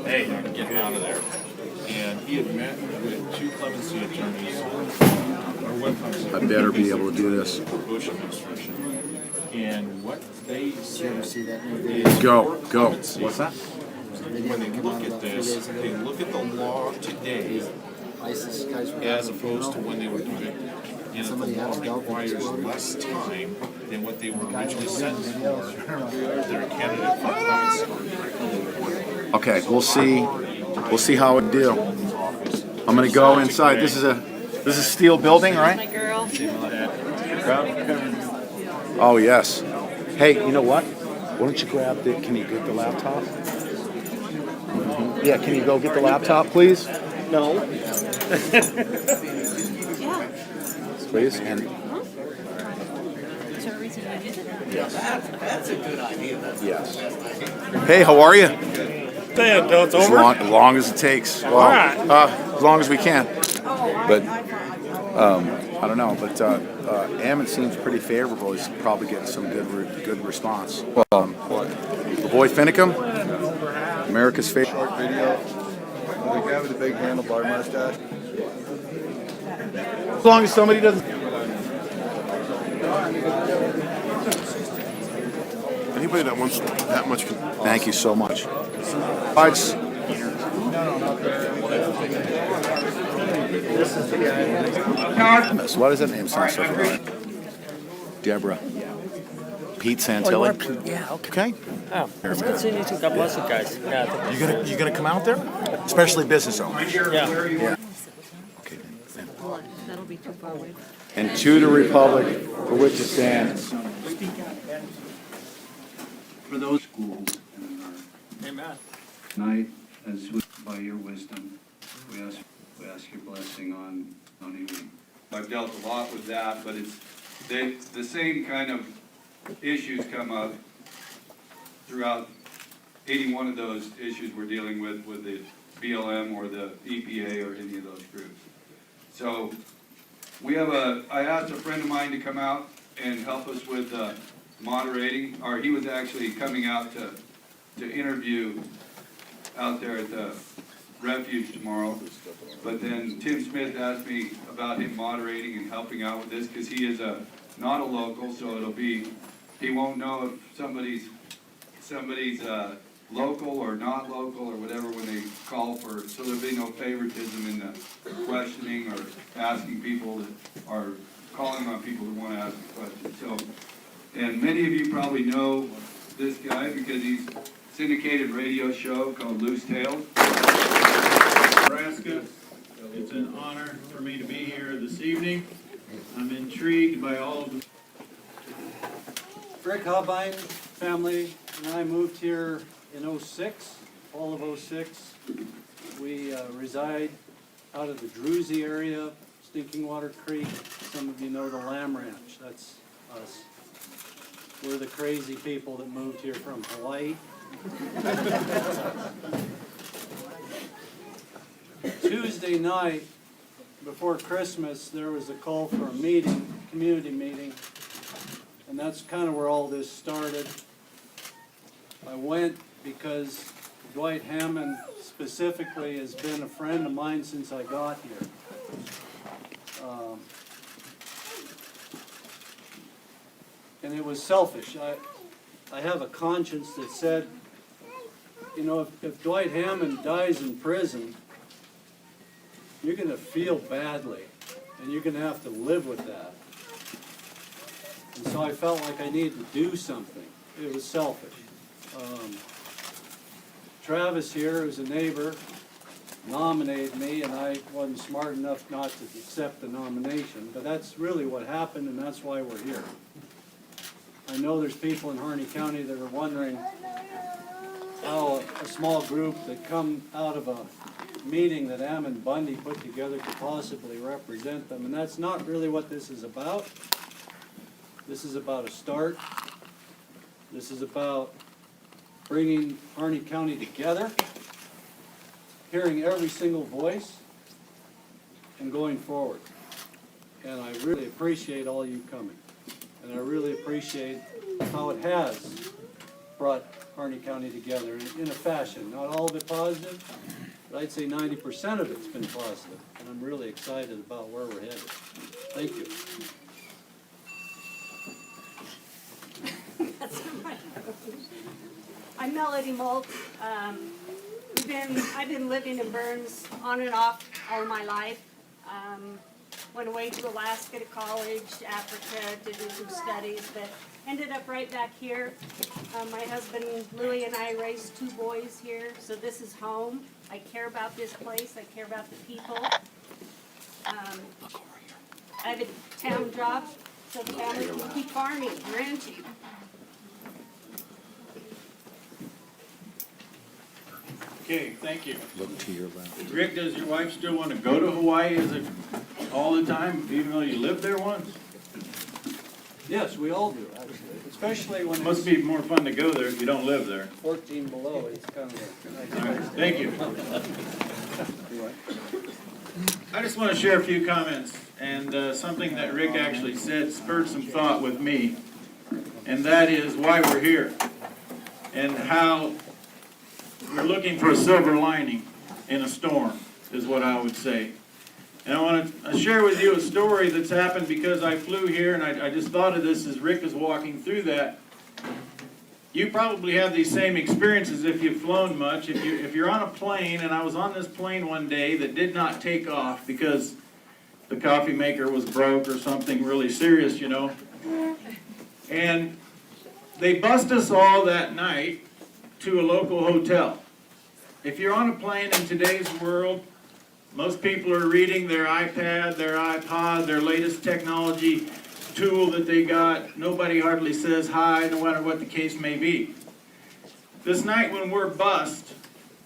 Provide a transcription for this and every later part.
Hey, I'm getting out of there. And he had met with two clemency attorneys, or one clemency I better be able to do this. Bush administration. And what they said Go, go. what's that? When they look at this, they look at the law today as opposed to when they were convicted. And if the law requires less time than what they were originally sentenced for, they're a candidate for clemency. Okay, we'll see. We'll see how it do. I'm gonna go inside. This is a steel building, right? My girl. Oh yes. Hey, you know what? Why don't you grab the? Can you get the laptop? Yeah, can you go get the laptop, please? No. Yeah. Please. And Is there a reason you did it? That's a good idea. yes. Hey, how are you? Until it's As over. long as it takes. Well, right. as long as we can. But I don't know. But Ammon seems pretty favorable. He's probably getting some good response. The boy Finicum, America's favorite. Short video. The guy with the big handlebar mustache. As long as somebody doesn't. Anybody that wants that much. Thank you so much. Arts. Why does that name sound so familiar? Deborah. Pete Santilli. Yeah, okay. Okay. Oh, it's good seeing you too. God bless you guys. Yeah, You gonna come out there? Especially business owners. yeah. Yeah. Okay. Then. That'll be too far away. And to the republic for which it stands. For those schools and our Amen. night, as by your wisdom, we ask your blessing on Amy. I've dealt a lot with that, but it's, the same kind of issues come up throughout 81 of those issues we're dealing with the BLM or the EPA or any of those groups. So I asked a friend of mine to come out and help us with moderating, or he was actually coming out to interview out there at the refuge tomorrow. But then Tim Smith asked me about him moderating and helping out with this, because he is not a local, so he won't know if somebody's local or not local or whatever when they call for, so there'll be no favoritism in the questioning or asking people that are calling on people who want to ask a question. So, and many of you probably know this guy because he's syndicated radio show called Loose Tales. Nebraska. It's an honor for me to be here this evening. I'm intrigued by all of the... Rick Hobine family and I moved here in '06, fall of '06. We reside out of the Druzy area, Stinking Water Creek. Some of you know the Lamb Ranch, that's us. We're the crazy people that moved here from Hawaii. Tuesday night, before Christmas, there was a call for a meeting, community meeting, and that's kind of where all this started. I went because Dwight Hammond specifically has been a friend of mine since I got here. And it was selfish. I have a conscience that said, you know, if Dwight Hammond dies in prison, you're going to feel badly, and you're going to have to live with that. And so I felt like I needed to do something. It was selfish. Travis here, who's a neighbor, nominated me, and I wasn't smart enough not to accept the nomination. But that's really what happened, and that's why we're here. I know there's people in Harney County that are wondering how a small group that come out of a meeting that Ammon Bundy put together could possibly represent them, and that's not really what this is about. This is about a start. This is about bringing Harney County together, hearing every single voice, and going forward. And I really appreciate all you coming. And I really appreciate how it has brought Harney County together in a fashion. Not all of it positive, but I'd say 90% of it's been positive, and I'm really excited about where we're headed. Thank you. I'm Melody Molt. I've been living in Burns on and off all my life. Went away to Alaska to college, Africa to do some studies, but ended up right back here. My husband Louie and I raised 2 boys here, so this is home. I care about this place. I care about the people. I have a town job, so the family can keep farming, ranching. Okay, thank you. Look to your left. Rick, does your wife still want to go to Hawaii? Is it all the time, even though you lived there once? Yes, we all do, actually, especially when Must it's be more fun to go there if you don't live there. 14 below. It's kind of All right, a thank you. I just want to share a few comments, and something that Rick actually said spurred some thought with me, and that is why we're here, and how we're looking for a silver lining in a storm, is what I would say. And I want to share with you a story that's happened because I flew here, and I just thought of this as Rick was walking through that. You probably have these same experiences if you've flown much. If you're on a plane, and I was on this plane one day that did not take off because the coffee maker was broke or something really serious, you know. And they bussed us all that night to a local hotel. If you're on a plane in today's world, most people are reading their iPad, their iPod, their latest technology tool that they got. Nobody hardly says hi, no matter what the case may be. This night when we're bussed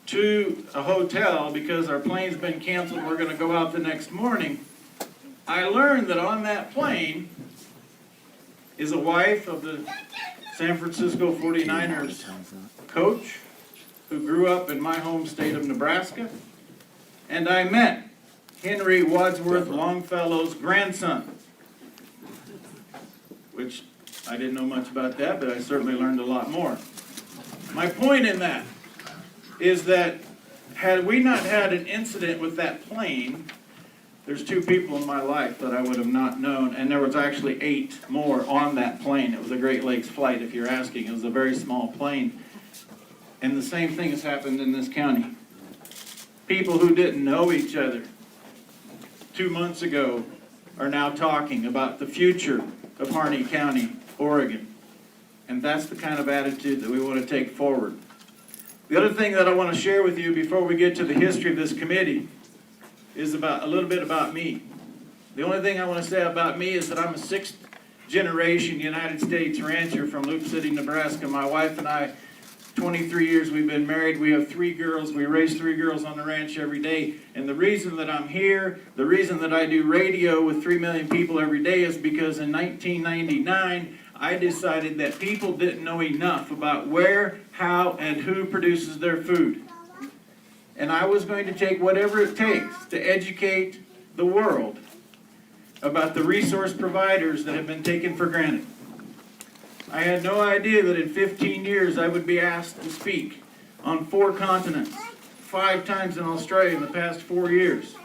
to a hotel because our plane's been canceled, we're going to go out the next morning, I learned that on that plane is a wife of the San Francisco 49ers coach who grew up in my home state of Nebraska. And I met Henry Wadsworth Longfellow's grandson, which I didn't know much about that, but I certainly learned a lot more. My point in that is that had we not had an incident with that plane, there's 2 people in my life that I would have not known, and there was actually 8 more on that plane. It was a Great Lakes flight, if you're asking. It was a very small plane. And the same thing has happened in this county. People who didn't know each other 2 months ago are now talking about the future of Harney County, Oregon. And that's the kind of attitude that we want to take forward. The other thing that I want to share with you before we get to the history of this committee is a little bit about me. The only thing I want to say about me is that I'm a 6th generation United States rancher from Loop City, Nebraska. My wife and I, 23 years we've been married. We have 3 girls. We raise 3 girls on the ranch every day. And the reason that I'm here, the reason that I do radio with 3 million people every day is because in 1999, I decided that people didn't know enough about where, how, and who produces their food. And I was going to take whatever it takes to educate the world about the resource providers that have been taken for granted. I had no idea that in 15 years I would be asked to speak on 4 continents, 5 times in Australia in the past 4 years,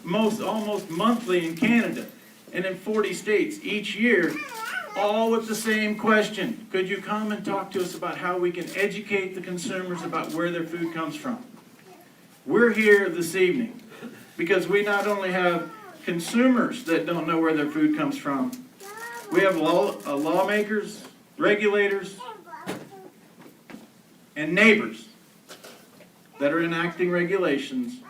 almost monthly in Canada, and in 40 states each year, all with the same question. Could you come and talk to us about how we can educate the consumers about where their food comes from? We're here this evening because we not only have consumers that don't know where their food comes from, we have lawmakers, regulators, and neighbors that are enacting regulations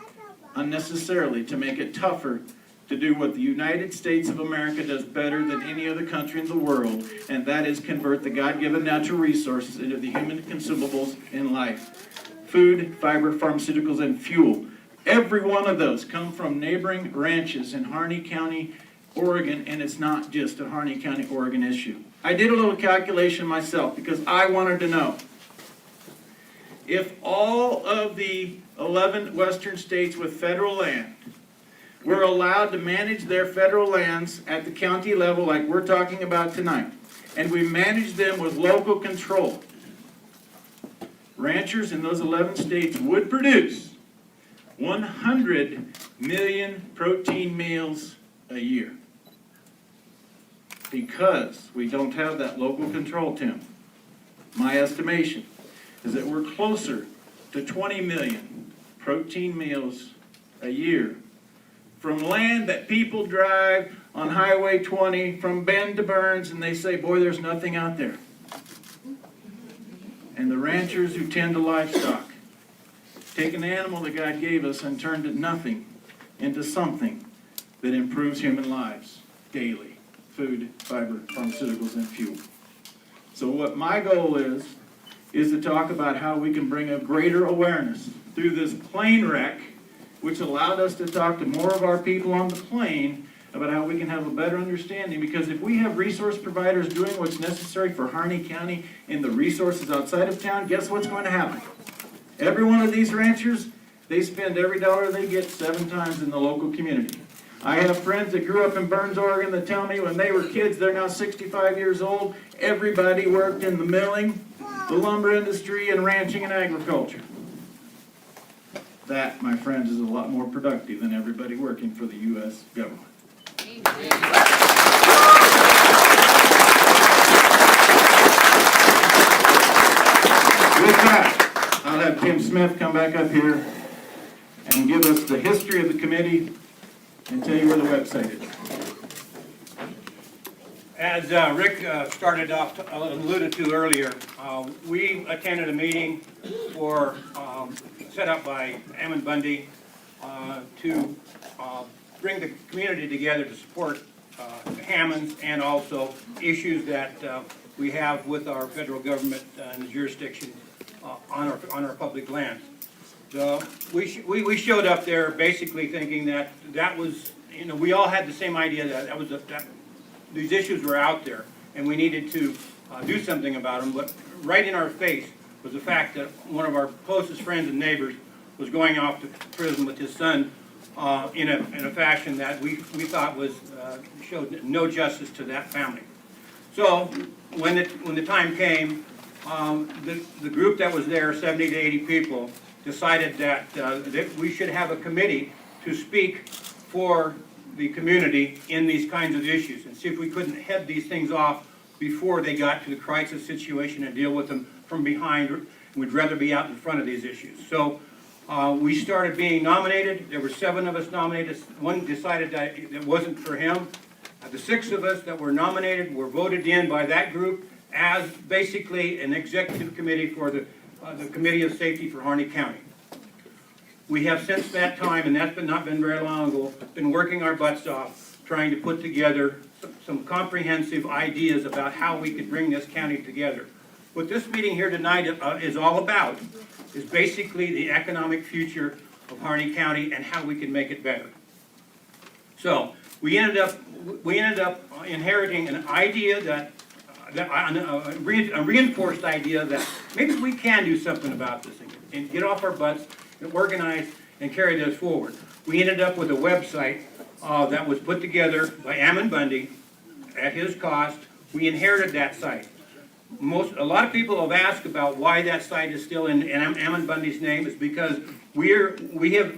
unnecessarily to make it tougher to do what the United States of America does better than any other country in the world, and that is convert the God-given natural resources into the human consumables in life. Food, fiber, pharmaceuticals, and fuel. Every one of those come from neighboring ranches in Harney County, Oregon, and it's not just a Harney County, Oregon issue. I did a little calculation myself because I wanted to know if all of the 11 western states with federal land were allowed to manage their federal lands at the county level like we're talking about tonight, and we manage them with local control, ranchers in those 11 states would produce 100 million protein meals a year. Because we don't have that local control, Tim. My estimation is that we're closer to 20 million protein meals a year from land that people drive on Highway 20 from Bend to Burns, and they say, boy, there's nothing out there. And the ranchers who tend to livestock take an animal that God gave us and turned it nothing into something that improves human lives daily. Food, fiber, pharmaceuticals, and fuel. So what my goal is to talk about how we can bring a greater awareness through this plane wreck, which allowed us to talk to more of our people on the plane about how we can have a better understanding. Because if we have resource providers doing what's necessary for Harney County and the resources outside of town, guess what's going to happen? Every one of these ranchers, they spend every dollar they get 7 times in the local community. I have friends that grew up in Burns, Oregon that tell me when they were kids, they're now 65 years old, everybody worked in the milling, the lumber industry, and ranching and agriculture. That, my friends, is a lot more productive than everybody working for the U.S. government. With that, I'll have Tim Smith come back up here and give us the history of the committee and tell you where the website is. As Rick started off, alluded to earlier, we attended a meeting set up by Ammon Bundy to bring the community together to support Hammonds and also issues that we have with our federal government and the jurisdiction on our public lands. We showed up there basically thinking that was, we all had the same idea that these issues were out there and we needed to do something about them. But right in our face was the fact that one of our closest friends and neighbors was going off to prison with his son in a fashion that we thought showed no justice to that family. So when the time came, the group that was there, 70 to 80 people, decided that we should have a committee to speak for the community in these kinds of issues and see if we couldn't head these things off before they got to the crisis situation and deal with them from behind. We'd rather be out in front of these issues. So we started being nominated. There were 7 of us nominated. One decided that it wasn't for him. The 6 of us that were nominated were voted in by that group as basically an executive committee for the Committee of Safety for Harney County. We have since that time, and that's not been very long ago, been working our butts off trying to put together some comprehensive ideas about how we could bring this county together. What this meeting here tonight is all about is basically the economic future of Harney County and how we can make it better. So we ended up inheriting an idea a reinforced idea that maybe we can do something about this and get off our butts and organize and carry this forward. We ended up with a website that was put together by Ammon Bundy at his cost. We inherited that site. A lot of people have asked about why that site is still in Ammon Bundy's name. Is because we have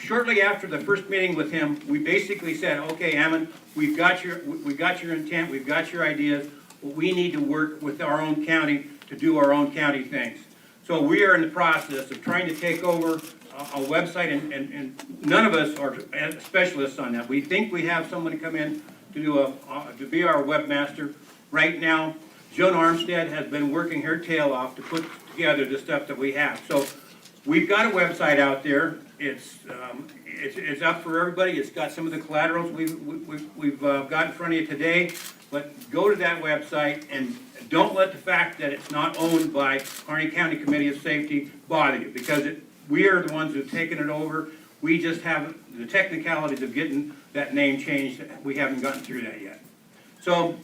shortly after the first meeting with him, we basically said, okay, Ammon, we've got your intent, we've got your ideas. We need to work with our own county to do our own county things. So we are in the process of trying to take over a website, and none of us are specialists on that. We think we have someone to come in to be our webmaster. Right now, Joan Armstead has been working her tail off to put together the stuff that we have. So we've got a website out there. It's up for everybody. It's got some of the collaterals we've got in front of you today. But go to that website and don't let the fact that it's not owned by Harney County Committee of Safety bother you, because we are the ones who've taken it over. We just have the technicalities of getting that name changed. We haven't gotten through that yet. So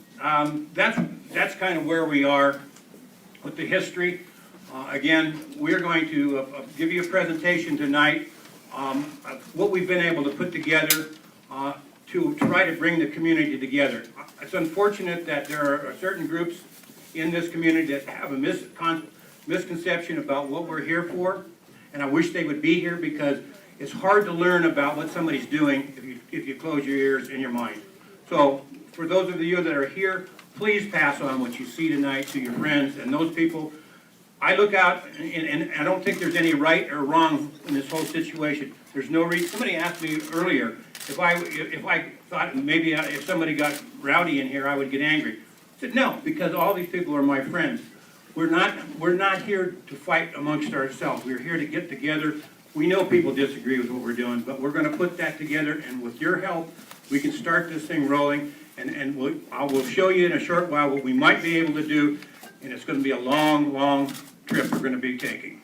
that's kind of where we are with the history. Again, we're going to give you a presentation tonight of what we've been able to put together to try to bring the community together. It's unfortunate that there are certain groups in this community that have a misconception about what we're here for, and I wish they would be here because it's hard to learn about what somebody's doing if you close your ears and your mind. So, for those of you that are here, please pass on what you see tonight to your friends and those people. I look out, and I don't think there's any right or wrong in this whole situation. There's no reason. Somebody asked me earlier if I thought maybe if somebody got rowdy in here, I would get angry. I said no, because all these people are my friends. We're not here to fight amongst ourselves. We're here to get together. We know people disagree with what we're doing, but we're going to put that together, and with your help, we can start this thing rolling. And I will show you in a short while what we might be able to do, and it's going to be a long, long trip we're going to be taking.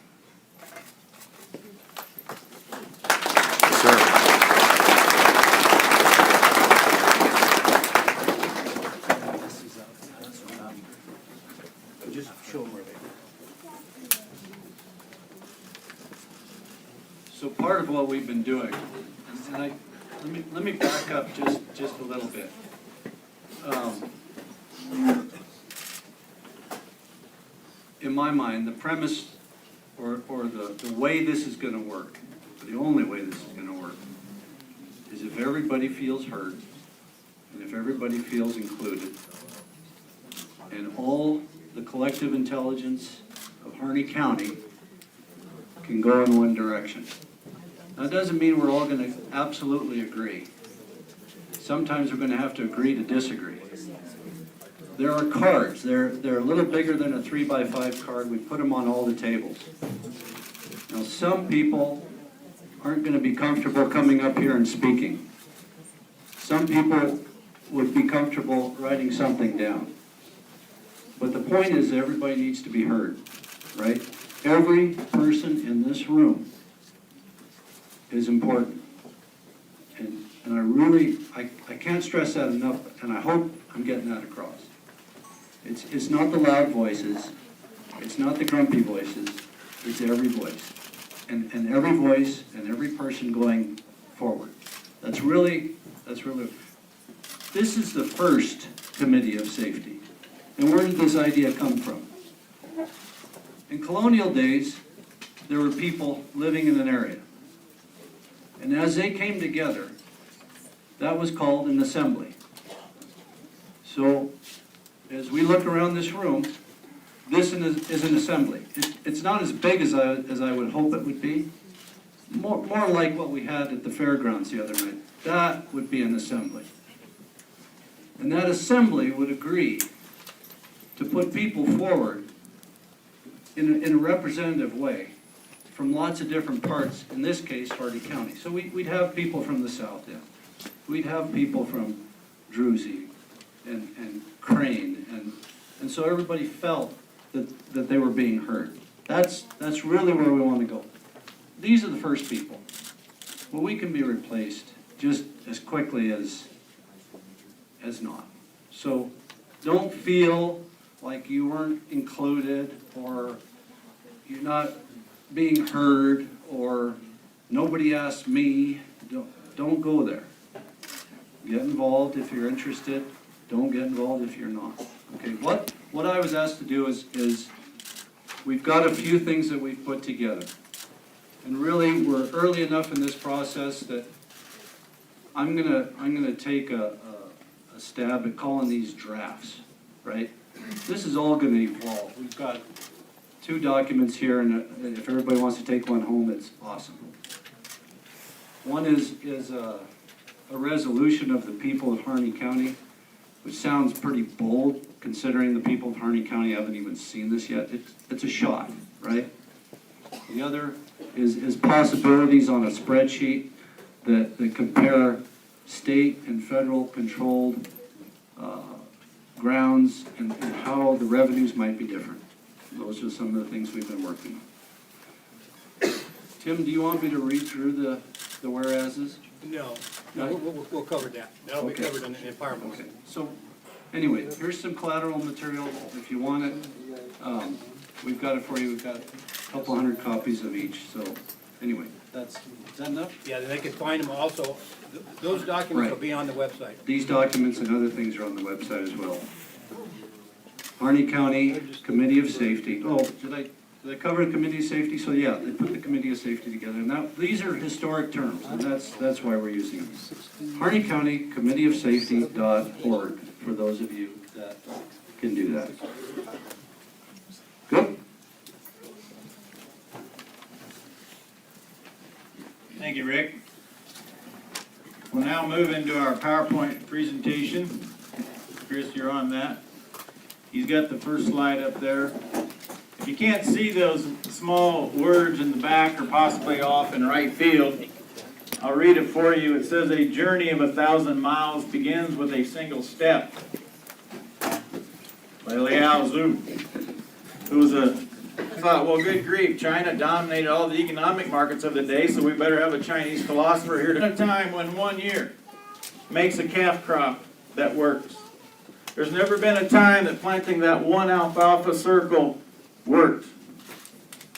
Just show them where they are. So part of what we've been doing, and let me back up just a little bit. In my mind, the premise or the way this is going to work, the only way this is going to work, is if everybody feels heard and if everybody feels included and all the collective intelligence of Harney County can go in one direction. That doesn't mean we're all going to absolutely agree. Sometimes we're going to have to agree to disagree. There are cards. They're a little bigger than a 3x5 card. We put them on all the tables. Now, some people aren't going to be comfortable coming up here and speaking. Some people would be comfortable writing something down. But the point is everybody needs to be heard, right? Every person in this room is important. And I really, I can't stress that enough, and I hope I'm getting that across. It's not the loud voices, it's not the grumpy voices, it's every voice. And every voice and every person going forward. That's really, this is the first committee of safety. And where did this idea come from? In colonial days, there were people living in an area. And as they came together, that was called an assembly. So, as we look around this room, this is an assembly. It's not as big as I would hope it would be. More like what we had at the fairgrounds the other night. That would be an assembly. And that assembly would agree to put people forward in a representative way from lots of different parts, in this case, Hardy County. So we'd have people from the South End. We'd have people from Druzy and Crane. And so everybody felt that they were being heard. That's really where we want to go. These are the first people. Well, we can be replaced just as quickly as not. So don't feel like you weren't included or you're not being heard or nobody asked me. Don't go there. Get involved if you're interested. Don't get involved if you're not. Okay, what I was asked to do is we've got a few things that we've put together. And really we're early enough in this process that I'm gonna take a stab at calling these drafts, right? This is all gonna evolve. We've got 2 documents here, and if everybody wants to take one home, it's awesome. One is a resolution of the people of Harney County, which sounds pretty bold, considering the people of Harney County haven't even seen this yet. It's a shot, right? The other is possibilities on a spreadsheet that compare state and federal controlled grounds and how the revenues might be different. Those are some of the things we've been working on. Tim, do you want me to read through the whereases? No, we'll cover that. That'll be covered in the empowerment. Okay, so anyway, here's some collateral material if you want it. We've got it for you. We've got a couple hundred copies of each. So anyway, is that enough? Yeah, they can find them also. Those documents will be on the website. These documents and other things are on the website as well. Harney County Committee of Safety. Oh, They cover the committee of safety, so yeah, they put the committee of safety together. Now, these are historic terms, and that's why we're using them. Harney County Committee of Safety.org, for those of you that can do that. Good? Thank you, Rick. We'll now move into our PowerPoint presentation. Chris, you're on that. He's got the first slide up there. If you can't see those small words in the back or possibly off in right field, I'll read it for you. It says, a journey of 1,000 miles begins with a single step. By Liao Zhu, who was thought, well, good grief, China dominated all the economic markets of the day, so we better have a Chinese philosopher here at a time when 1 year makes a calf crop that works. There's never been a time that planting that one alfalfa circle worked.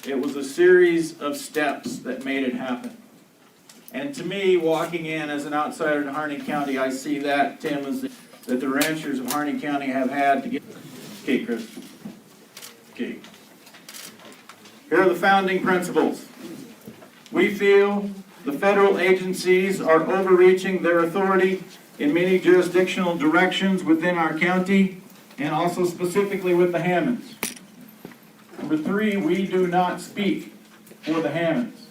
It was a series of steps that made it happen. And to me, walking in as an outsider to Harney County, I see that, Tim, is that the ranchers of Harney County have had to get... Okay, Chris. Okay. Here are the founding principles. We feel the federal agencies are overreaching their authority in many jurisdictional directions within our county, and also specifically with the Hammonds. Number 3, we do not speak for the Hammonds.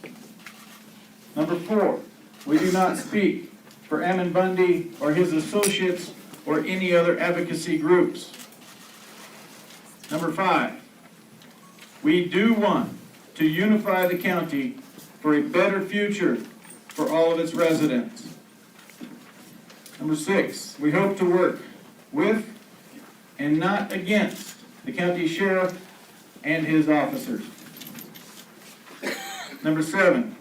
Number 4, we do not speak for Ammon Bundy or his associates or any other advocacy groups. Number 5, we do want to unify the county for a better future for all of its residents. Number 6, we hope to work with and not against the county sheriff and his officers. Number 7,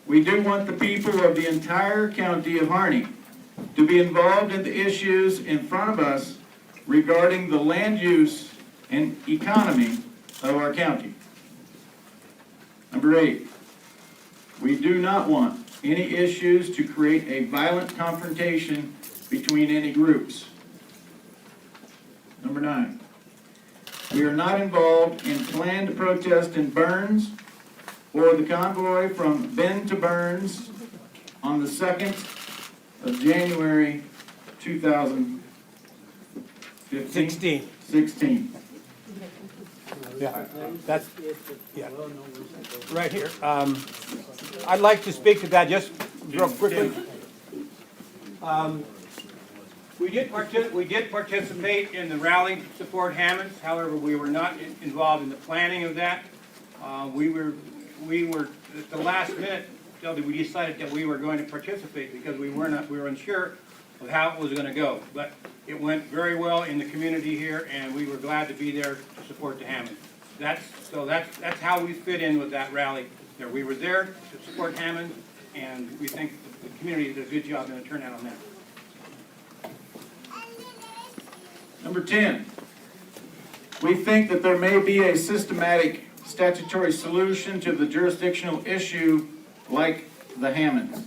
we do want the people of the entire county of Harney to be involved in the issues in front of us regarding the land use and economy of our county. Number 8, we do not want any issues to create a violent confrontation between any groups. Number 9, we are not involved in planned protest in Burns or the convoy from Bend to Burns on the 2nd of January 2015. 16. Yeah, that's, yeah, right here. I'd like to speak to that just real quickly. We did participate in the rally to support Hammonds. However, we were not involved in the planning of that. We were at the last minute, we decided that we were going to participate because we were unsure of how it was going to go. But it went very well in the community here, and we were glad to be there to support the Hammonds. That's how we fit in with that rally. There, we were there to support Hammond, and we think the community did a good job in the turnout on that. Number 10, we think that there may be a systematic statutory solution to the jurisdictional issue like the Hammonds.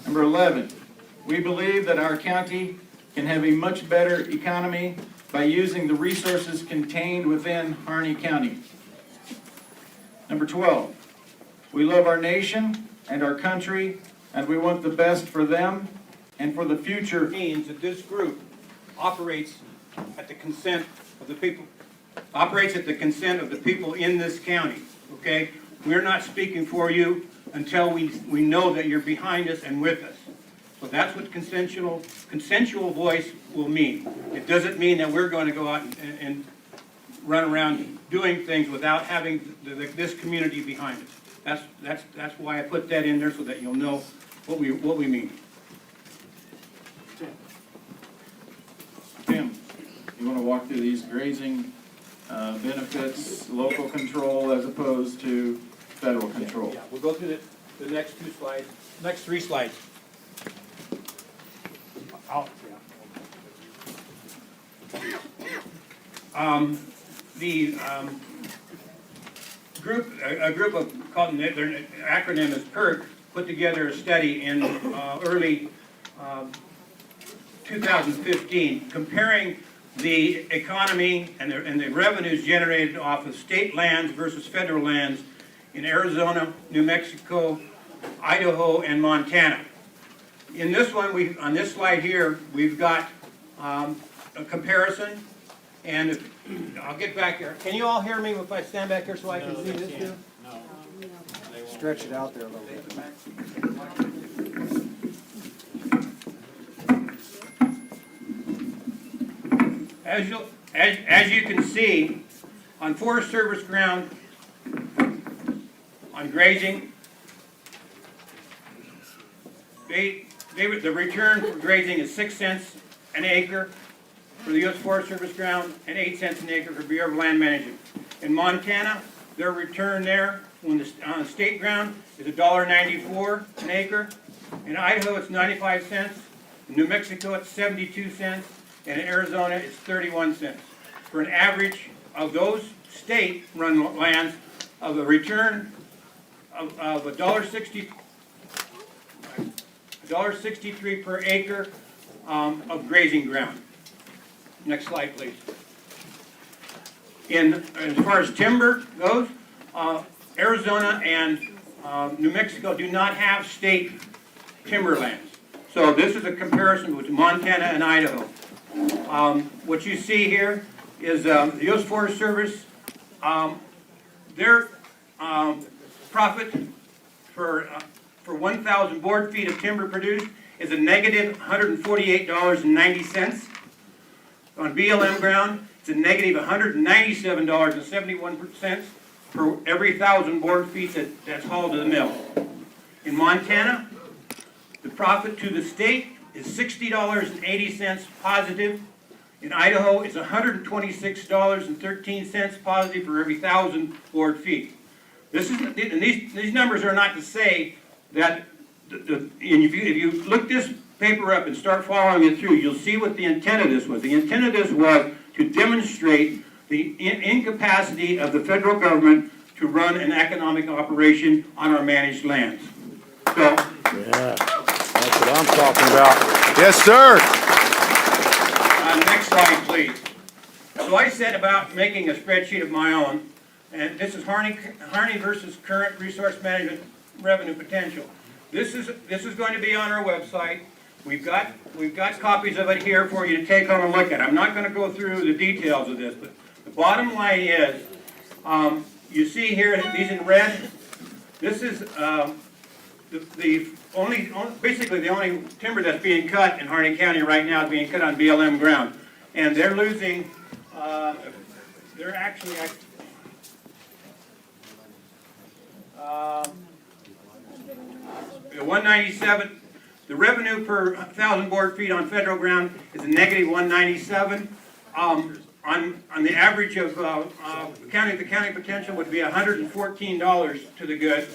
Number 11, we believe that our county can have a much better economy by using the resources contained within Harney County. Number 12, we love our nation and our country, and we want the best for them and for the future. Means that this group operates at the consent of the people, in this county, okay? We're not speaking for you until we know that you're behind us and with us. So that's what consensual voice will mean. It doesn't mean that we're going to go out and run around doing things without having this community behind us. That's why I put that in there, so that you'll know what we mean. Tim, you want to walk through these grazing benefits, local control as opposed to federal control? Yeah, we'll go through the next 3 slides. A group of, called, their acronym is PERC, put together a study in early 2015 comparing the economy and the revenues generated off of state lands versus federal lands in Arizona, New Mexico, Idaho, and Montana. In this one, on this slide here, we've got a comparison, and I'll get back here. Can you all hear me if I stand back here so I can see this too? Stretch it out there a little bit. As you can see, on Forest Service ground, on grazing, the return for grazing is 6 cents an acre for the U.S. Forest Service ground and 8 cents an acre for Bureau of Land Management. In Montana, their return there on the state ground is $1.94 an acre. In Idaho, it's 95 cents. In New Mexico, it's 72 cents. And in Arizona, it's 31 cents. For an average of those state-run lands of a return of $1.63 per acre of grazing ground. Next slide, please. As far as timber goes, Arizona and New Mexico do not have state timberlands. So this is a comparison between Montana and Idaho. What you see here is the U.S. Forest Service, their profit for 1,000 board feet of timber produced is a negative $148.90. On BLM ground, it's a negative $197.71 for every 1,000 board feet that's hauled to the mill. In Montana, the profit to the state is $60.80 positive. In Idaho, it's $126.13 positive for every 1,000 board feet. These numbers are not to say that, if you look this paper up and start following it through, you'll see what the intent of this was. The intent of this was to demonstrate the incapacity of the federal government to run an economic operation on our managed lands. So, Yeah, that's what I'm talking about. Yes, sir. Next slide, please. So I said about making a spreadsheet of my own, and this is Harney versus current resource management revenue potential. This is going to be on our website. We've got copies of it here for you to take home and look at. I'm not going to go through the details of this, but the bottom line is, you see here these in red. This is basically the only timber that's being cut in Harney County right now is being cut on BLM ground, and they're losing. They're actually. 197. The revenue per 1,000 board feet on federal ground is a negative 197. On the average of the county potential would be $114 to the good.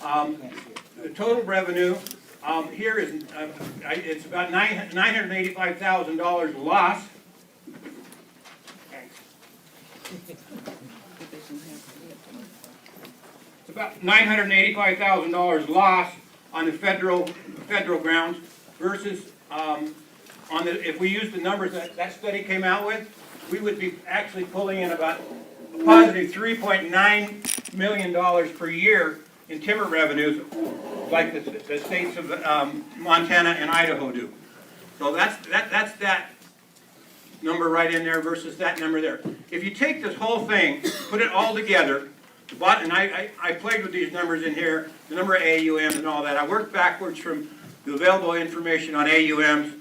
The total revenue here is it's about $985,000 loss. Thanks. It's about $985,000 loss on the federal grounds versus if we use the numbers that study came out with, we would be actually pulling in about a positive $3.9 million per year in timber revenues, like the states of Montana and Idaho do. So that's that number right in there versus that number there. If you take this whole thing, put it all together, and I played with these numbers in here, the number of AUMs and all that. I worked backwards from the available information on AUMs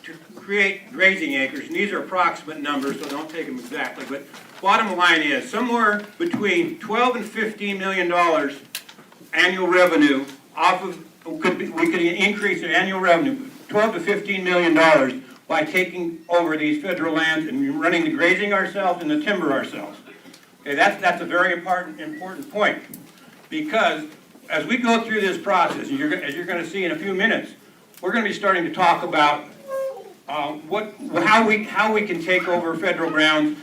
to create grazing acres, and these are approximate numbers, so don't take them exactly. But bottom line is somewhere between $12 and $15 million annual revenue off of we could increase the annual revenue $12 to $15 million by taking over these federal lands and running the grazing ourselves and the timber ourselves. Okay, that's a very important point, because as we go through this process, as you're going to see in a few minutes, we're going to be starting to talk about how we can take over federal grounds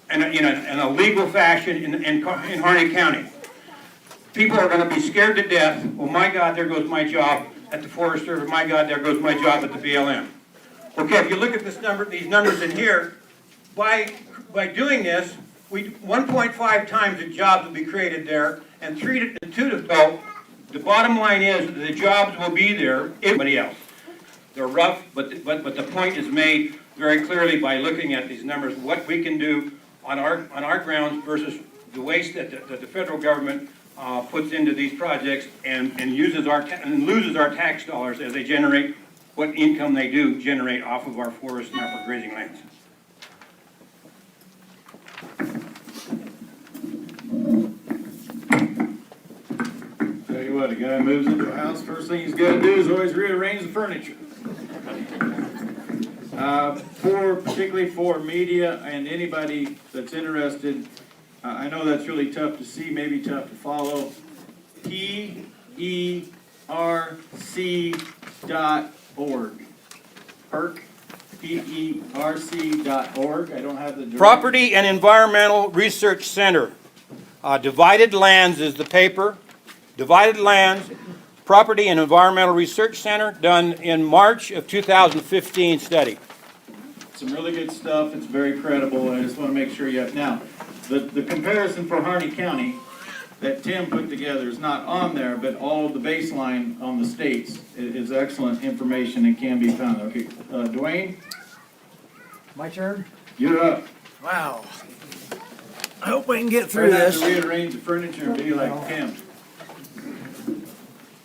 in a legal fashion in Harney County. People are going to be scared to death. Well, my God, there goes my job at the Forest Service. My God, there goes my job at the BLM. Okay, if you look at this number, these numbers in here, by doing this, 1.5 times the jobs will be created there, and 3 to 2 to go. The bottom line is the jobs will be there. Everybody else, they're rough, but the point is made very clearly by looking at these numbers. What we can do on our grounds versus the waste that the federal government puts into these projects and loses our tax dollars as they generate what income they do generate off of our forests and our grazing lands. Tell you what, a guy moves into a house, first thing he's got to do is always rearrange the furniture. Particularly for media and anybody that's interested, I know that's really tough to see, maybe tough to follow. PERC.org. PERC, PERC.org. I don't have the direct. Property and Environmental Research Center. Divided Lands is the paper. Divided Lands, Property and Environmental Research Center, done in March of 2015 study. Some really good stuff. It's very credible. I just want to make sure you have. Now, the comparison for Harney County that Tim put together is not on there, but all of the baseline on the states is excellent information and can be found. Okay, Dwayne? My turn? You're up. Wow. I hope I can get Try through not this. to rearrange the furniture and be like Tim.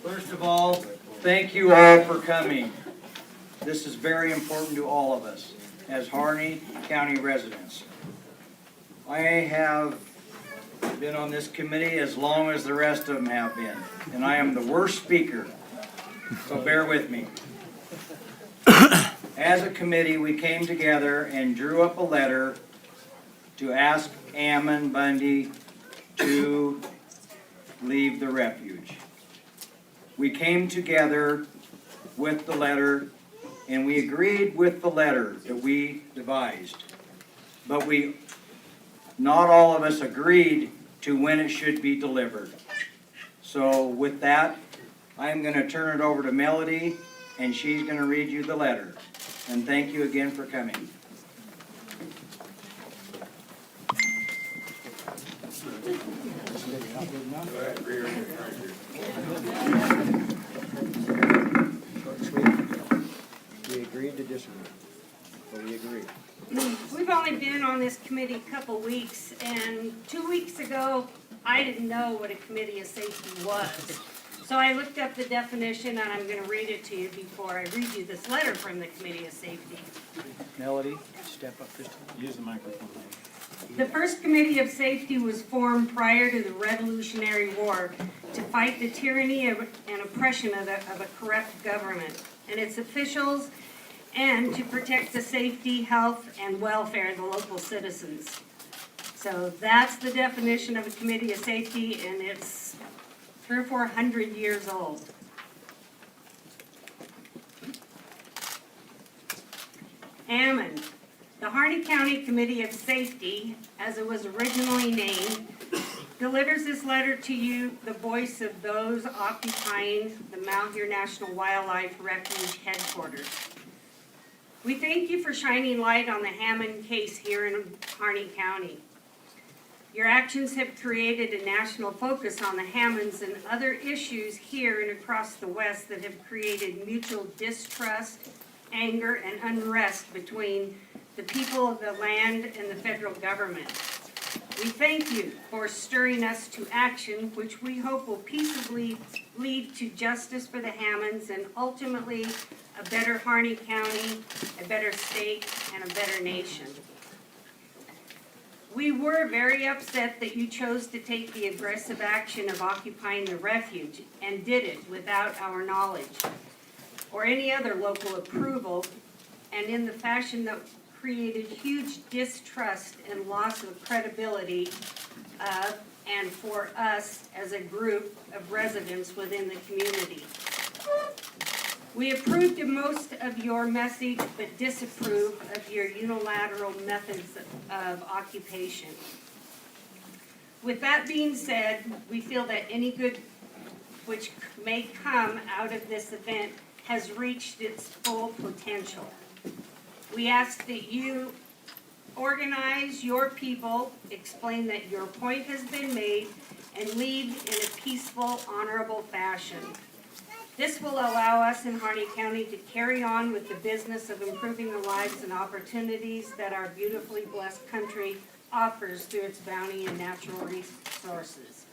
First of all, thank you all for coming. This is very important to all of us as Harney County residents. I have been on this committee as long as the rest of them have been, and I am the worst speaker, so bear with me. As a committee, we came together and drew up a letter to ask Ammon Bundy to leave the refuge. We came together with the letter and we agreed with the letter that we devised. But not all of us agreed to when it should be delivered. So with that, I'm going to turn it over to Melody and she's going to read you the letter. And thank you again for coming. We agreed to disagree, but we agreed. We've only been on this committee a couple weeks, and 2 weeks ago, I didn't know what a committee of safety was. So I looked up the definition, and I'm going to read it to you before I read you this letter from the Committee of Safety. Melody, step up just Use the microphone. The first Committee of Safety was formed prior to the Revolutionary War to fight the tyranny and oppression of a corrupt government and its officials, and to protect the safety, health, and welfare of the local citizens. So that's the definition of a Committee of Safety, and it's 300 or 400 years old. Ammon. The Harney County Committee of Safety, as it was originally named, delivers this letter to you, the voice of those occupying the Malheur National Wildlife Refuge headquarters. We thank you for shining light on the Hammond case here in Harney County. Your actions have created a national focus on the Hammonds and other issues here and across the West that have created mutual distrust, anger, and unrest between the people of the land and the federal government. We thank you for stirring us to action, which we hope will peaceably lead to justice for the Hammonds and ultimately a better Harney County, a better state, and a better nation. We were very upset that you chose to take the aggressive action of occupying the refuge and did it without our knowledge or any other local approval, and in the fashion that created huge distrust and loss of credibility and for us as a group of residents within the community. We approved of most of your message, but disapprove of your unilateral methods of occupation. With that being said, we feel that any good which may come out of this event has reached its full potential. We ask that you organize your people, explain that your point has been made, and leave in a peaceful, honorable fashion. This will allow us in Harney County to carry on with the business of improving the lives and opportunities that our beautifully blessed country offers through its bounty and natural resources.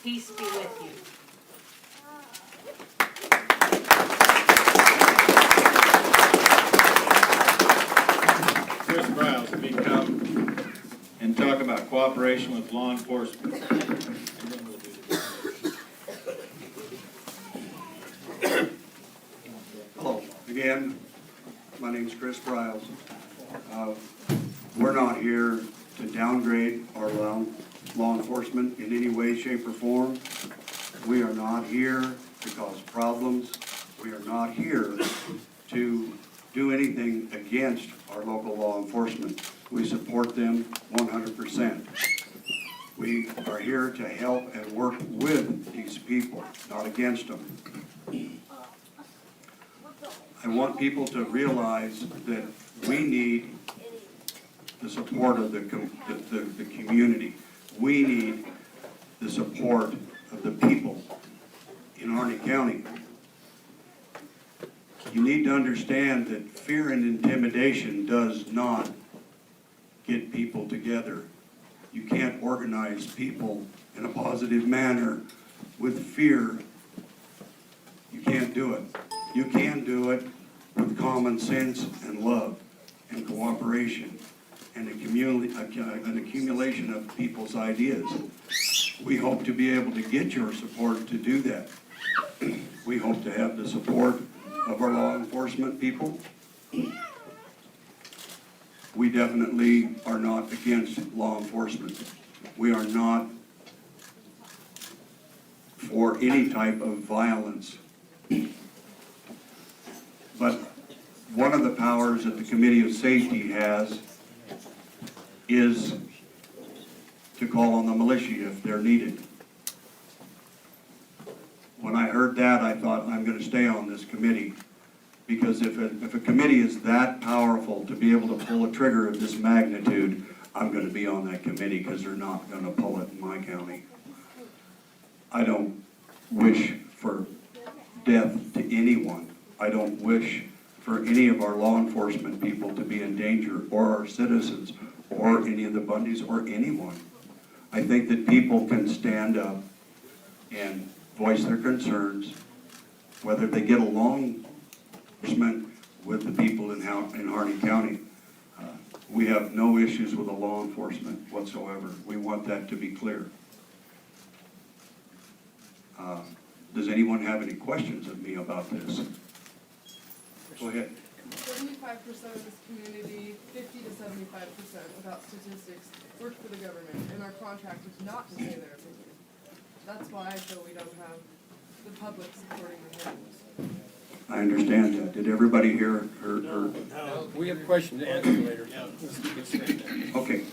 Peace be with you. Chris Briles, if you come and talk about cooperation with law enforcement. Hello, again, my name's Chris Briles. We're not here to downgrade our law enforcement in any way, shape, or form. We are not here to cause problems. We are not here to do anything against our local law enforcement. We support them 100%. We are here to help and work with these people, not against them. I want people to realize that we need the support of the community. We need the support of the people in Harney County. You need to understand that fear and intimidation does not get people together. You can't organize people in a positive manner with fear. You can't do it. You can do it with common sense and love and cooperation and an accumulation of people's ideas. We hope to be able to get your support to do that. We hope to have the support of our law enforcement people. We definitely are not against law enforcement. We are not for any type of violence. But one of the powers that the Committee of Safety has is to call on the militia if they're needed. When I heard that, I thought, I'm going to stay on this committee, because if a committee is that powerful to be able to pull a trigger of this magnitude, I'm going to be on that committee, because they're not going to pull it in my county. I don't wish for death to anyone. I don't wish for any of our law enforcement people to be in danger, or our citizens, or any of the Bundys, or anyone. I think that people can stand up and voice their concerns, whether they get along with the people in Harney County. We have no issues with the law enforcement whatsoever. We want that to be clear. Does anyone have any questions of me about this? Go ahead. 75% of this community, 50 to 75% without statistics, work for the government and are contracted not to say their opinion. That's why I feel we don't have the public supporting the hearings. I understand that. Did everybody hear her? No, we have a question to answer later. Okay,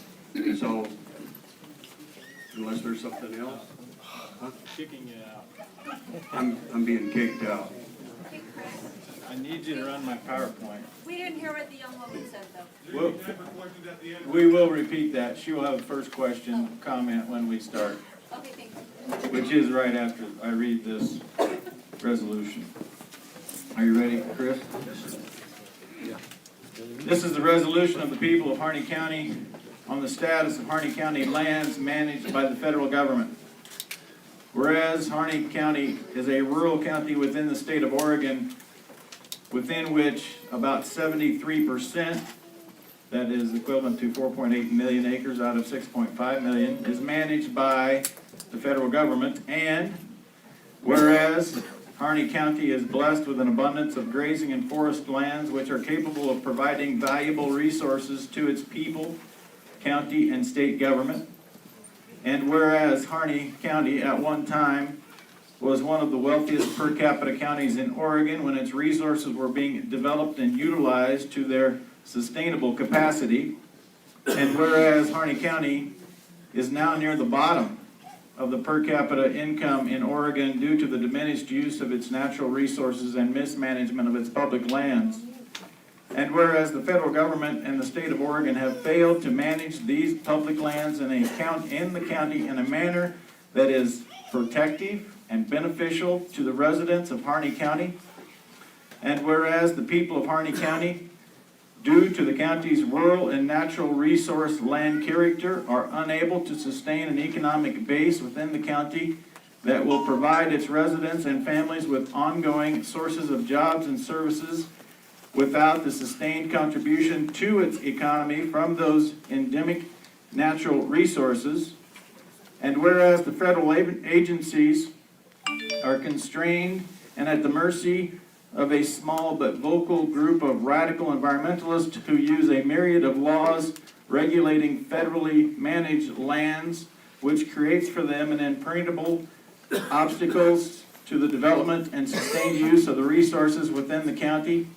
so unless there's something else? Huh? Kicking you out. I'm being kicked out. I need you to run my PowerPoint. We didn't hear what the young woman said, though. We will repeat that. She will have a first question, comment when we start, Okay, thank you. which is right after I read this resolution. Are you ready, Chris? Yeah. This is the resolution of the people of Harney County on the status of Harney County lands managed by the federal government. Whereas Harney County is a rural county within the state of Oregon, within which about 73%, that is equivalent to 4.8 million acres out of 6.5 million, is managed by the federal government. And whereas Harney County is blessed with an abundance of grazing and forest lands which are capable of providing valuable resources to its people, county, and state government. And whereas Harney County at one time was one of the wealthiest per capita counties in Oregon when its resources were being developed and utilized to their sustainable capacity. And whereas Harney County is now near the bottom of the per capita income in Oregon due to the diminished use of its natural resources and mismanagement of its public lands. And whereas the federal government and the state of Oregon have failed to manage these public lands in the county in a manner that is protective and beneficial to the residents of Harney County. And whereas the people of Harney County, due to the county's rural and natural resource land character, are unable to sustain an economic base within the county that will provide its residents and families with ongoing sources of jobs and services without the sustained contribution to its economy from those endemic natural resources. And whereas the federal agencies are constrained and at the mercy of a small but vocal group of radical environmentalists who use a myriad of laws regulating federally managed lands, which creates for them an impenetrable obstacles to the development and sustained use of the resources within the county.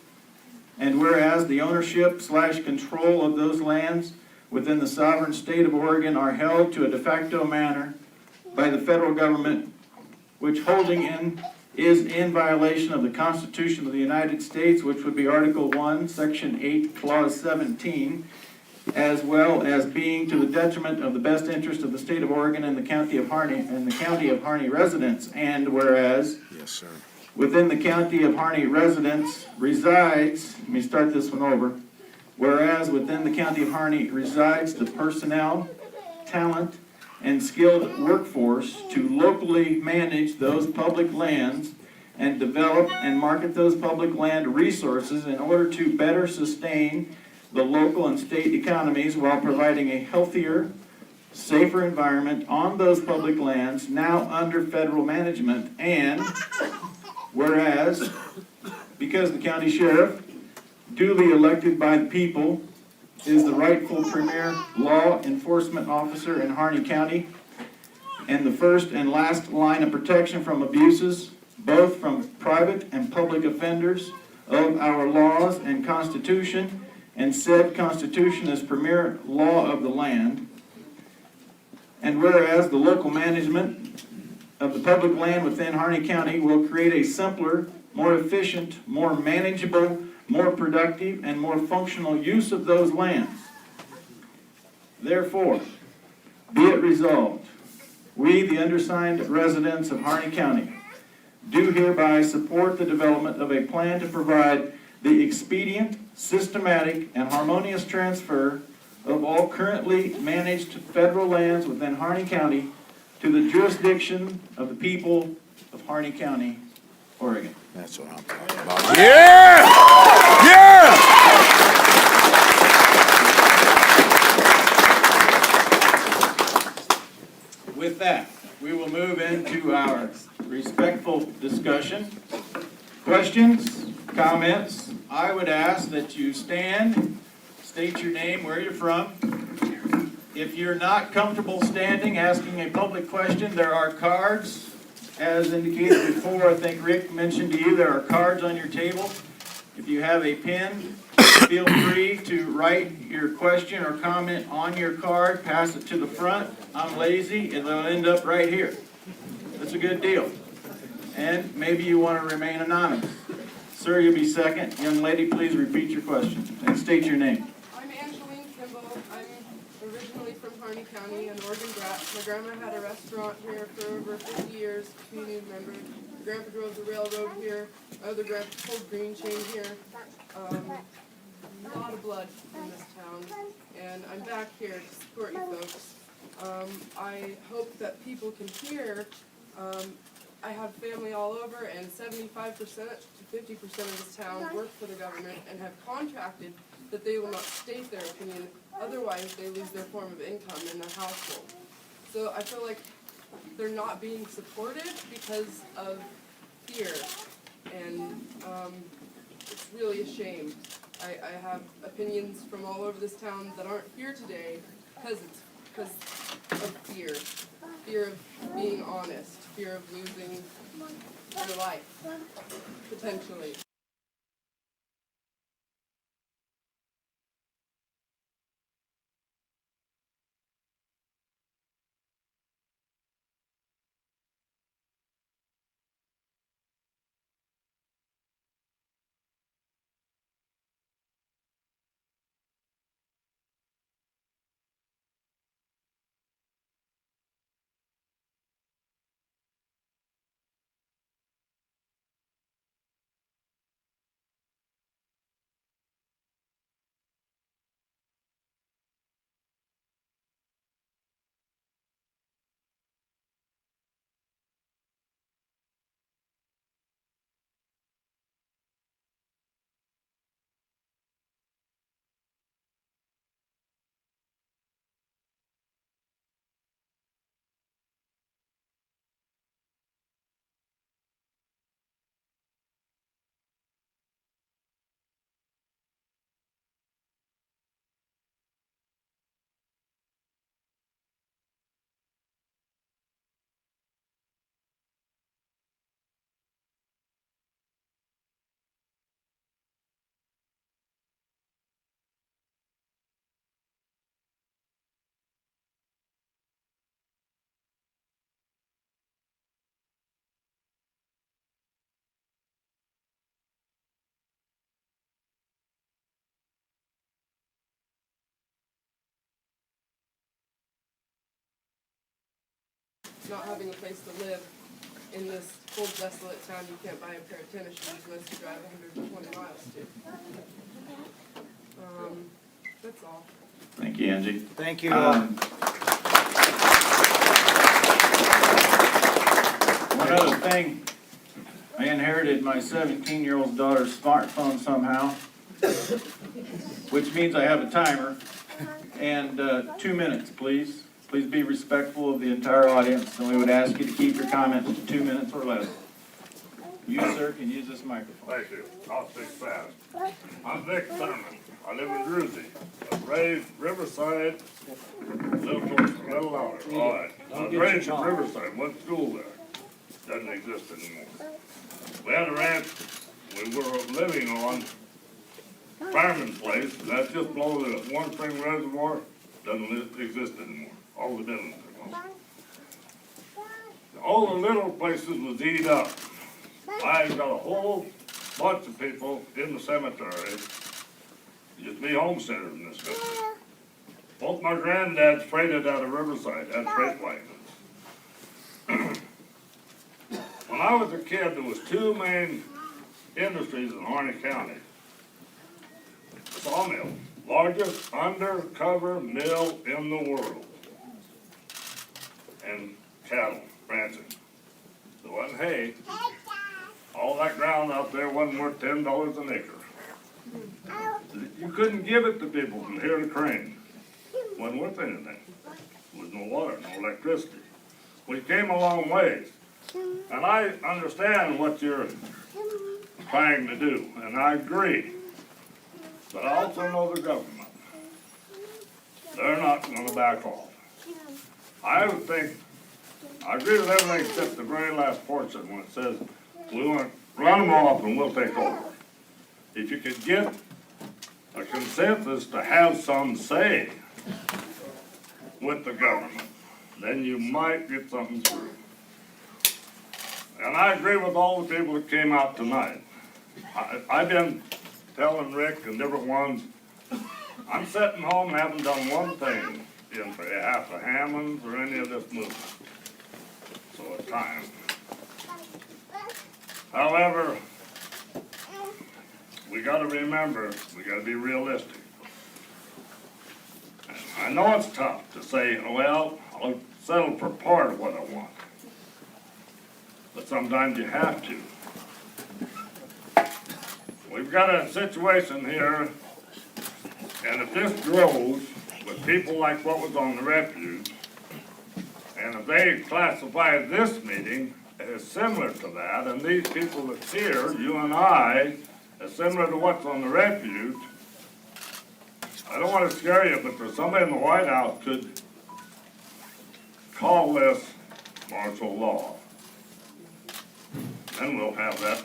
And whereas the ownership/control of those lands within the sovereign state of Oregon are held to a de facto manner by the federal government, which is in violation of the Constitution of the United States, which would be Article 1, Section 8, Clause 17, as well as being to the detriment of the best interest of the state of Oregon and the county of Harney residents. And whereas Yes, sir. within the county of Harney residents resides, let me start this one over. Whereas within the county of Harney resides the personnel, talent, and skilled workforce to locally manage those public lands and develop and market those public land resources in order to better sustain the local and state economies while providing a healthier, safer environment on those public lands now under federal management. And whereas, because the county sheriff, duly elected by the people, is the rightful premier law enforcement officer in Harney County and the first and last line of protection from abuses, both from private and public offenders of our laws and Constitution, and said Constitution is premier law of the land. And whereas the local management of the public land within Harney County will create a simpler, more efficient, more manageable, more productive, and more functional use of those lands. Therefore, be it resolved, we, the undersigned residents of Harney County, do hereby support the development of a plan to provide the expedient, systematic, and harmonious transfer of all currently managed federal lands within Harney County to the jurisdiction of the people of Harney County, Oregon. That's what I'm talking about. Yeah! Yeah! With that, we will move into our respectful discussion. Questions, comments? I would ask that you stand, state your name, where you're from. If you're not comfortable standing, asking a public question, there are cards. As indicated before, I think Rick mentioned to you, there are cards on your table. If you have a pen, feel free to write your question or comment on your card, pass it to the front. I'm lazy, and it'll end up right here. That's a good deal. And maybe you want to remain anonymous. Sir, you'll be second. Young lady, please repeat your question and state your name. I'm Angeline Kimball. I'm originally from Harney County, an Oregon brat. My grandma had a restaurant here for over 50 years, community member. My grandpa drove the railroad here. My other grandpa pulled green chain here. A lot of blood in this town, and I'm back here to support you folks. I hope that people can hear. I have family all over, and 75% to 50% of this town work for the government and have contracted that they will not state their opinion, otherwise they lose their form of income in their household. So I feel like they're not being supported because of fear, and it's really a shame. I have opinions from all over this town that aren't here today because of fear. Fear of being honest, fear of losing your life, potentially. not having a place to live in this cold, desolate town you can't buy a pair of tennis shoes unless you drive 120 miles to. That's all. Thank you, Angie. Thank you. One other thing, I inherited my 17-year-old daughter's smartphone somehow, which means I have a timer. And 2 minutes, please. Please be respectful of the entire audience, and we would ask you to keep your comments to 2 minutes or less. You, sir, can use this microphone. Thank you. I'll speak fast. I'm Vic Thurman. I live in Druzy. I was raised Riverside, little louder. All right. I was raised in Riverside, went to school there. Doesn't exist anymore. We had a ranch we were living on, Fireman's Place, that's just below the Warm Spring Reservoir, doesn't exist anymore. All the buildings are gone. All the little places was eat up. I got a whole bunch of people in the cemetery, used to be homesteaders in this country. Both my granddads freighted out of Riverside, had freight wagons. When I was a kid, there was two main industries in Harney County. Sawmill, largest undercover mill in the world. And cattle, ranching. There wasn't hay. All that ground out there wasn't worth $10 an acre. You couldn't give it to people from here to Crane. Wasn't worth anything. There was no water, no electricity. We came a long ways. And I understand what you're trying to do, and I agree. But I also know the government. They're not going to back off. I would think, I agree with everything except the very last portion when it says, we want to run them off and we'll take over. If you could get a consensus to have some say with the government, then you might get something through. And I agree with all the people that came out tonight. I've been telling Rick and different ones, I'm sitting home and haven't done one thing in behalf of Hammonds or any of this movement. So it's time. However, we got to remember, we got to be realistic. And I know it's tough to say, well, I'll settle for part of what I want. But sometimes you have to. We've got a situation here, and if this grows with people like what was on the refuge, and if they classify this meeting as similar to that, and these people that's here, you and I, as similar to what's on the refuge, I don't want to scare you, but there's somebody in the White House could call this martial law. Then we'll have that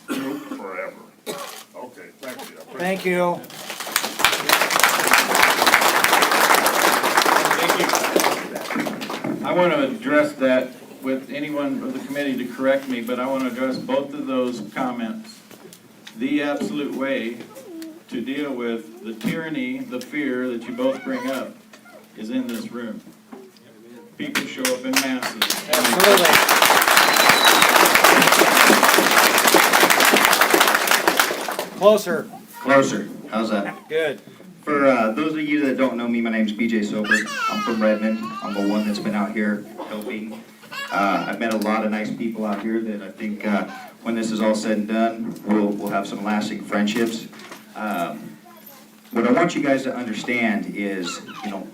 group forever. Okay, thank you. Thank you. I want to address that with anyone of the committee to correct me, but I want to address both of those comments. The absolute way to deal with the tyranny, the fear that you both bring up is in this room. People show up in masses. Absolutely. Closer. Closer. How's that? Good. For those of you that don't know me, my name's BJ Sober. I'm from Redmond. I'm the one that's been out here helping. I've met a lot of nice people out here that I think when this is all said and done, we'll have some lasting friendships. What I want you guys to understand is, you know,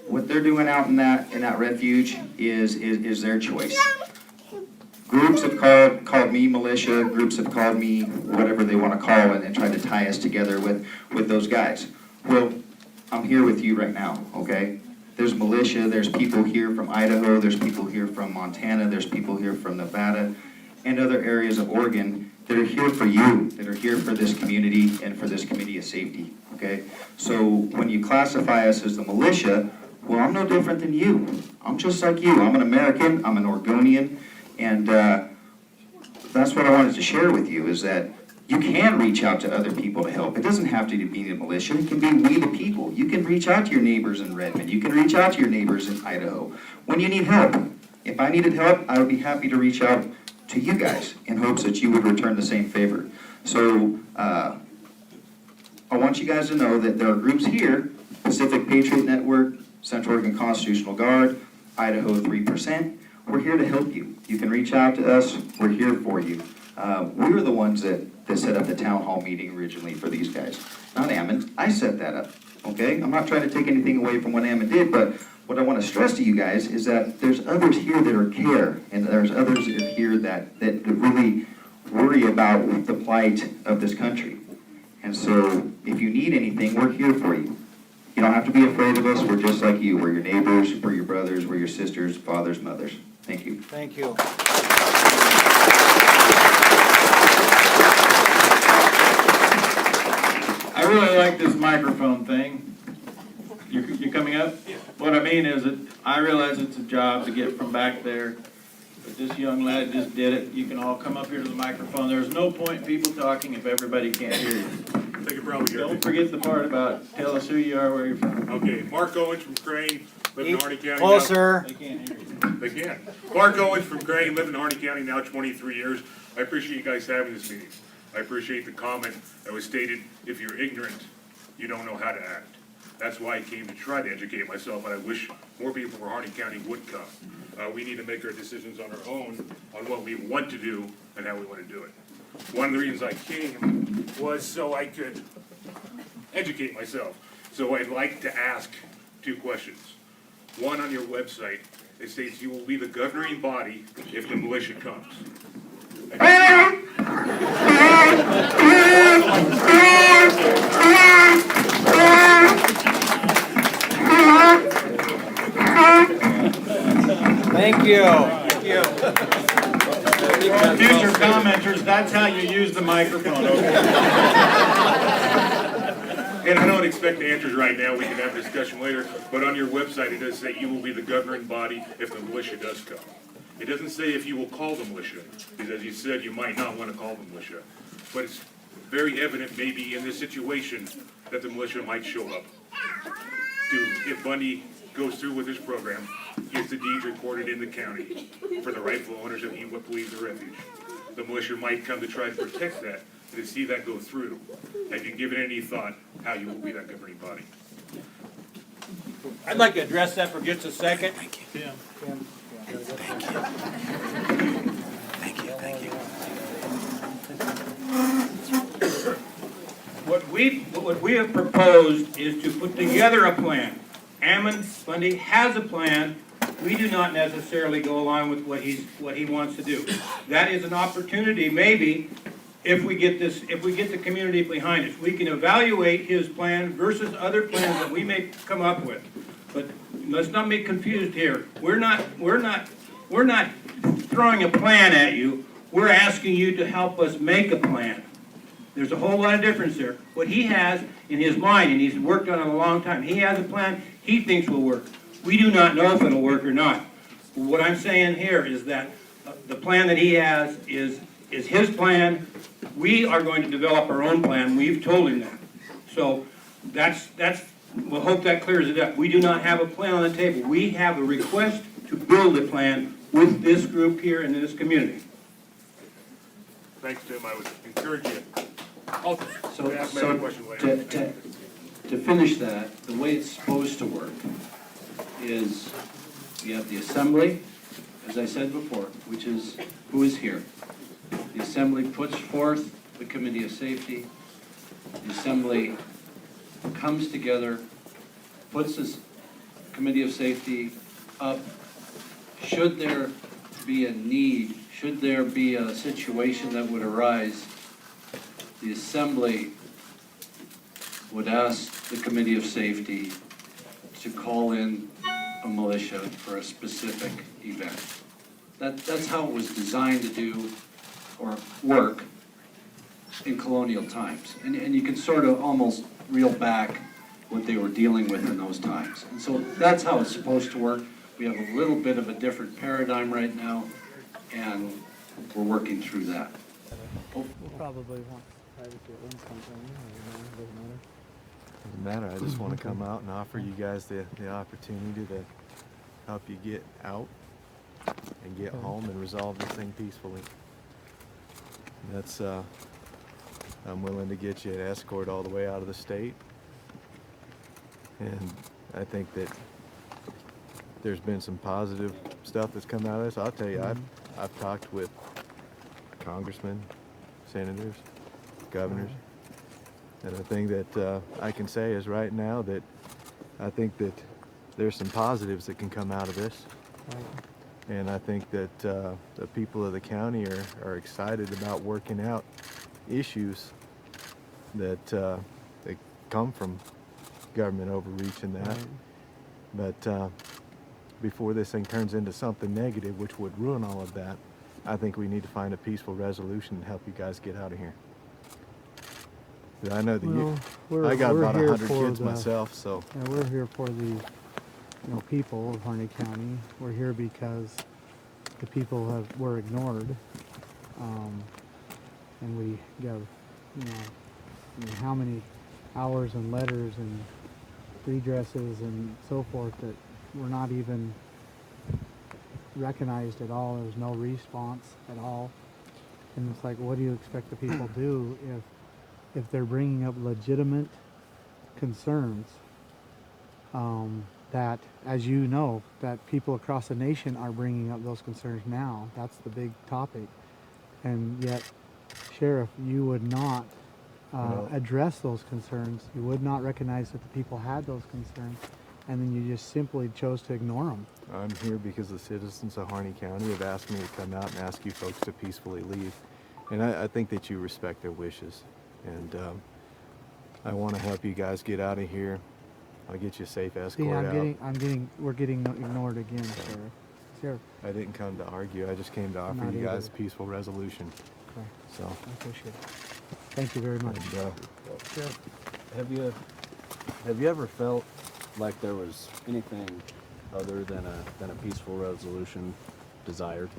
what they're doing out in that refuge is their choice. Groups have called me militia, groups have called me whatever they want to call it and tried to tie us together with those guys. Well, I'm here with you right now, okay? There's militia, there's people here from Idaho, there's people here from Montana, there's people here from Nevada, and other areas of Oregon that are here for you, that are here for this community and for this committee of safety, okay? So when you classify us as the militia, well, I'm no different than you. I'm just like you. I'm an American, I'm an Oregonian, and that's what I wanted to share with you, is that you can reach out to other people to help. It doesn't have to be the militia. It can be we the people. You can reach out to your neighbors in Redmond. You can reach out to your neighbors in Idaho when you need help. If I needed help, I would be happy to reach out to you guys in hopes that you would return the same favor. So, I want you guys to know that there are groups here, Pacific Patriot Network, Central Oregon Constitutional Guard, Idaho 3%. We're here to help you. You can reach out to us. We're here for you. We were the ones that set up the town hall meeting originally for these guys, not Ammon. I set that up, okay? I'm not trying to take anything away from what Ammon did, but what I want to stress to you guys is that there's others here that are care, and there's others that are here that really worry about the plight of this country. And so, if you need anything, we're here for you. You don't have to be afraid of us. We're just like you. We're your neighbors, we're your brothers, we're your sisters, fathers, mothers. Thank you. Thank you. I really like this microphone thing. You coming up? What I mean is that I realize it's a job to get from back there, but this young lad just did it. You can all come up here to the microphone. There's no point in people talking if everybody can't hear you. They can probably hear me. Don't forget the part about tell us who you are, where you're from. Okay, Mark Owens from Crane, live in Harney County. Closer. They can't hear you. They can. Mark Owens from Crane, live in Harney County now 23 years. I appreciate you guys having this meeting. I appreciate the comment that was stated, if you're ignorant, you don't know how to act. That's why I came to try to educate myself, and I wish more people from Harney County would come. We need to make our decisions on our own, on what we want to do and how we want to do it. One of the reasons I came was so I could educate myself. So I'd like to ask 2 questions. One, on your website, it states you will be the governing body if the militia comes. Thank you. Thank you. Future commenters, that's how you use the microphone, okay? And I don't expect answers right now, we can have a discussion later, but on your website it does say you will be the governing body if the militia does come. It doesn't say if you will call the militia, because as you said, you might not want to call the militia. But it's very evident maybe in this situation that the militia might show up. If Bundy goes through with his program, gets the deeds recorded in the county for the rightful owners of what believes the refuge. The militia might come to try to protect that, and to see that go through. Have you given any thought how you will be that governing body? I'd like to address that for just a second. What we have proposed is to put together a plan. Ammon Bundy has a plan. We do not necessarily go along with what he wants to do. That is an opportunity, maybe, if we get the community behind us. We can evaluate his plan versus other plans that we may come up with. But let's not be confused here. We're not throwing a plan at you. We're asking you to help us make a plan. There's a whole lot of difference there. What he has in his mind, and he's worked on it a long time, he has a plan he thinks will work. We do not know if it'll work or not. What I'm saying here is that the plan that he has is his plan. We are going to develop our own plan. We've told him that. So we'll hope that clears it up. We do not have a plan on the table. We have a request to build a plan with this group here in this community. Thanks, Tim, I would encourage you. I'll ask my So question later. to finish that, the way it's supposed to work is you have the assembly, as I said before, which is who is here. The assembly puts forth the committee of safety. The assembly comes together, puts this committee of safety up. Should there be a need, should there be a situation that would arise, the assembly would ask the committee of safety to call in a militia for a specific event. That's how it was designed to do or work in colonial times. And you can sort of almost reel back what they were dealing with in those times. And so that's how it's supposed to work. We have a little bit of a different paradigm right now, and we're working through that. We'll probably want privacy at one point, doesn't matter. I just want to come out and offer you guys the opportunity to help you get out and get home and resolve this thing peacefully. That's, I'm willing to get you an escort all the way out of the state. And I think that there's been some positive stuff that's come out of this. I'll tell you, I've talked with congressmen, senators, governors, and the thing that I can say is right now that I think that there's some positives that can come out of this. And I think that the people of the county are excited about working out issues that that come from government overreach and that. But before this thing turns into something negative, which would ruin all of that, I think we need to find a peaceful resolution and help you guys get out of here. I know that I got about 100 kids myself, so. Yeah, we're here for the people of Harney County. We're here because the people were ignored, and we got how many hours and letters and redresses and so forth that were not even recognized at all. There was no response at all, and it's like, what do you expect the people to do if they're bringing up legitimate concerns? That, as you know, that people across the nation are bringing up those concerns now. That's the big topic. And yet, Sheriff, you would not address those concerns. You would not recognize that the people had those concerns, and then you just simply chose to ignore them. I'm here because the citizens of Harney County have asked me to come out and ask you folks to peacefully leave. And I think that you respect their wishes. And I want to help you guys get out of here. I'll get you a safe escort out. We're getting ignored again, Sheriff. I didn't come to argue. I just came to offer Not you guys either. a peaceful resolution. Okay. So. I appreciate it. Thank you very much. And, Sheriff. Have you ever felt like there was anything other than a peaceful resolution desired?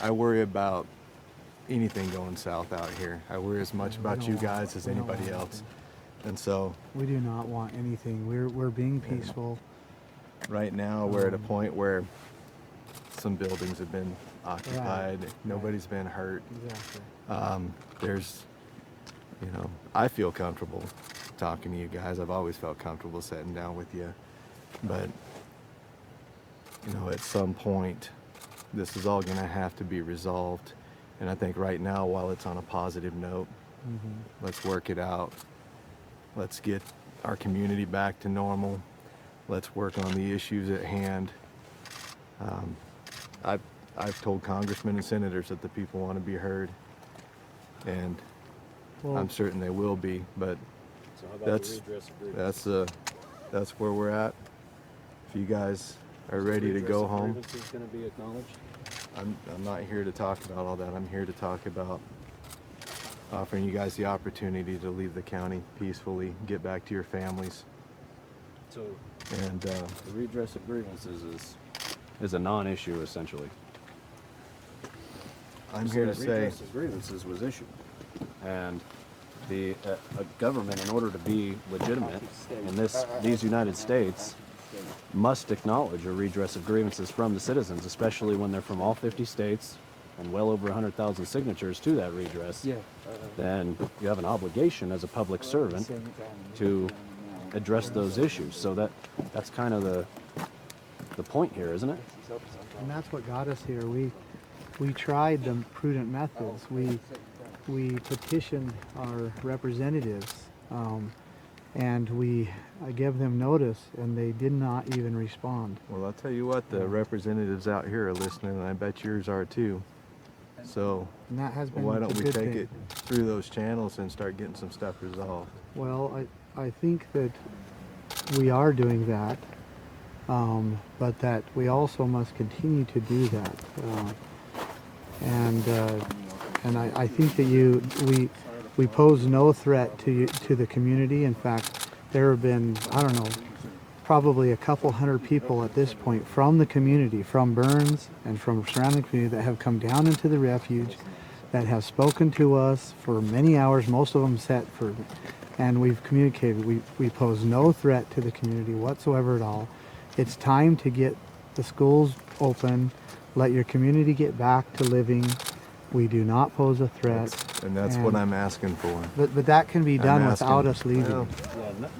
I worry about anything going south out here. I worry as much about you guys as anybody else. And so We do not want anything. We're being peaceful. right now we're at a point where some buildings have been occupied. Nobody's been hurt. Exactly. There's, I feel comfortable talking to you guys. I've always felt comfortable sitting down with you. But, at some point, this is all going to have to be resolved. And I think right now, while it's on a positive note, let's work it out. Let's get our community back to normal. Let's work on the issues at hand. I've told congressmen and senators that the people want to be heard, and I'm certain they will be. But So how about the redress agreement? that's where we're at. If you guys are ready to go home, Redress is going to be acknowledged. I'm not here to talk about all that. I'm here to talk about offering you guys the opportunity to leave the county peacefully, get back to your families. So, and the redress of grievances is a non-issue essentially. I'm here to say redress of grievances was issued, and a government, in order to be legitimate in these United States, must acknowledge a redress of grievances from the citizens, especially when they're from all 50 states and well over 100,000 signatures to that redress. Then you have an obligation as a public servant to address those issues. So that's kind of the point here, isn't it? And that's what got us here. We tried the prudent methods. We petitioned our representatives, and we gave them notice, and they did not even respond. Well, I'll tell you what, the representatives out here are listening, and I bet yours are too. So And that has been why a don't we good take thing. it through those channels and start getting some stuff resolved? Well, I think that we are doing that, but that we also must continue to do that. And I think that we pose no threat to the community. In fact, there have been, I don't know, probably a couple hundred people at this point from the community, from Burns and from surrounding community, that have come down into the refuge, that have spoken to us for many hours. Most of them and we've communicated. We pose no threat to the community whatsoever at all. It's time to get the schools open, let your community get back to living. We do not pose a threat. That's what I'm asking for. But that can be I'm done asking- without us leaving. well,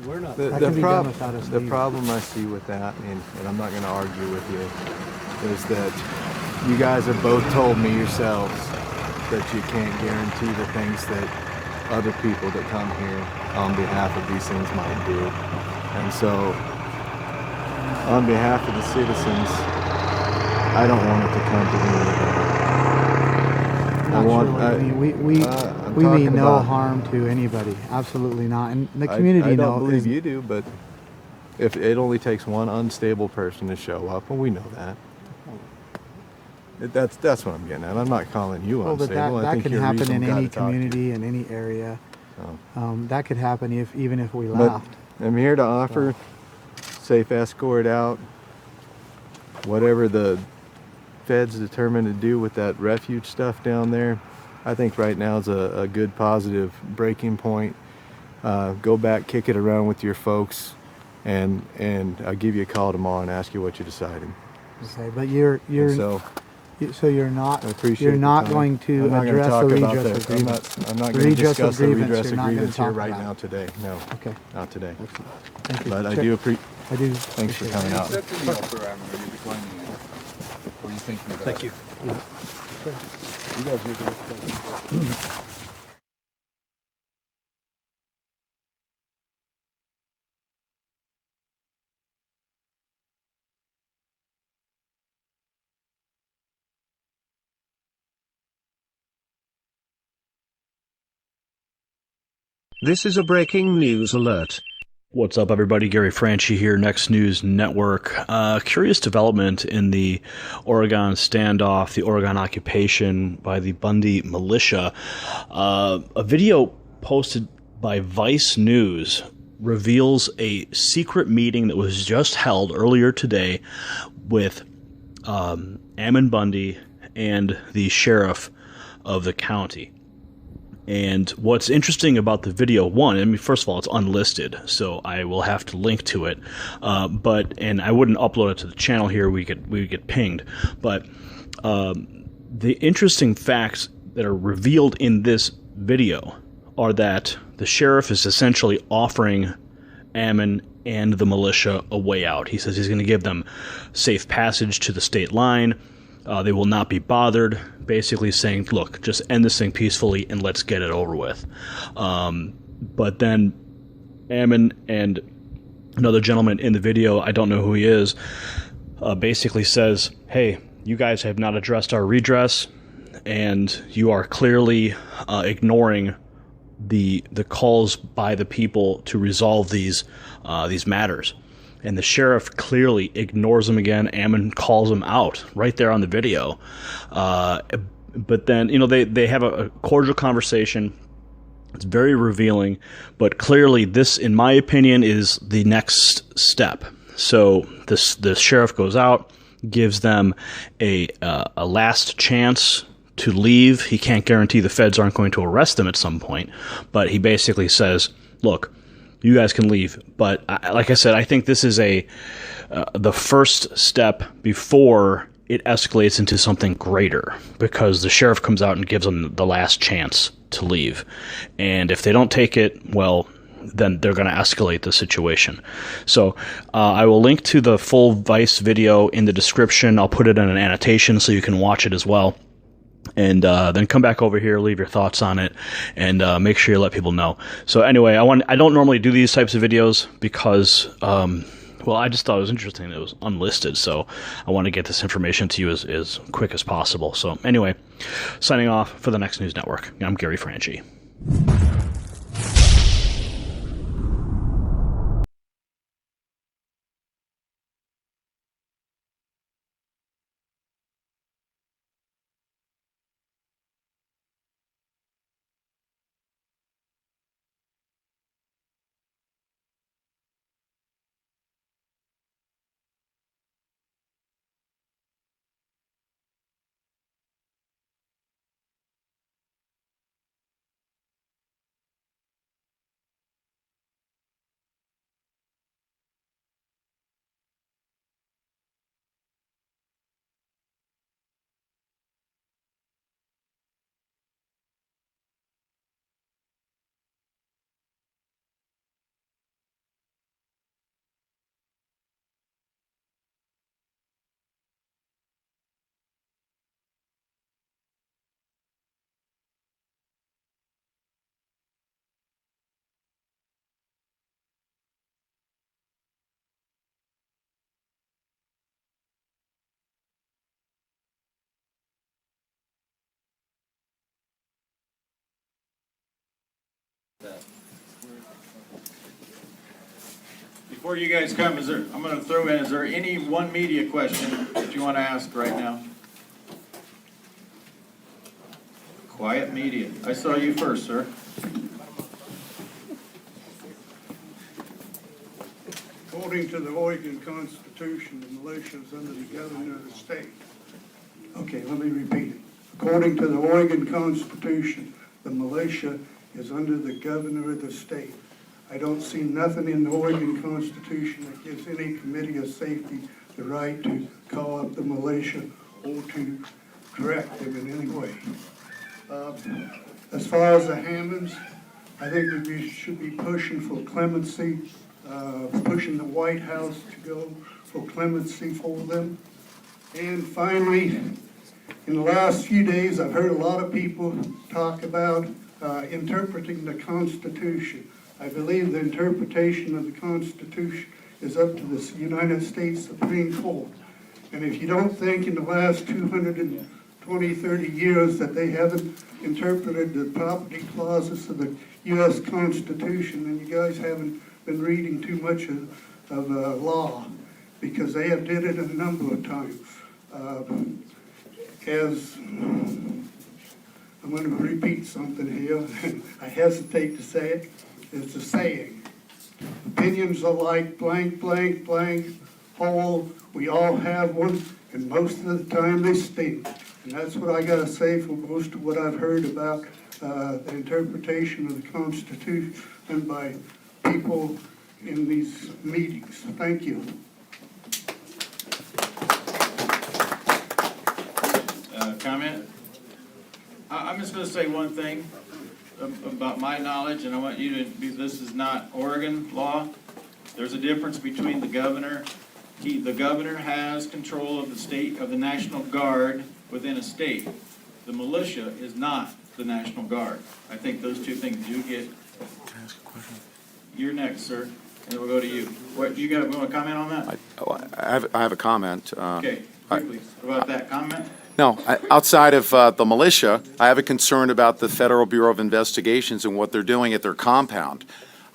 we're not. That can be done without us the leaving. problem I see with that, and I'm not going to argue with you, is that you guys have both told me yourselves that you can't guarantee the things that other people that come here on behalf of these things might do. And so, on behalf of the citizens, I don't want it to come to any of that. Not sure what you mean. We I'm mean no talking about- harm to anybody. Absolutely not. And the community I don't believe is, you do, but if it only takes one unstable person to show up, and we know that. That's what I'm getting at. I'm not calling you well, but unstable. I that think can you're a happen in reasonable guy any to talk to. community, in any area. Oh. That could happen even if we But left. I'm here to offer safe escort out, whatever the feds determine to do with that refuge stuff down there. I think right now is a good positive breaking point. Go back, kick it around with your folks, and I'll give you a call tomorrow and ask you what you decided. Okay, but you're so you're not I appreciate you're the not time. going to I'm not gonna address talk the about redress the- agreement. I'm not The going to redress discuss the agreements redress you're not gonna agreements here talk right about. now today. No. Okay. Not today. Thank you. But I Check. do I do. Thanks for coming out. Accept the deal for Aaron, are you declining it? Or are you thinking about it? Thank you. You guys need to- This is a breaking news alert. What's up, everybody? Gary Franchi here, Next News Network. Curious development in the Oregon standoff, the Oregon occupation by the Bundy militia. A video posted by Vice News reveals a secret meeting that was just held earlier today with Ammon Bundy and the sheriff of the county. And what's interesting about the video, one, I mean, first of all, it's unlisted, so I will have to link to it. And I wouldn't upload it to the channel here; we get pinged. But the interesting facts that are revealed in this video are that the sheriff is essentially offering Ammon and the militia a way out. He says he's going to give them safe passage to the state line. They will not be bothered, basically saying, look, just end this thing peacefully and let's get it over with. But then Ammon and another gentleman in the video, I don't know who he is, basically says, hey, you guys have not addressed our redress, and you are clearly ignoring the calls by the people to resolve these matters. And the sheriff clearly ignores him again. Ammon calls him out right there on the video. But then, they have a cordial conversation. It's very revealing. But clearly, this, in my opinion, is the next step. So the sheriff goes out, gives them a last chance to leave. He can't guarantee the feds aren't going to arrest them at some point. But he basically says, look, you guys can leave, but like I said, I think this is the first step before it escalates into something greater, because the sheriff comes out and gives them the last chance to leave, and if they don't take it, well, then they're going to escalate the situation. So I will link to the full Vice video in the description. I'll put it in an annotation so you can watch it as well. And then come back over here, leave your thoughts on it, and make sure you let people know. So anyway, I don't normally do these types of videos because, I just thought it was interesting. It was unlisted, so I want to get this information to you as quick as possible. So anyway, signing off for the Next News Network. I'm Gary Franchi. Before you guys come, I'm gonna throw in, is there any one media question that you wanna ask right now? Quiet media. I saw you first, sir. According to the Oregon Constitution, the militia is under the governor of the state. Okay, let me repeat it. According to the Oregon Constitution, the militia is under the governor of the state. I don't see nothing in the Oregon Constitution that gives any committee of safety the right to call up the militia or to correct them in any way. As far as the Hammonds, I think that we should be pushing for clemency, pushing the White House to go for clemency for them. And finally, in the last few days, I've heard a lot of people talk about interpreting the Constitution. I believe the interpretation of the Constitution is up to the United States Supreme Court. And if you don't think in the last 220, 30 years that they haven't interpreted the property clauses of the U.S. Constitution, then you guys haven't been reading too much of law, because they have did it a number of times. As I'm going to repeat something here, I hesitate to say it. It's a saying. Opinions are like blank, blank, blank, hole. We all have one, and most of the time they stink. And that's what I got to say for most of what I've heard about the interpretation of the Constitution by people in these meetings. Thank you. Comment? I'm just going to say one thing about my knowledge, and I want you to be, this is not Oregon law. There's a difference between the governor. The governor has control of the state, of the National Guard within a state. The militia is not the National Guard. I think those two things do get. Can I ask a question? You're next, sir, and then we'll go to you. What, you want to comment on that? I have a comment. Okay, quickly, about that comment? No, outside of the militia, I have a concern about the Federal Bureau of Investigations and what they're doing at their compound.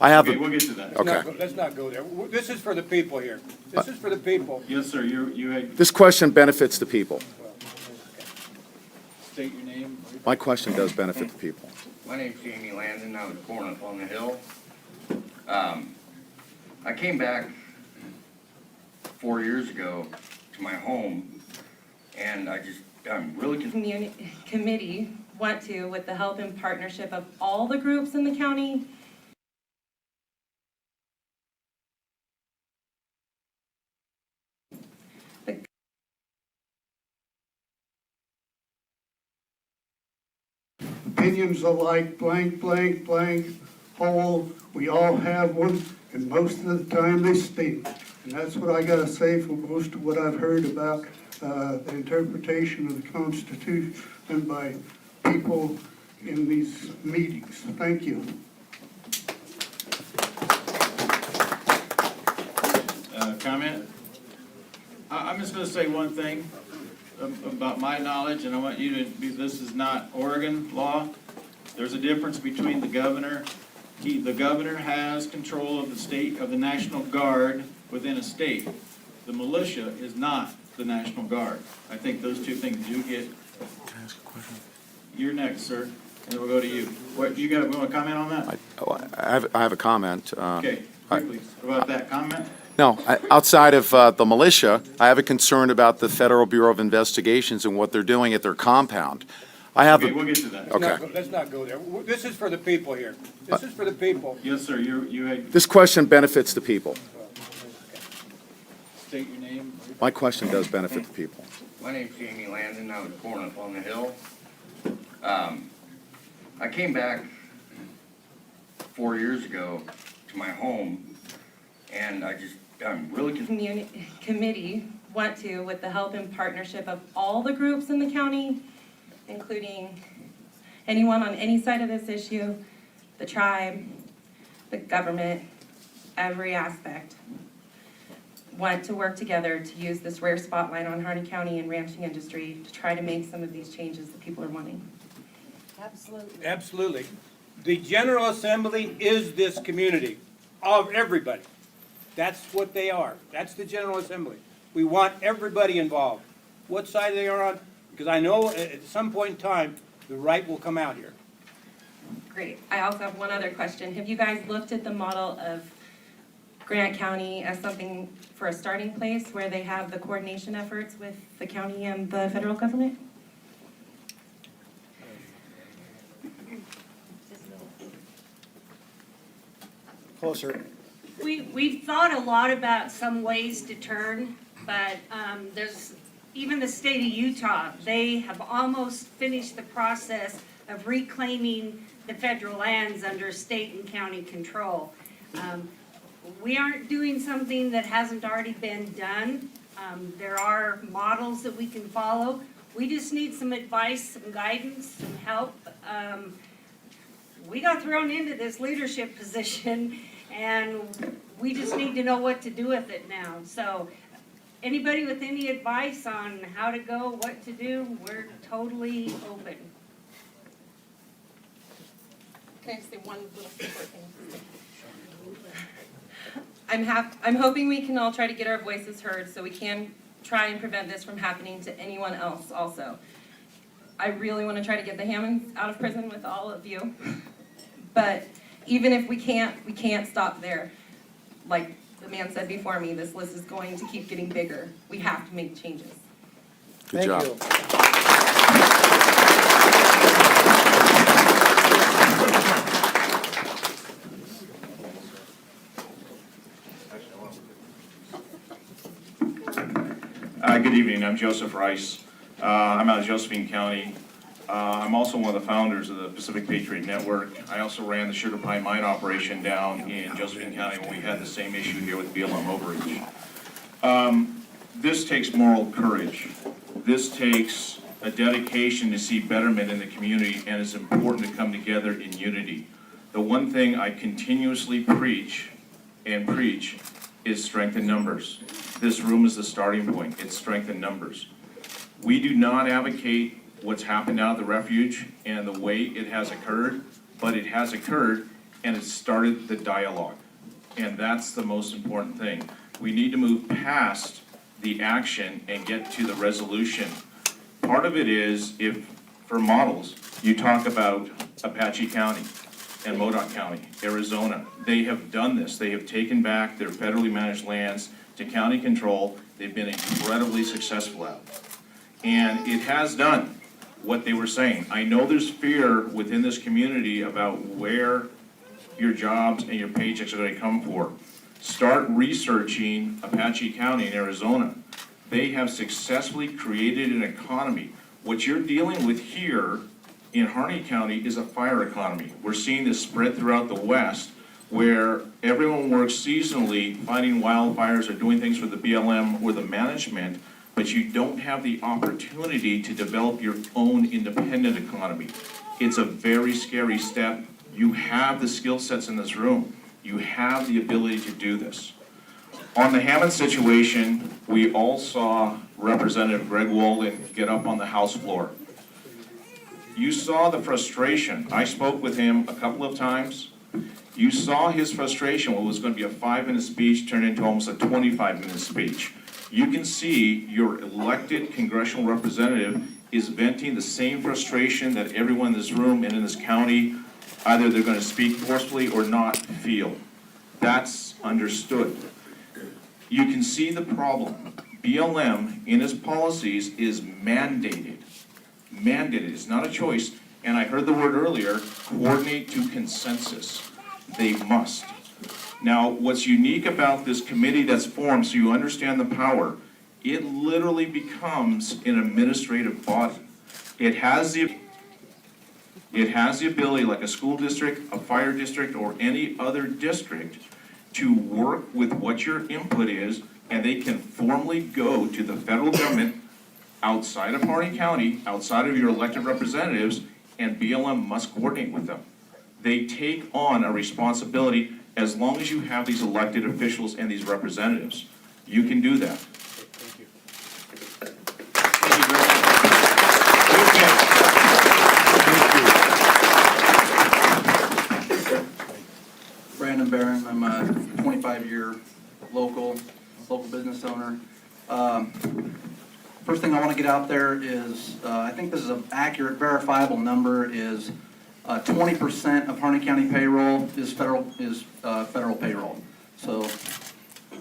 I have Okay, we'll get to that. Okay. Let's not go there. This is for the people here. This is for the people. Yes, sir, you had, This question benefits the people. state your name. My question does benefit the people. My name's Jamie Landon. I was born up on the hill. I came back 4 years ago to my home, and I'm really confused. Committee want to, with the help and partnership of all the groups in the county, Opinions are like blank, blank, blank, hole. We all have one, and most of the time they stink. And that's what I got to say for most of what I've heard about the interpretation of the Constitution by people in these meetings. Thank you. Comment? I'm just going to say one thing about my knowledge, and I want you to be, this is not Oregon law. There's a difference between the governor. The governor has control of the state, of the National Guard within a state. The militia is not the National Guard. I think those two things do get. Can I ask a question? You're next, sir, and then we'll go to you. What, you want to comment on that? I have a comment. Okay, quickly, about that comment? No, outside of the militia, I have a concern about the Federal Bureau of Investigations and what they're doing at their compound. I have. Okay, we'll get to that. Okay. Let's not go there. This is for the people here. This is for the people. Yes, sir, you had. This question benefits the people. State your name. My question does benefit the people. My name's Jamie Landon. I was born up on the hill. I came back 4 years ago to my home, and I'm really confused. committee want to, with the help and partnership of all the groups in the county, including anyone on any side of this issue, the tribe, the government, every aspect, want to work together to use this rare spotlight on Harney County and ranching industry to try to make some of these changes that people are wanting. Absolutely. Absolutely. The General Assembly is this community of everybody. That's what they are. That's the General Assembly. We want everybody involved. What side they are on, because I know at some point in time, the right will come out here. Great. I also have one other question. Have you guys looked at the model of Grant County as something for a starting place where they have the coordination efforts with the county and the federal government? Closer. We've thought a lot about some ways to turn, but there's, even the state of Utah, they have almost finished the process of reclaiming the federal lands under state and county control. We aren't doing something that hasn't already been done. There are models that we can follow. We just need some advice, some guidance, some help. We got thrown into this leadership position and we just need to know what to do with it now. So anybody with any advice on how to go, what to do, we're totally open. Can I just say one little short thing? I'm hoping we can all try to get our voices heard so we can try and prevent this from happening to anyone else also. I really want to try to get the Hammonds out of prison with all of you. But even if we can't stop there. Like the man said before me, this list is going to keep getting bigger. We have to make changes. Good job. You. Good evening, I'm Joseph Rice. I'm out of Josephine County. I'm also one of the founders of the Pacific Patriot Network. I also ran the Sugar Pine Mine operation down in Josephine County when we had the same issue here with BLM overreach. This takes moral courage. This takes a dedication to see betterment in the community, and it's important to come together in unity. The one thing I continuously preach is strength in numbers. This room is the starting point. It's strength in numbers. We do not advocate what's happened out of the refuge and the way it has occurred, but it has occurred and it started the dialogue. And that's the most important thing. We need to move past the action and get to the resolution. Part of it is, if for models, you talk about Apache County and Modoc County, Arizona. They have done this. They have taken back their federally managed lands to county control. They've been incredibly successful at it. And it has done what they were saying. I know there's fear within this community about where your jobs and your paychecks are going to come for. Start researching Apache County in Arizona. They have successfully created an economy. What you're dealing with here in Harney County is a fire economy. We're seeing this spread throughout the West, where everyone works seasonally, fighting wildfires or doing things for the BLM or the management, but you don't have the opportunity to develop your own independent economy. It's a very scary step. You have the skill sets in this room. You have the ability to do this. On the Hammond situation, we all saw Representative Greg Walden get up on the House floor. You saw the frustration. I spoke with him a couple of times. You saw his frustration. What was going to be a 5-minute speech turned into almost a 25-minute speech. You can see your elected congressional representative is venting the same frustration that everyone in this room and in this county, either they're going to speak forcefully or not, feel. That's understood. You can see the problem. BLM, in its policies, is mandated. Mandated. It's not a choice. And I heard the word earlier, coordinate to consensus. They must. Now, what's unique about this committee that's formed, so you understand the power, it literally becomes an administrative body. It has the ability, like a school district, a fire district, or any other district, to work with what your input is, and they can formally go to the federal government outside of Harney County, outside of your elected representatives, and BLM must coordinate with them. They take on a responsibility as long as you have these elected officials and these representatives. You can do that. Thank you. Brandon Barron, I'm a 25-year local business owner. First thing I want to get out there is, I think this is an accurate, verifiable number, is 20% of Harney County payroll is federal payroll. So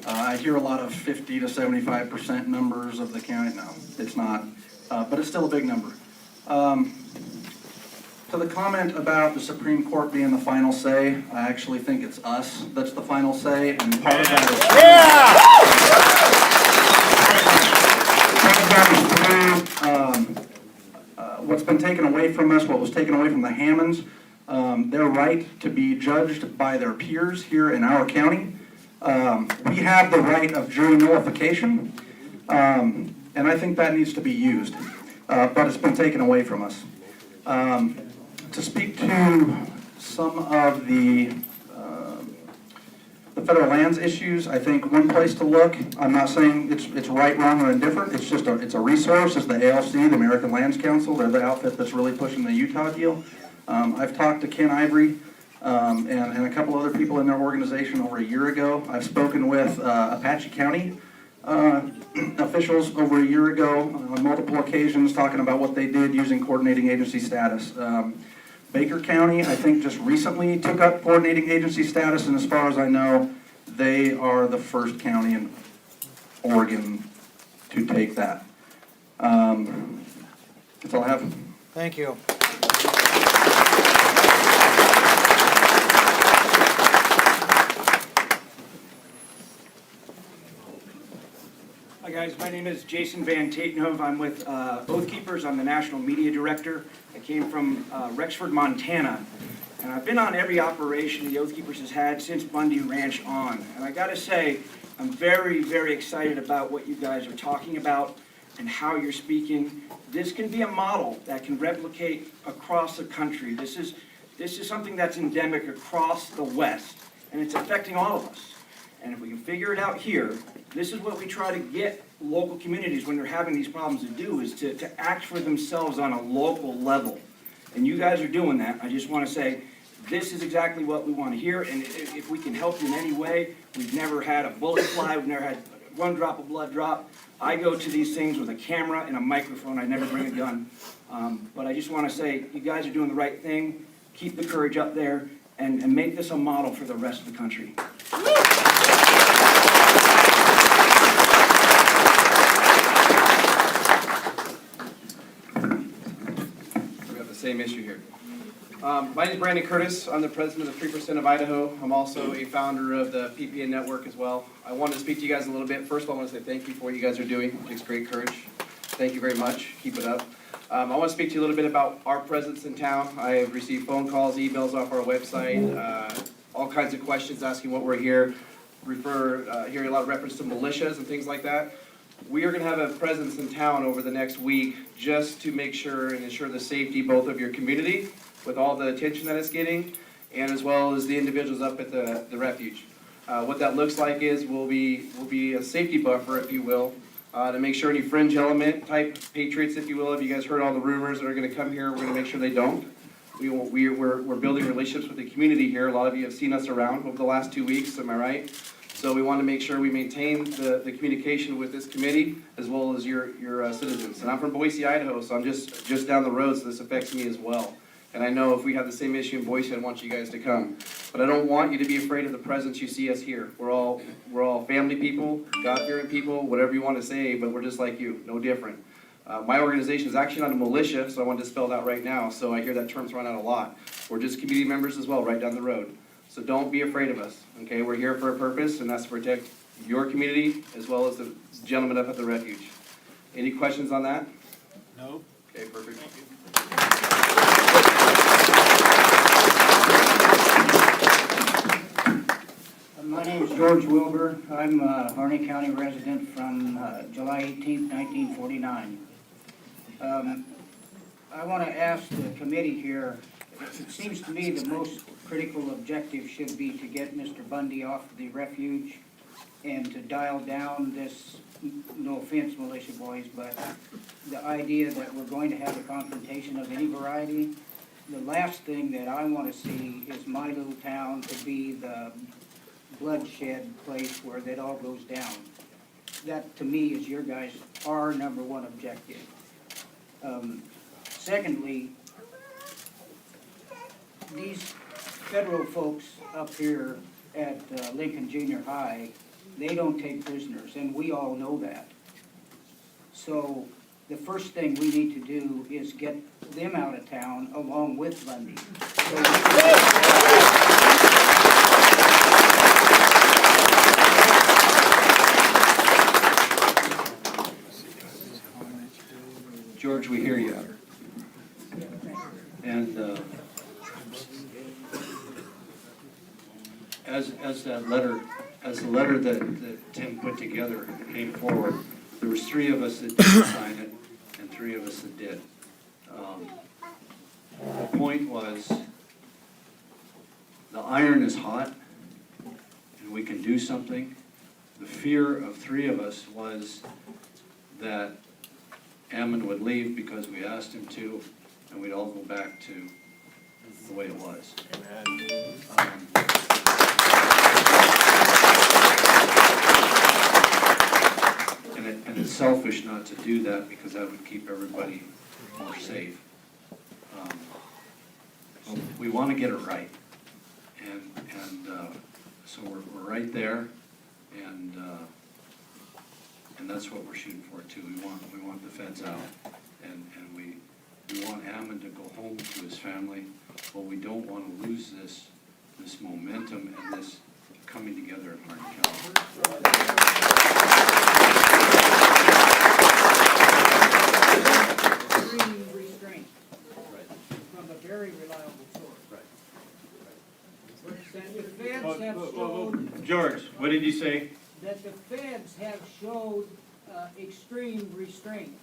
I hear a lot of 50 to 75% numbers of the county. No, it's not, but it's still a big number. To the comment about the Supreme Court being the final say, I actually think it's us that's the final say, and part of that is what's been taken away from us, what was taken away from the Hammonds, their right to be judged by their peers here in our county. We have the right of jury nullification, and I think that needs to be used, but it's been taken away from us. To speak to some of the federal lands issues, I think one place to look, I'm not saying it's right, wrong, or indifferent, it's just it's a resource, is the ALC, the American Lands Council. They're the outfit that's really pushing the Utah deal. I've talked to Ken Ivory and a couple other people in their organization over a year ago. I've spoken with Apache County officials over a year ago on multiple occasions, talking about what they did using coordinating agency status. Baker County, I think, just recently took up coordinating agency status, and as far as I know, they are the first county in Oregon to take that. That's all I have. Thank you. Hi guys, my name is Jason Van Tatenhove. I'm with Oath Keepers. I'm the National Media Director. I came from Rexford, Montana, and I've been on every operation the Oath Keepers has had since Bundy Ranch on. And I gotta say, I'm very, very excited about what you guys are talking about and how you're speaking. This can be a model that can replicate across the country. This is something that's endemic across the West, and it's affecting all of us. And if we can figure it out here, this is what we try to get local communities when they're having these problems to do, is to act for themselves on a local level. And you guys are doing that. I just want to say, this is exactly what we want to hear, and if we can help you in any way, we've never had a bullet fly, we've never had one drop of blood drop. I go to these things with a camera and a microphone. I never bring a gun. But I just want to say, you guys are doing the right thing. Keep the courage up there, and make this a model for the rest of the country. Same issue here. My name is Brandon Curtis. I'm the president of 3% of Idaho. I'm also a founder of the PPN network as well. I wanted to speak to you guys a little bit. First of all, I want to say thank you for what you guys are doing. It takes great courage. Thank you very much. Keep it up. I want to speak to you a little bit about our presence in town. I have received phone calls, emails off our website, all kinds of questions asking what we're here. Hearing a lot of reference to militias and things like that. We are going to have a presence in town over the next week just to make sure and ensure the safety both of your community with all the attention that it's getting, and as well as the individuals up at the refuge. What that looks like is we'll be a safety buffer, if you will, to make sure any fringe element type patriots, if you will, if you guys heard all the rumors that are going to come here, we're going to make sure they don't. We're building relationships with the community here. A lot of you have seen us around over the last 2 weeks, am I right? So we want to make sure we maintain the communication with this committee as well as your citizens. And I'm from Boise, Idaho, so I'm just down the road, so this affects me as well. And I know if we have the same issue in Boise, I want you guys to come. But I don't want you to be afraid of the presence you see us here. We're all family people, God-fearing people, whatever you want to say, but we're just like you, no different. My organization is actually not a militia, so I want to spell it out right now. So I hear that term thrown out a lot. We're just community members as well, right down the road. So don't be afraid of us, okay? We're here for a purpose, and that's to protect your community as well as the gentleman up at the refuge. Any questions on that? No. Okay, perfect. Thank you. My name is George Wilbur. I'm a Harney County resident from July 18th, 1949. I want to ask the committee here, it seems to me the most critical objective should be to get Mr. Bundy off the refuge and to dial down this, no offense militia boys, but the idea that we're going to have a confrontation of any variety. The last thing that I want to see is my little town to be the bloodshed place where that all goes down. That, to me, is your guys' our number one objective. Secondly, these federal folks up here at Lincoln Junior High, they don't take prisoners, and we all know that. So the first thing we need to do is get them out of town along with Bundy. George, we hear you. And as the letter that Tim put together came forward, there was 3 of us that didn't sign it and 3 of us that did. The point was, the iron is hot and we can do something. The fear of 3 of us was that Ammon would leave because we asked him to, and we'd all go back to the way it was. And it's selfish not to do that because that would keep everybody more safe. We want to get it right, and so we're right there, and that's what we're shooting for too. We want the feds out, and we want Ammon to go home to his family, but we don't want to lose this momentum and this coming together in Harney County. Extreme restraint from a very reliable source. That the feds have showed. George, what did you say? That the feds have showed extreme restraint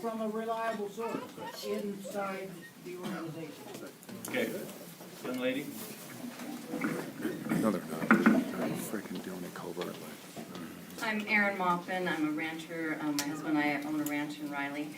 from a reliable source inside the organization. Okay. Young lady? No, they're not. They're freaking doing it covertly. I'm Erin Maupin. I'm a rancher. My husband and I own a ranch in Riley.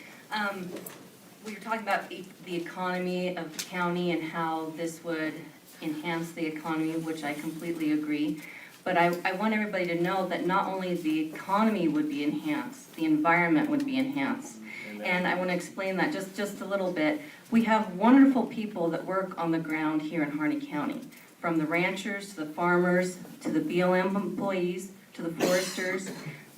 We were talking about the economy of the county and how this would enhance the economy, which I completely agree. But I want everybody to know that not only the economy would be enhanced, the environment would be enhanced. And I want to explain that just a little bit. We have wonderful people that work on the ground here in Harney County, from the ranchers to the farmers to the BLM employees to the foresters.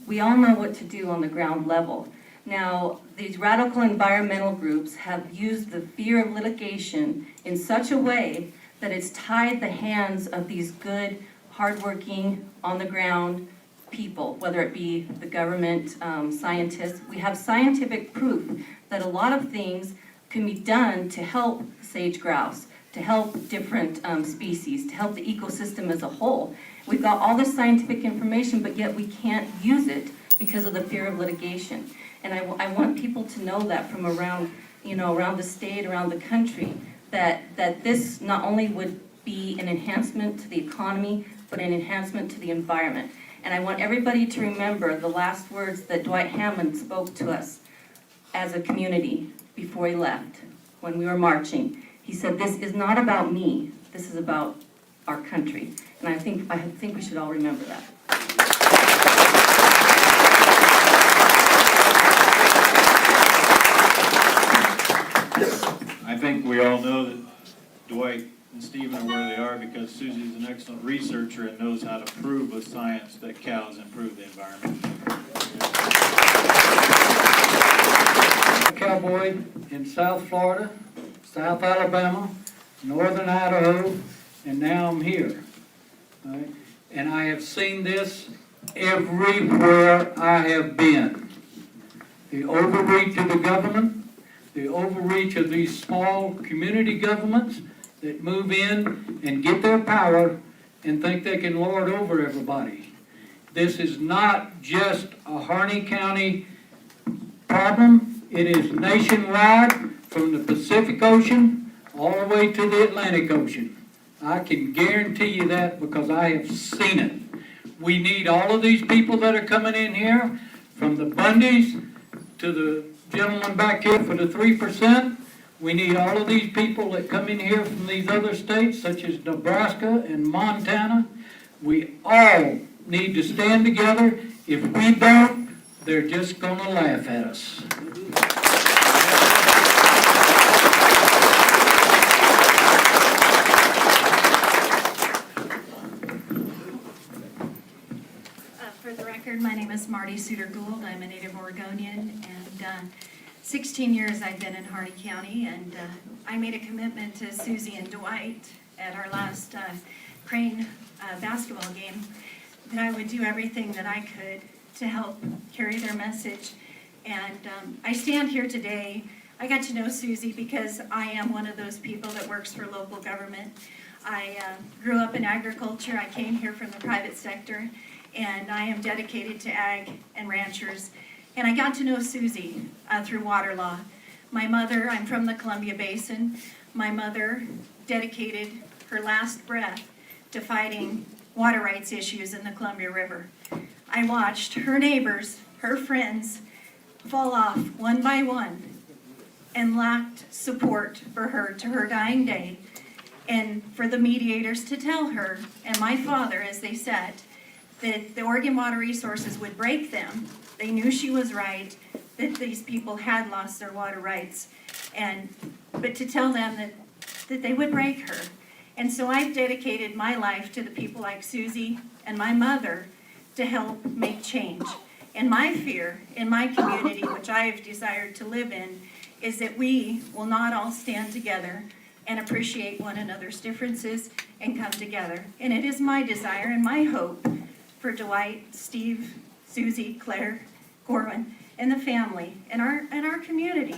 We all know what to do on the ground level. Now, these radical environmental groups have used the fear of litigation in such a way that it's tied the hands of these good, hardworking, on-the-ground people, whether it be the government, scientists. We have scientific proof that a lot of things can be done to help sage grouse, to help different species, to help the ecosystem as a whole. We've got all this scientific information, but yet we can't use it because of the fear of litigation. And I want people to know that from around, around the state, around the country, that this not only would be an enhancement to the economy, but an enhancement to the environment. And I want everybody to remember the last words that Dwight Hammond spoke to us as a community before he left, when we were marching. He said, "This is not about me, this is about our country." And I think we should all remember that. I think we all know that Dwight and Stephen are where they are because Susie's an excellent researcher and knows how to prove with science that cows improve the environment. Cowboy in South Florida, South Alabama, Northern Idaho, and now I'm here. Right? And I have seen this everywhere I have been. The overreach of the government, the overreach of these small community governments that move in and get their power and think they can lord over everybody. This is not just a Harney County problem. It is nationwide, from the Pacific Ocean all the way to the Atlantic Ocean. I can guarantee you that because I have seen it. We need all of these people that are coming in here, from the Bundys to the gentleman back here for the 3%. We need all of these people that come in here from these other states, such as Nebraska and Montana. We all need to stand together. If we don't, they're just gonna laugh at us. For the record, my name is Marty Suter Gould. I'm a native Oregonian, and 16 years I've been in Harney County, and I made a commitment to Susie and Dwight at our last Crane basketball game that I would do everything that I could to help carry their message. And I stand here today. I got to know Susie because I am one of those people that works for local government. I grew up in agriculture. I came here from the private sector, and I am dedicated to ag and ranchers. And I got to know Susie through water law. My mother, I'm from the Columbia Basin. My mother dedicated her last breath to fighting water rights issues in the Columbia River. I watched her neighbors, her friends, fall off one by one and lacked support for her to her dying day, and for the mediators to tell her, and my father, as they said, that the Oregon Water Resources would break them. They knew she was right, that these people had lost their water rights, but to tell them that they would break her. And so I've dedicated my life to the people like Susie and my mother to help make change. And my fear in my community, which I have desired to live in, is that we will not all stand together and appreciate one another's differences and come together. And it is my desire and my hope for Dwight, Steve, Susie, Claire, Corwin, and the family and our community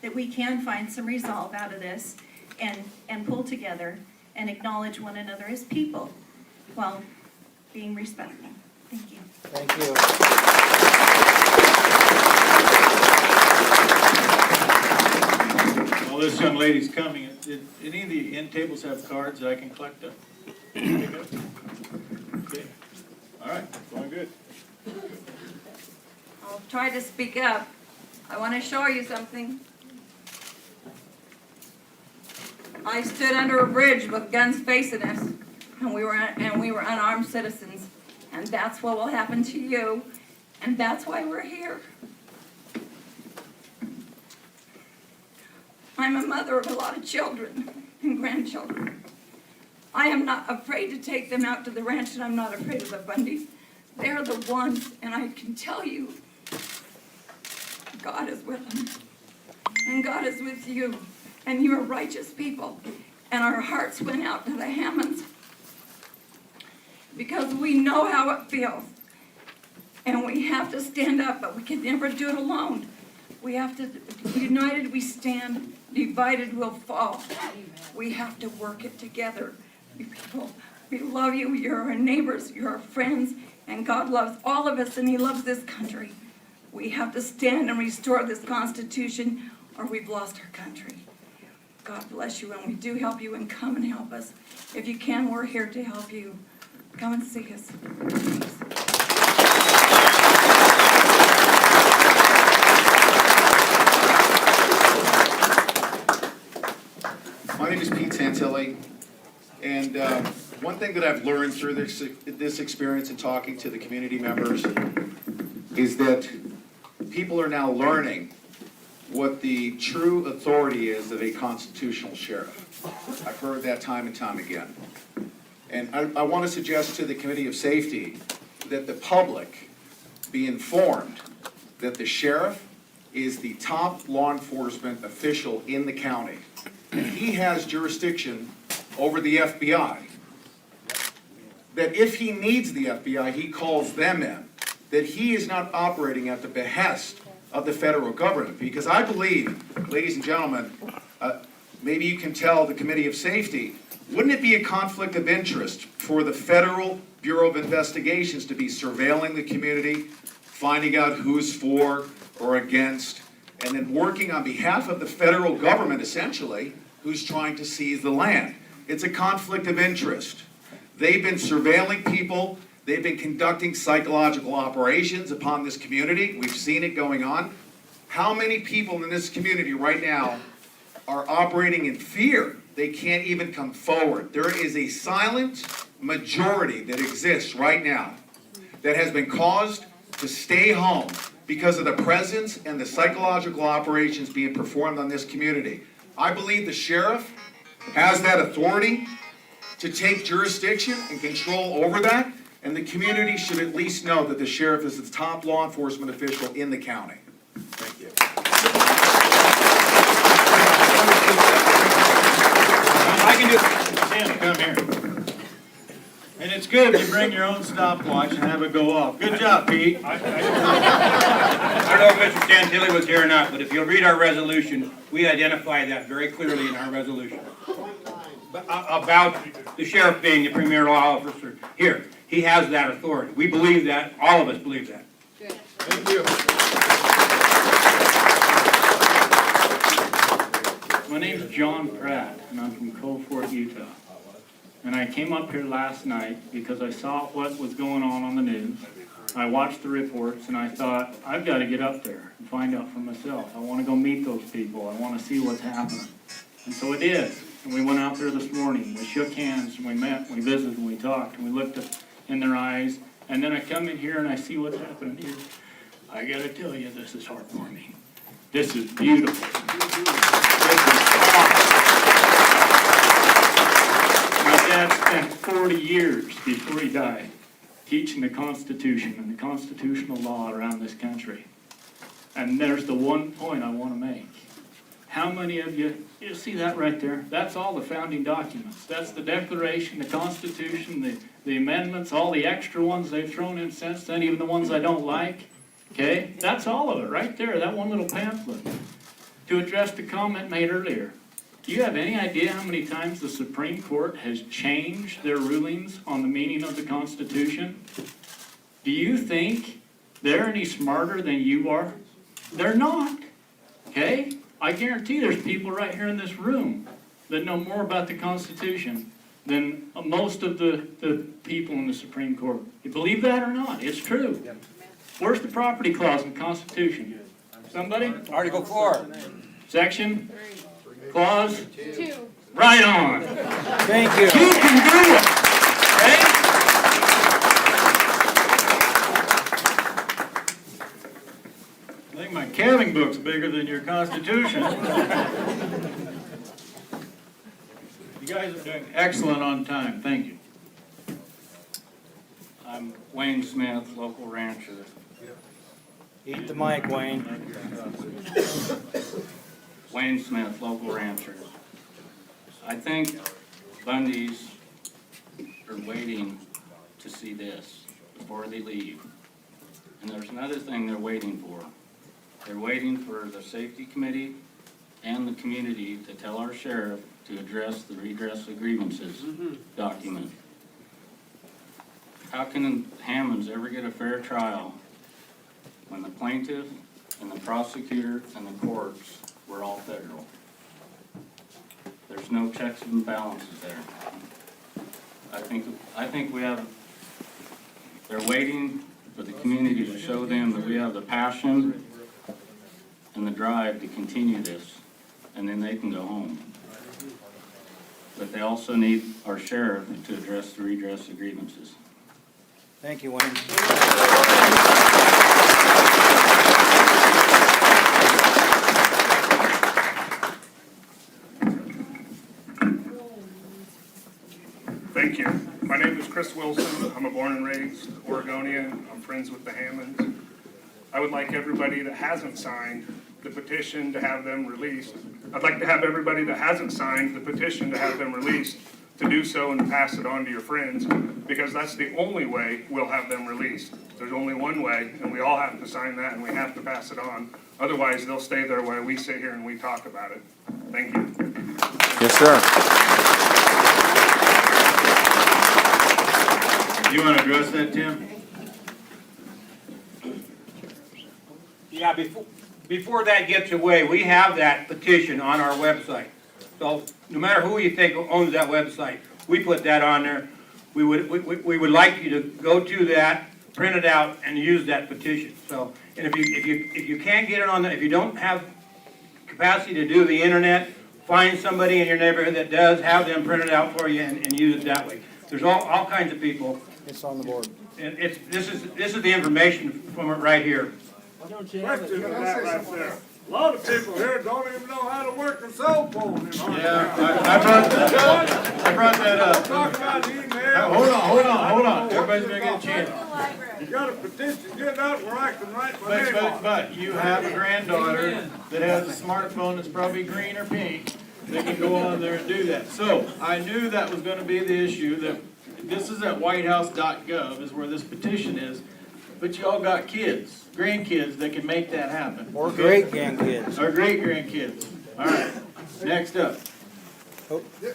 that we can find some resolve out of this and pull together and acknowledge one another as people while being respectful. Thank you. Thank you. While this young lady's coming, did any of the end tables have cards that I can collect up? Okay. All right, going good. I'll try to speak up. I want to show you something. I stood under a bridge with guns facing us, and we were unarmed citizens, and that's what will happen to you, and that's why we're here. I'm a mother of a lot of children and grandchildren. I am not afraid to take them out to the ranch, and I'm not afraid of the Bundys. They're the ones, and I can tell you, God is with them, and God is with you, and you are righteous people. And our hearts went out to the Hammonds because we know how it feels, and we have to stand up, but we can never do it alone. We have to, united we stand, divided we'll fall. We have to work it together. You people, we love you, you're our neighbors, you're our friends, and God loves all of us, and He loves this country. We have to stand and restore this Constitution, or we've lost our country. God bless you, and we do help you, and come and help us. If you can, we're here to help you. Come and see us. My name is Pete Santilli, and one thing that I've learned through this experience and talking to the community members is that people are now learning what the true authority is of a constitutional sheriff. I've heard that time and time again. And I want to suggest to the Committee of Safety that the public be informed that the sheriff is the top law enforcement official in the county. And he has jurisdiction over the FBI. That if he needs the FBI, he calls them in. That he is not operating at the behest of the federal government. Because I believe, ladies and gentlemen, maybe you can tell the Committee of Safety, wouldn't it be a conflict of interest for the Federal Bureau of Investigations to be surveilling the community, finding out who's for or against, and then working on behalf of the federal government, essentially, who's trying to seize the land? It's a conflict of interest. They've been surveilling people. They've been conducting psychological operations upon this community. We've seen it going on. How many people in this community right now are operating in fear? They can't even come forward. There is a silent majority that exists right now that has been caused to stay home because of the presence and the psychological operations being performed on this community. I believe the sheriff has that authority to take jurisdiction and control over that, and the community should at least know that the sheriff is the top law enforcement official in the county. Thank you. I can do, Tim, come here. And it's good if you bring your own stopwatch and have it go off. Good job, Pete. I don't know if Mr. Santilli was here or not, but if you'll read our resolution, we identify that very clearly in our resolution. About the sheriff being the premier law officer here. He has that authority. We believe that. All of us believe that. Good. Thank you. My name's John Pratt, and I'm from Cove Fort, Utah. And I came up here last night because I saw what was going on the news. I watched the reports, and I thought, I've got to get up there and find out for myself. I want to go meet those people. I want to see what's happening. And so I did. And we went out there this morning. We shook hands, and we met, and we visited, and we talked, and we looked in their eyes. And then I come in here, and I see what's happening here. I got to tell you, this is heartwarming. This is beautiful. My dad spent 40 years before he died teaching the Constitution and the constitutional law around this country. And there's the one point I want to make. How many of you see that right there? That's all the founding documents. That's the Declaration, the Constitution, the amendments, all the extra ones they've thrown in since then, even the ones I don't like. Okay? That's all of it right there, that one little pamphlet. To address the comment made earlier, do you have any idea how many times the Supreme Court has changed their rulings on the meaning of the Constitution? Do you think they're any smarter than you are? They're not. Okay? I guarantee there's people right here in this room that know more about the Constitution than most of the people in the Supreme Court. You believe that or not? It's true. Where's the property clause in the Constitution? Somebody? Article 4. Section? Clause? 2. Right on. Thank you. You can do it. Okay? I think my counting book's bigger than your Constitution. You guys are doing excellent on time. Thank you. I'm Wayne Smith, local rancher. Eat the mic, Wayne. Wayne Smith, local rancher. I think Bundy's are waiting to see this before they leave. And there's another thing they're waiting for. They're waiting for the safety committee and the community to tell our sheriff to address the redress of grievances document. How can Hammonds ever get a fair trial when the plaintiff and the prosecutor and the courts were all federal? There's no checks and balances there. I think we have, they're waiting for the community to show them that we have the passion and the drive to continue this, and then they can go home. But they also need our sheriff to address the redress of grievances. Thank you, Wayne. Thank you. My name is Chris Wilson. I'm a born and raised Oregonian. I'm friends with the Hammonds. I would like everybody that hasn't signed the petition to have them released. I'd like to have everybody that hasn't signed the petition to have them released to do so and to pass it on to your friends, because that's the only way we'll have them released. There's only one way, and we all have to sign that, and we have to pass it on. Otherwise, they'll stay there while we sit here and we talk about it. Thank you. Yes, sir. Do you want to address that, Tim? Yeah, before that gets away, we have that petition on our website. So no matter who you think owns that website, we put that on there. We would like you to go to that, print it out, and use that petition. So, and if you can't get it on if you don't have capacity to do the internet, find somebody in your neighborhood that does, have them print it out for you and use it that way. There's all kinds of people. It's on the board. And this is the information from it right here. Question to that right there. A lot of people here don't even know how to work a cell phone in Harney County. I brought that up. Talk about email. Hold on. Everybody's gonna get a chance. You got a petition, get out where I can write my name on it. But you have a granddaughter that has a smartphone that's probably green or pink. They can go on there and do that. So I knew that was gonna be the issue, that this is at whitehouse.gov is where this petition is. But you all got kids, grandkids that can make that happen. Or great grandkids. Or great grandkids. All right, next up.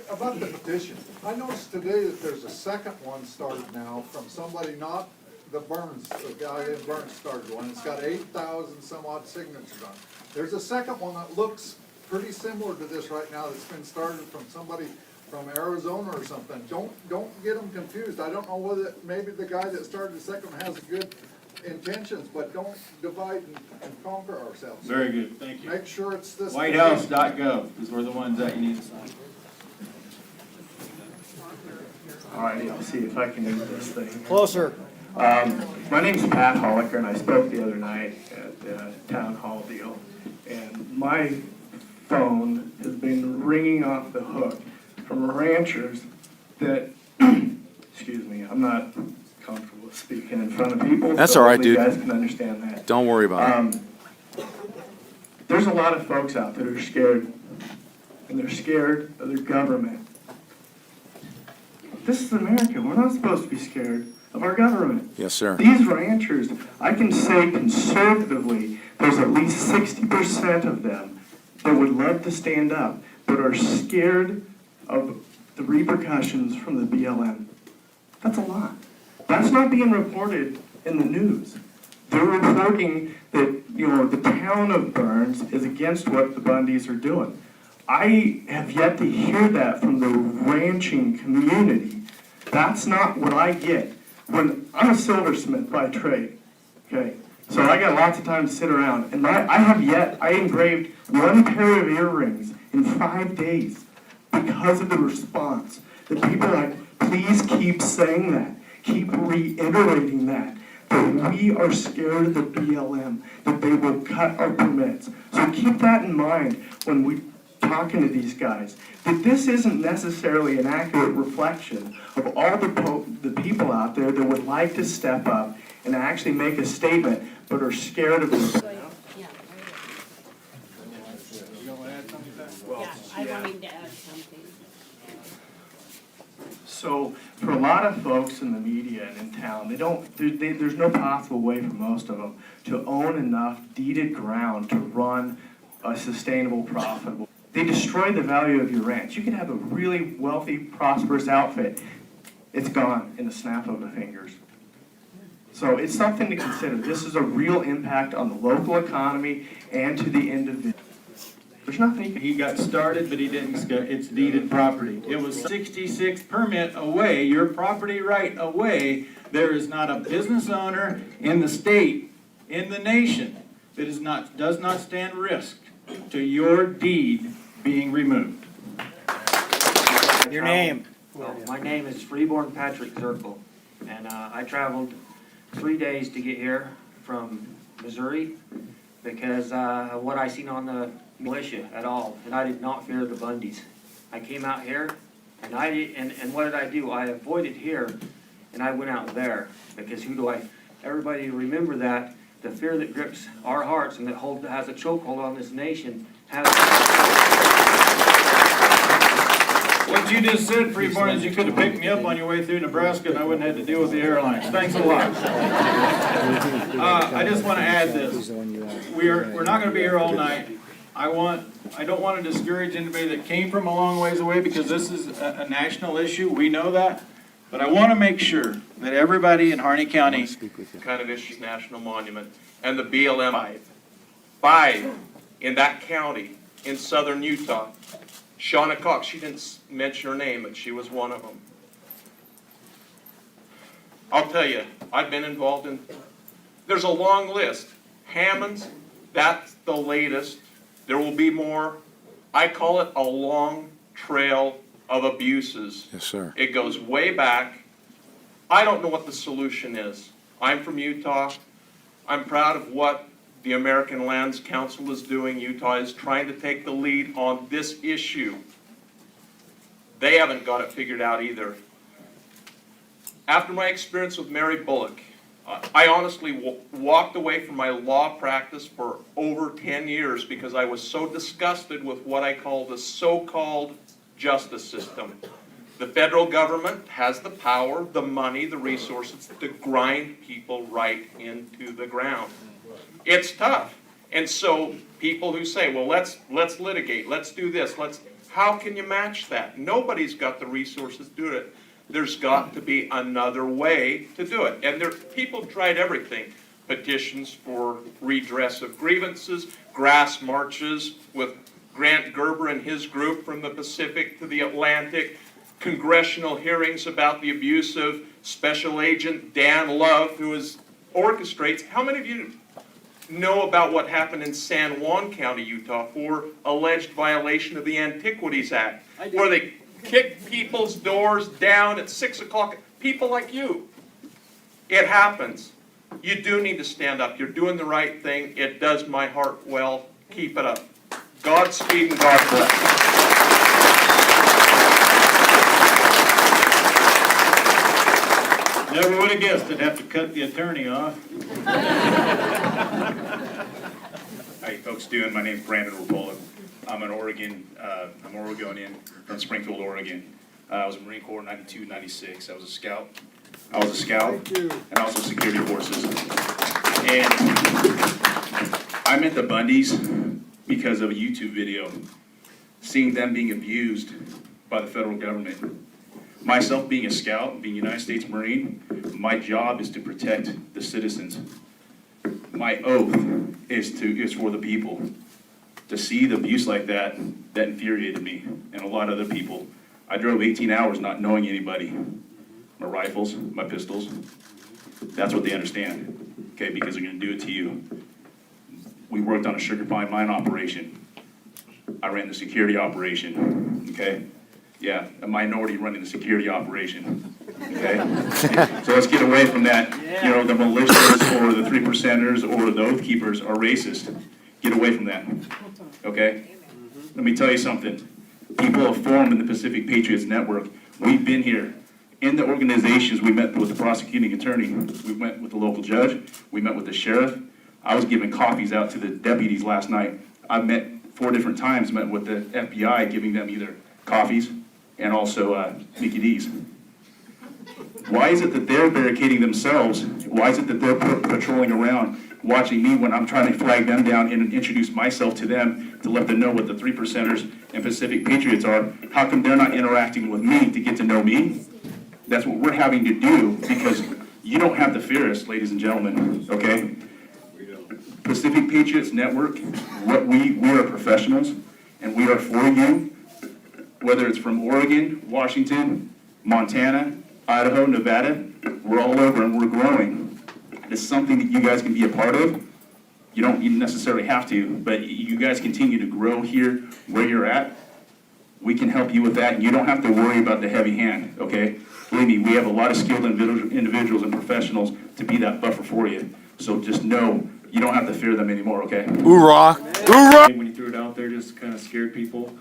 About the petition, I noticed today that there's a second one started now from somebody, not the Burns, the guy in Burns started one. It's got 8,000 some odd signatures on it. There's a second one that looks pretty similar to this right now that's been started from somebody from Arizona or something. Don't get them confused. I don't know whether, maybe the guy that started the second one has good intentions, but don't divide and conquer ourselves. Very good, thank you. Make sure it's this. Whitehouse.gov is where the ones that you need to sign. All righty, I'll see if I can do this thing. Closer. My name's Pat Hollicker, and I spoke the other night at the town hall deal. And my phone has been ringing off the hook from ranchers that, excuse me, I'm not comfortable speaking in front of people. That's so all right, hopefully dude. You guys can understand that. Don't worry about it. There's a lot of folks out there who are scared, and they're scared of their government. This is America. We're not supposed to be scared of our government. Yes, sir. These ranchers, I can say conservatively, there's at least 60% of them that would love to stand up, but are scared of the repercussions from the BLM. That's a lot. That's not being reported in the news. They're reporting that, the town of Burns is against what the Bundys are doing. I have yet to hear that from the ranching community. That's not what I get. When I'm a silversmith by trade, okay? So I got lots of time to sit around, and I engraved one pair of earrings in 5 days because of the response. The people are like, please keep saying that, keep reiterating that we are scared of the BLM, that they will cut our permits. So keep that in mind when we're talking to these guys, that this isn't necessarily an accurate reflection of all the people out there that would like to step up and actually make a statement, but are scared of it. I wanted to add something. So for a lot of folks in the media and in town, there's no possible way for most of them to own enough deeded ground to run a sustainable, profitable. They destroy the value of your ranch. You can have a really wealthy, prosperous outfit. It's gone in the snap of the fingers. So it's something to consider. This is a real impact on the local economy and to the individual. There's nothing. He got started, but he didn't, it's deeded property. It was 66 permit away, your property right away. There is not a business owner in the state, in the nation, that does not stand risk to your deed being removed. Your name? My name is Freeborn Patrick Zirkle, and I traveled 3 days to get here from Missouri because of what I seen on the militia at all, and I did not fear the Bundys. I came out here, and what did I do? I avoided here, and I went out there because everybody remember that the fear that grips our hearts and that has a chokehold on this nation has. What you just said, Freeborn, is you could have picked me up on your way through Nebraska and I wouldn't have had to deal with the airlines. Thanks a lot. I just want to add this. We're not going to be here all night. I don't want to discourage anybody that came from a long ways away because this is a national issue. We know that. But I want to make sure that everybody in Harney County kind of issues national monument, and the BLM 5 in that county in southern Utah. Shauna Cox, she didn't mention her name, but she was one of them. I'll tell you, I've been involved in, there's a long list. Hammonds, that's the latest. There will be more. I call it a long trail of abuses. Yes, sir. It goes way back. I don't know what the solution is. I'm from Utah. I'm proud of what the American Lands Council is doing. Utah is trying to take the lead on this issue. They haven't got it figured out either. After my experience with Mary Bullock, I honestly walked away from my law practice for over 10 years because I was so disgusted with what I call the so-called justice system. The federal government has the power, the money, the resources to grind people right into the ground. It's tough. And so people who say, well, let's litigate, let's do this, how can you match that? Nobody's got the resources to do it. There's got to be another way to do it. And people tried everything. Petitions for redress of grievances, grass marches with Grant Gerber and his group from the Pacific to the Atlantic, congressional hearings about the abuse of Special Agent Dan Love, who orchestrates. How many of you know about what happened in San Juan County, Utah, for alleged violation of the Antiquities Act, where they kicked people's doors down at 6 o'clock? People like you. It happens. You do need to stand up. You're doing the right thing. It does my heart well. Keep it up. Godspeed and God bless. Never would have guessed I'd have to cut the attorney off. How you folks doing? My name's Brandon Rapola. I'm an Oregonian from Springfield, Oregon. I was in Marine Corps 92, 96. I was a scout. And also security forces. And I met the Bundys because of a YouTube video, seeing them being abused by the federal government. Myself being a scout, being a United States Marine, my job is to protect the citizens. My oath is for the people. To see the abuse like that infuriated me and a lot of other people. I drove 18 hours not knowing anybody. My rifles, my pistols, that's what they understand, okay, because they're gonna do it to you. We worked on a sugar pine mine operation. I ran the security operation, okay? Yeah, a minority running the security operation, okay? So let's get away from that, the militias or the 3%ers or the oath keepers are racist. Get away from that, okay? Let me tell you something. People have formed in the Pacific Patriots Network. We've been here. In the organizations, we met with the prosecuting attorney. We met with the local judge. We met with the sheriff. I was giving coffees out to the deputies last night. I met 4 different times, met with the FBI, giving them either coffees and also Mickey D's. Why is it that they're barricading themselves? Why is it that they're patrolling around, watching me when I'm trying to flag them down and introduce myself to them to let them know what the 3%ers and Pacific Patriots are? How come they're not interacting with me to get to know me? That's what we're having to do, because you don't have to fear us, ladies and gentlemen, okay? Pacific Patriots Network, we are professionals, and we are for you, whether it's from Oregon, Washington, Montana, Idaho, Nevada, we're all over and we're growing. It's something that you guys can be a part of. You don't necessarily have to, but you guys continue to grow here where you're at. We can help you with that, and you don't have to worry about the heavy hand, okay? Believe me, we have a lot of skilled individuals and professionals to be that buffer for you. So just know, you don't have to fear them anymore, okay? Hoorah! Hoorah! When you threw it out there, just kind of scared people.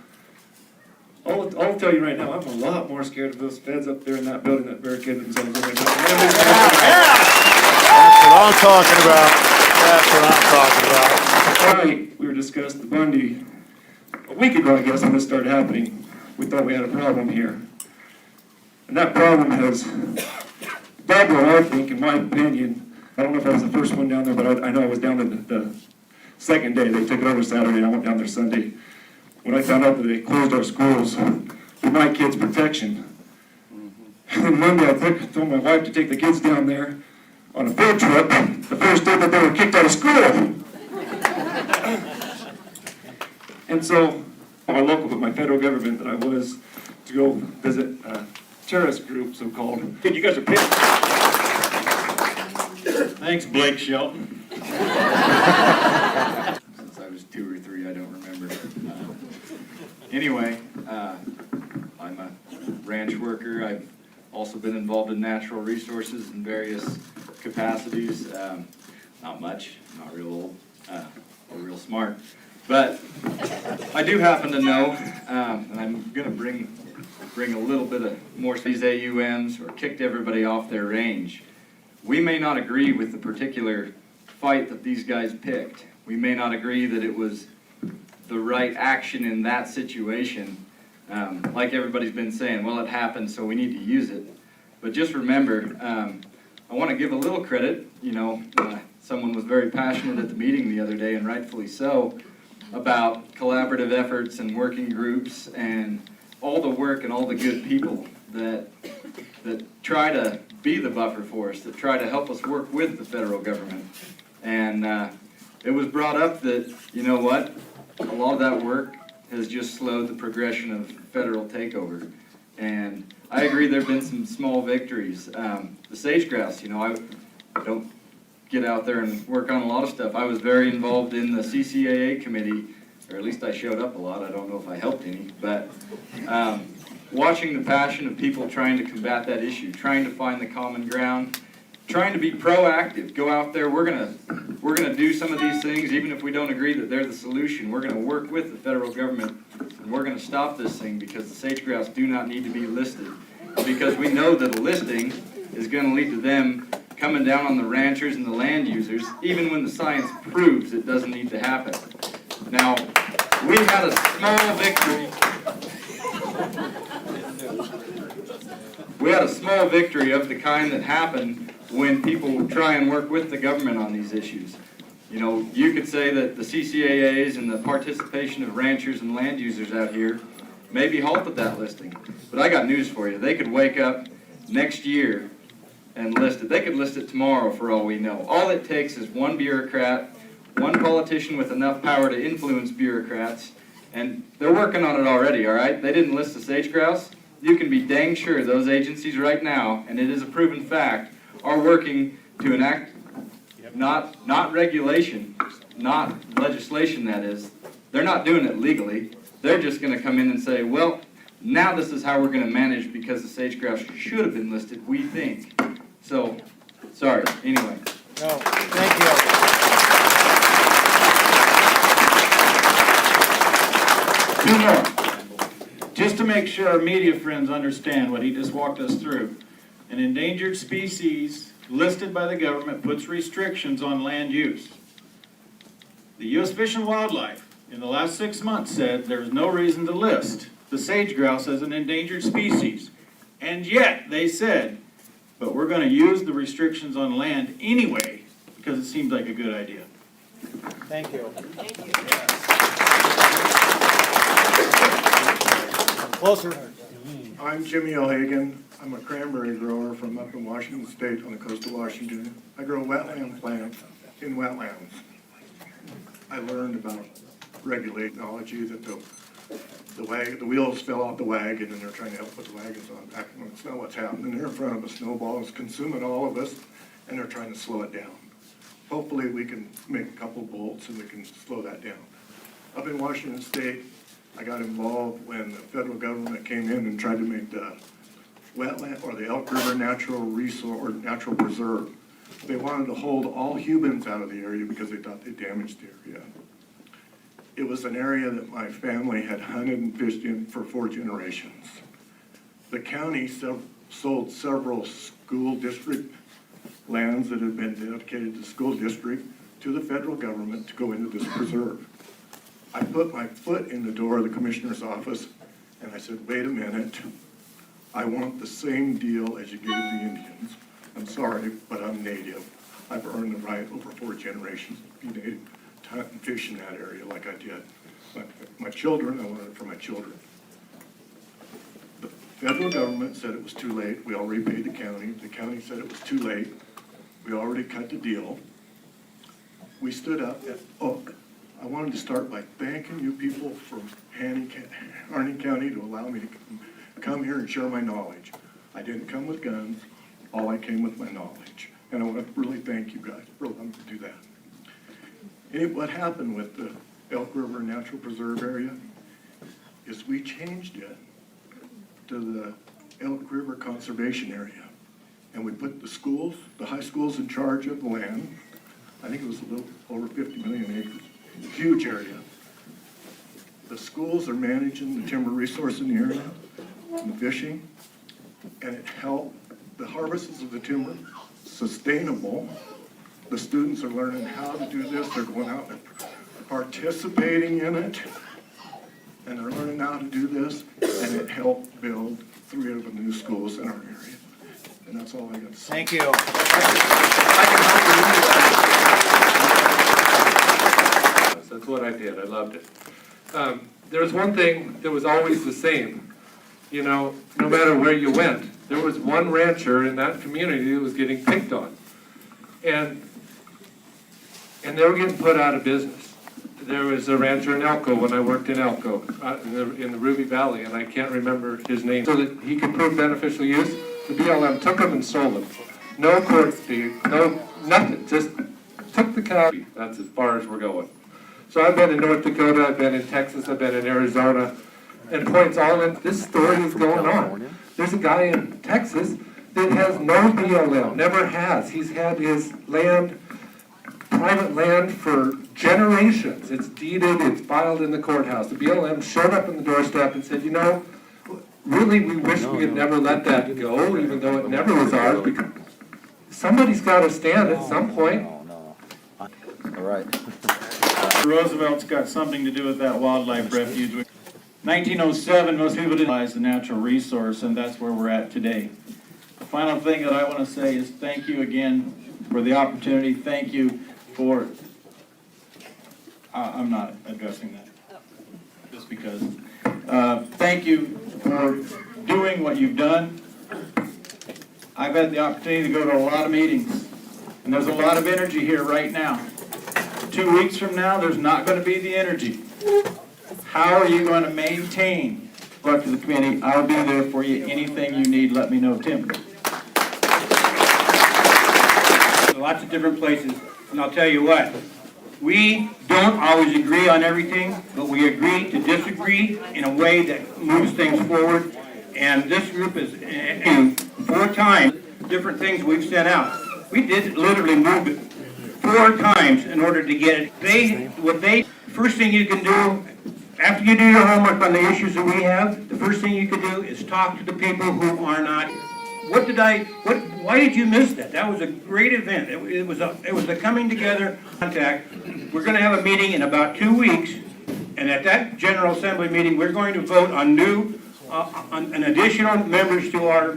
I'll tell you right now, I'm a lot more scared of those feds up there in that building that barricaded themselves in there. That's what I'm talking about. That's what I'm talking about. Tonight, we were discussing the Bundy. A week ago, I guess, when this started happening, we thought we had a problem here. And that problem has doubled, I think, in my opinion. I don't know if I was the first one down there, but I know I was down there the second day. They took it over Saturday, and I went down there Sunday. When I found out that they closed our schools for my kids' protection. And Monday, I told my wife to take the kids down there on a field trip, the first day that they were kicked out of school. And so, my local, but my federal government that I was, to go visit a terrorist group, so-called. You guys are pissed. Thanks, Blake Shelton. Since I was 2 or 3, I don't remember. Anyway, I'm a ranch worker. I've also been involved in natural resources in various capacities. Not much, not real old, or real smart. But I do happen to know, and I'm gonna bring a little bit of more these AUMs or kicked everybody off their range. We may not agree with the particular fight that these guys picked. We may not agree that it was the right action in that situation. Like everybody's been saying, well, it happened, so we need to use it. But just remember, I want to give a little credit. You know, someone was very passionate at the meeting the other day, and rightfully so, about collaborative efforts and working groups and all the work and all the good people that try to be the buffer force, that try to help us work with the federal government. And it was brought up that, you know what, a lot of that work has just slowed the progression of federal takeover. And I agree there have been some small victories. The sage-grouse, you know, I don't get out there and work on a lot of stuff. I was very involved in the CCAA committee, or at least I showed up a lot. I don't know if I helped any, but watching the passion of people trying to combat that issue, trying to find the common ground, trying to be proactive, go out there. We're gonna do some of these things, even if we don't agree that they're the solution. We're gonna work with the federal government, and we're gonna stop this thing because the sage-grouse do not need to be listed. Because we know that a listing is gonna lead to them coming down on the ranchers and the land users, even when the science proves it doesn't need to happen. Now, we had a small victory. We had a small victory of the kind that happened when people try and work with the government on these issues. You know, you could say that the CCAAs and the participation of ranchers and land users out here maybe halted that listing. But I got news for you. They could wake up next year and list it. They could list it tomorrow for all we know. All it takes is one bureaucrat, one politician with enough power to influence bureaucrats, and they're working on it already, all right? They didn't list the sage-grouse. You can be dang sure those agencies right now, and it is a proven fact, are working to enact not regulation, not legislation, that is. They're not doing it legally. They're just going to come in and say, well, now this is how we're going to manage because the sage-grouse should have been listed, we think. So, sorry, anyway. No, thank you. Two more. Just to make sure our media friends understand what he just walked us through. An endangered species listed by the government puts restrictions on land use. The U.S. Fish and Wildlife in the last 6 months said there's no reason to list the sage-grouse as an endangered species. And yet they said, but we're going to use the restrictions on land anyway because it seems like a good idea. Thank you. Closer. I'm Jimmy O'Hagan. I'm a cranberry grower from up in Washington State on the coast of Washington. I grow wetland plants in wetlands. I learned about regulate technology that the wheels fell off the wagon and they're trying to help put the wagons on back. And it's not what's happening. They're in front of a snowball. It's consuming all of us and they're trying to slow it down. Hopefully we can make a couple bolts and we can slow that down. Up in Washington State, I got involved when the federal government came in and tried to make the wetland or the Elk River Natural Resource or Natural Preserve. They wanted to hold all humans out of the area because they thought they damaged the area. It was an area that my family had hunted and fished in for 4 generations. The county sold several school district lands that had been dedicated to the school district to the federal government to go into this preserve. I put my foot in the door of the commissioner's office and I said, wait a minute, I want the same deal as you gave the Indians. I'm sorry, but I'm native. I've earned the right over 4 generations to be native, to hunt and fish in that area like I did. My children, I wanted it for my children. The federal government said it was too late. We already paid the county. The county said it was too late. We already cut the deal. We stood up at, I wanted to start by thanking you people from Harney County to allow me to come here and share my knowledge. I didn't come with guns. All I came with my knowledge. And I want to really thank you guys for allowing me to do that. What happened with the Elk River Natural Preserve area is we changed it to the Elk River Conservation Area. And we put the schools, the high schools in charge of the land. I think it was a little over 50 million acres, huge area. The schools are managing the timber resource in the area, and the fishing, and it helped the harvests of the timber sustainable. The students are learning how to do this. They're going out and participating in it, and they're learning how to do this, and it helped build 3 of the new schools in our area. And that's all I got to say. Thank you. That's what I did. I loved it. There was one thing that was always the same. You know, no matter where you went, there was one rancher in that community that was getting picked on. And they were getting put out of business. There was a rancher in Elko when I worked in Elko, in the Ruby Valley, and I can't remember his name. So that he could prove beneficial use, the BLM took him and sold him. No court fee, no, nothing, just took the cow. That's as far as we're going. So I've been in North Dakota, I've been in Texas, I've been in Arizona, and points all in, this story is going on. There's a guy in Texas that has no BLM, never has. He's had his land, private land for generations. It's deeded, it's filed in the courthouse. The BLM showed up on the doorstep and said, you know, really, we wish we had never let that go, even though it never was ours, because somebody's got to stand at some point. All right. Roosevelt's got something to do with that wildlife refuge. 1907, most people didn't realize the natural resource, and that's where we're at today. The final thing that I want to say is thank you again for the opportunity. Thank you for, I'm not addressing that, just because. Thank you for doing what you've done. I've had the opportunity to go to a lot of meetings, and there's a lot of energy here right now. 2 weeks from now, there's not going to be the energy. How are you going to maintain work to the committee? I'll be there for you. Anything you need, let me know, Tim. Lots of different places, and I'll tell you what, we don't always agree on everything, but we agree to disagree in a way that moves things forward. And this group is, 4 times, different things we've sent out. We did literally move it 4 times in order to get it. First thing you can do, after you do your homework on the issues that we have, the first thing you can do is talk to the people who are not. Why did you miss that? That was a great event. It was a coming together contact. We're going to have a meeting in about 2 weeks, and at that General Assembly meeting, we're going to vote on on additional members to our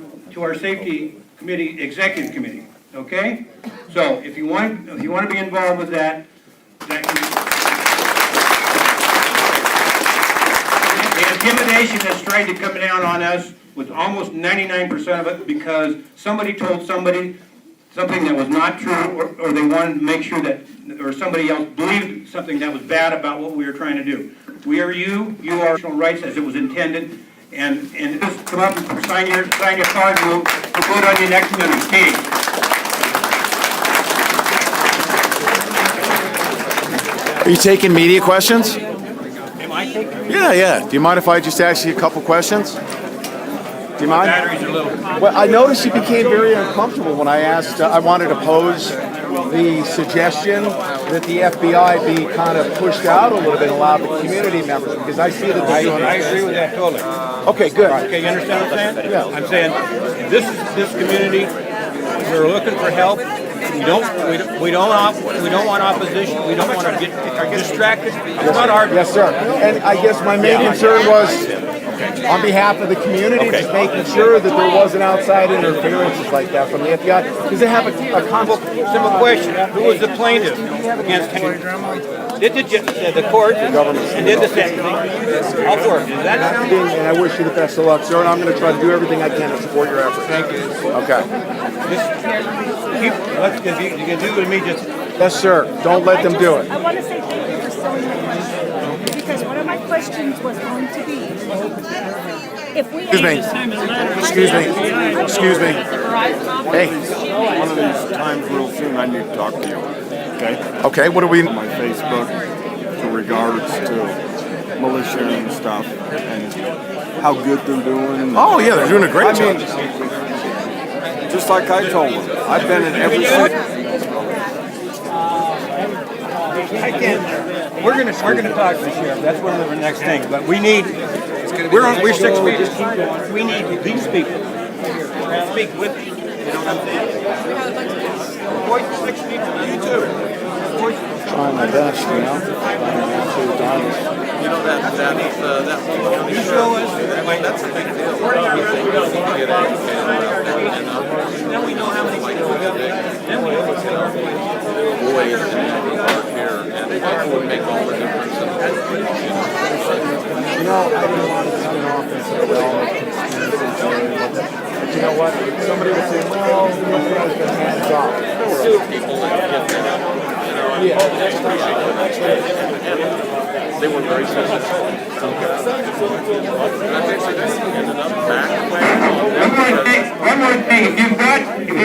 Safety Committee, Executive Committee. Okay? So if you want to be involved with that the intimidation that's tried to come down on us was almost 99% of it because somebody told somebody something that was not true, or they wanted to make sure that, or somebody else believed something that was bad about what we were trying to do. We are you are rights as it was intended, and just come up and sign your card, and we'll vote on your next meeting. Are you taking media questions? Am I taking? Yeah. Do you mind if I just ask you a couple questions? Do you mind? Batteries are low. Well, I noticed you became very uncomfortable when I asked, I wanted to pose the suggestion that the FBI be kind of pushed out a little bit, allow the community members, because I see that I agree with that totally. Okay, good. Okay, you understand what I'm saying? Yeah. I'm saying this community, we're looking for help. We don't want opposition. We don't want to get distracted. It's not our. Yes, sir. And I guess my main concern was, on behalf of the community, just making sure that there wasn't outside interferences like that from the FBI, because they have a simple question: who was the plaintiff against him? Did the court and did the sentencing? All 4. Is that sound? And I wish you the best of luck, sir. And I'm going to try to do everything I can to support your efforts. Thank you. Okay. You can do it to me just. Yes, sir. Don't let them do it. I want to say thank you for so much, because one of my questions was going to be, if we... Excuse me. Hey. One of these times real soon, I need to talk to you. Okay? Okay, what are we... On my Facebook, in regards to militia and stuff. And how good they're doing. Oh, yeah, they're doing a great job. I mean, just like I told them, I've been in every city. We're gonna talk to the sheriff, that's one of the next things, but we need, we're 6 weeks. We need these people to speak with you, you know what I'm saying? Voice the 6 people, you too. Trying my best, you know. You know, that whole You show us. that's a big deal. Get Then we know how many people we got. Then we know what's in our boys and here, and it would make all the difference. You know, I didn't want to spin off and say, well, but you know what? Somebody would say, well, you guys got hands off. There were other people that get that. You know, they were very successful. One more thing, if you've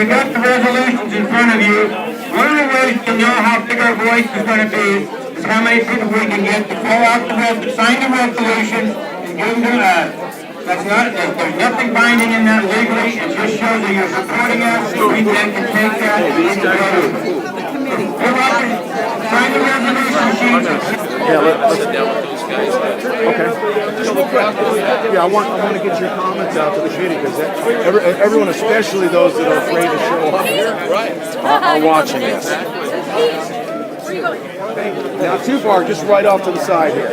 got the resolutions in front of you, one of the ways to know how big our voice is going to be is how many people we can get to fill out sign the resolution and give them to us. There's nothing binding in that legally, it just shows that you're supporting us, so we then can take that and sign the resolution sheet. Yeah, let's sit down with those guys. Okay. Just real quick. Yeah, I want to get your comments out to the community because everyone, especially those that are afraid to show up, are watching this. Now, too far, just right off to the side here.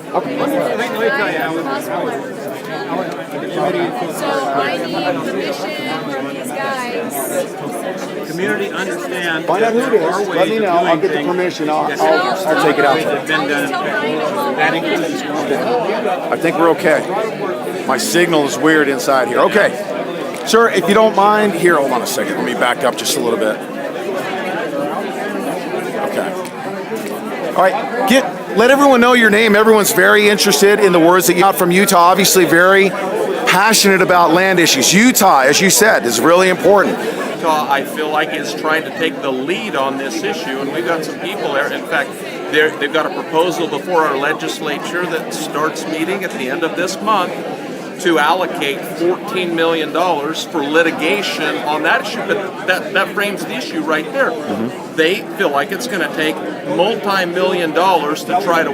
Okay. So I need permission from these guys. Community understand. Find out who it is. Let me know. I'll get the permission. I'll take it out there. That includes. I think we're okay. My signal is weird inside here. Okay. Sir, if you don't mind, here, hold on a second. Let me back up just a little bit. Okay. All right. Let everyone know your name. Everyone's very interested in the words that you got from Utah. Obviously very passionate about land issues. Utah, as you said, is really important. Utah, I feel like, is trying to take the lead on this issue, and we've got some people there. In fact, they've got a proposal before our legislature that starts meeting at the end of this month to allocate $14 million for litigation on that issue. But that frames the issue right there. They feel like it's going to take multi-million dollars to try to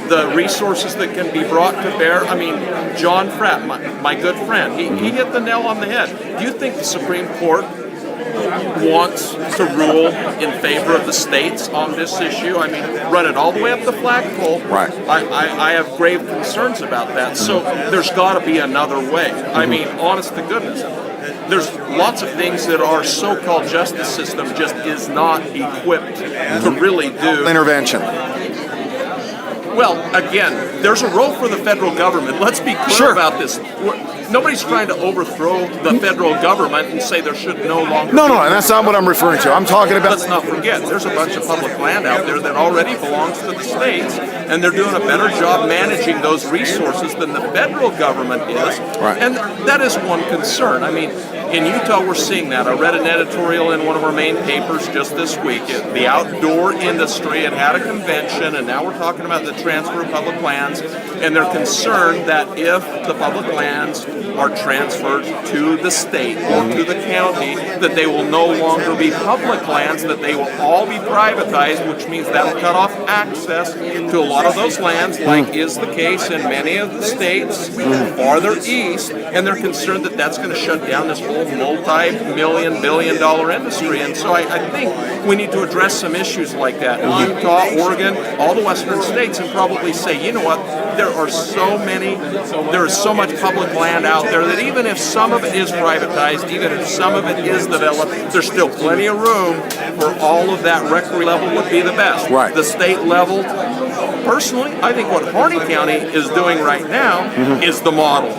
the resources that can be brought to bear. I mean, John Fratt, my good friend, he hit the nail on the head. Do you think the Supreme Court wants to rule in favor of the states on this issue? I mean, run it all the way up the flagpole. Right. I have grave concerns about that. So there's got to be another way. I mean, honest to goodness, there's lots of things that our so-called justice system just is not equipped to really do. Intervention. Well, again, there's a role for the federal government. Let's be clear about this. Nobody's trying to overthrow the federal government and say there should no longer. No, and that's not what I'm referring to. I'm talking about. Let's not forget, there's a bunch of public land out there that already belongs to the states, and they're doing a better job managing those resources than the federal government is. Right. And that is one concern. I mean, in Utah, we're seeing that. I read an editorial in one of our main papers just this week. The outdoor industry had had a convention, and now we're talking about the transfer of public lands, and they're concerned that if the public lands are transferred to the state or to the county, that they will no longer be public lands, that they will all be privatized, which means that will cut off access to a lot of those lands, like is the case in many of the states farther east, and they're concerned that that's going to shut down this whole multi-million, billion-dollar industry. And so I think we need to address some issues like that. Utah, Oregon, all the western states, and probably say, you know what, there is so much public land out there that even if some of it is privatized, even if some of it is developed, there's still plenty of room for all of that recreation level would be the best. Right. The state level, personally, I think what Harney County is doing right now is the model.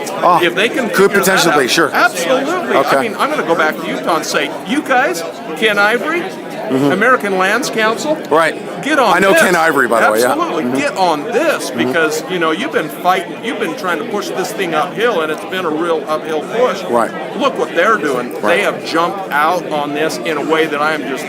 If they can could potentially, sure. Absolutely. Okay. I mean, I'm going to go back to Utah and say, you guys, Ken Ivory, American Lands Council, right? Get on. I know this. Ken Ivory, by the way. Yeah. Absolutely, get on this because you've been fighting, you've been trying to push this thing uphill, and it's been a real uphill push. Right. Look what they're doing. Right. They have jumped out on this in a way that I am just.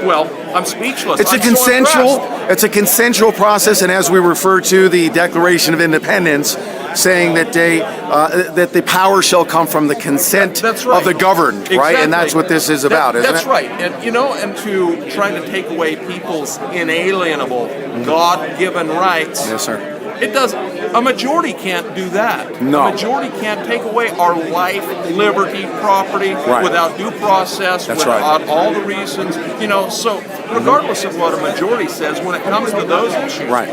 Well, I'm speechless. It's a I'm so consensual. impressed. It's a consensual process, and as we refer to the Declaration of Independence, saying that that the power shall come from the consent That's right. of the governed, right? And that's what this is about, isn't that's it? right. And you know, and to trying to take away people's inalienable, God-given rights. Yes, sir. It doesn't. A majority can't do that. No. A majority can't take away our life, liberty, property Right. without due process, That's right. without all the reasons. You know, so regardless of what a majority says, when it comes to those issues, Right.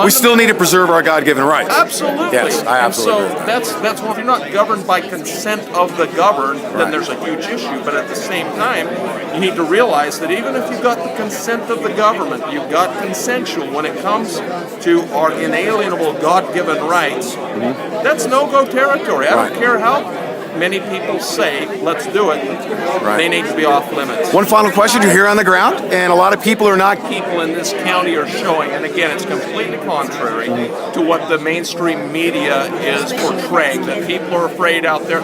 We still need to preserve our God-given rights. Absolutely. Yes, I absolutely agree And with so that's one. If you're not governed by consent of the governed, then Right. there's a huge issue. But at the same time, you need to realize that even if you've got the consent of the government, you've got consensual when it comes to our inalienable God-given rights. That's no-go territory. I don't care how many people say, let's do it. Right. They need to be off limits. One final question. You're here on the ground, and a lot of people are not. People in this county are showing, and again, it's completely contrary to what the mainstream media is portraying, that people are afraid out there.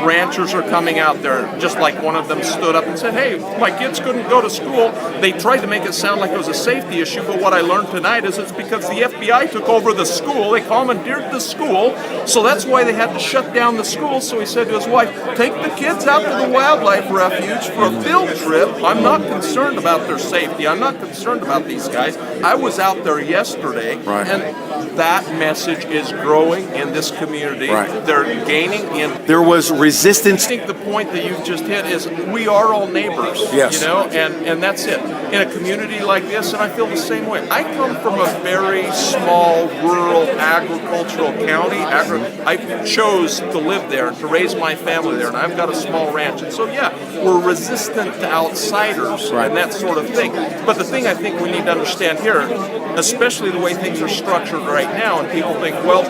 Ranchers are coming out there, just like one of them stood up and said, hey, my kids couldn't go to school. They tried to make it sound like it was a safety issue, but what I learned tonight is it's because the FBI took over the school. They commandeered the school, so that's why they had to shut down the school. So he said to his wife, take the kids out to the wildlife refuge for a field trip. I'm not concerned about their safety. I'm not concerned about these guys. I was out there yesterday, and that message is growing in this community. Right. They're gaining in. There was resistance. I think the point that you've just hit is we are all neighbors. Yes. You know, and that's it. In a community like this, and I feel the same way. I come from a very small, rural, agricultural county. I chose to live there, to raise my family there, and I've got a small ranch. And so, yeah, we're resistant to outsiders and that sort of thing. But the thing I think we need to understand here, especially the way things are structured right now, and people think, well,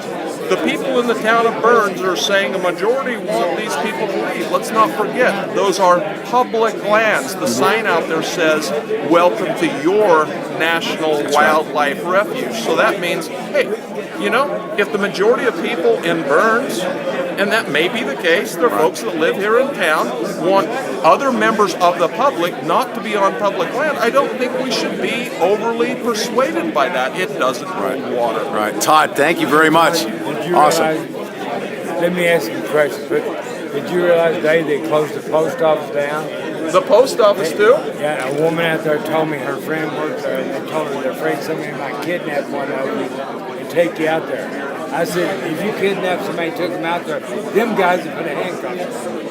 the people in the town of Burns are saying a majority want these people to leave. Let's not forget, those are public lands. The sign out there says, welcome to your National Wildlife Refuge. So that means, hey, you know, if the majority of people in Burns, and that may be the case, there are folks that live here in town, want other members of the public not to be on public land, I don't think we should be overly persuaded by that. It doesn't hold water. Right. Todd, thank you very much. Awesome. Let me ask you a question. Did you realize today they closed the post office down? The post office too? Yeah, a woman out there told me her friend works there, and they told her they're afraid somebody might kidnap one of you and take you out there. I said, if you kidnap somebody and took them out there, them guys would put a handcuff on.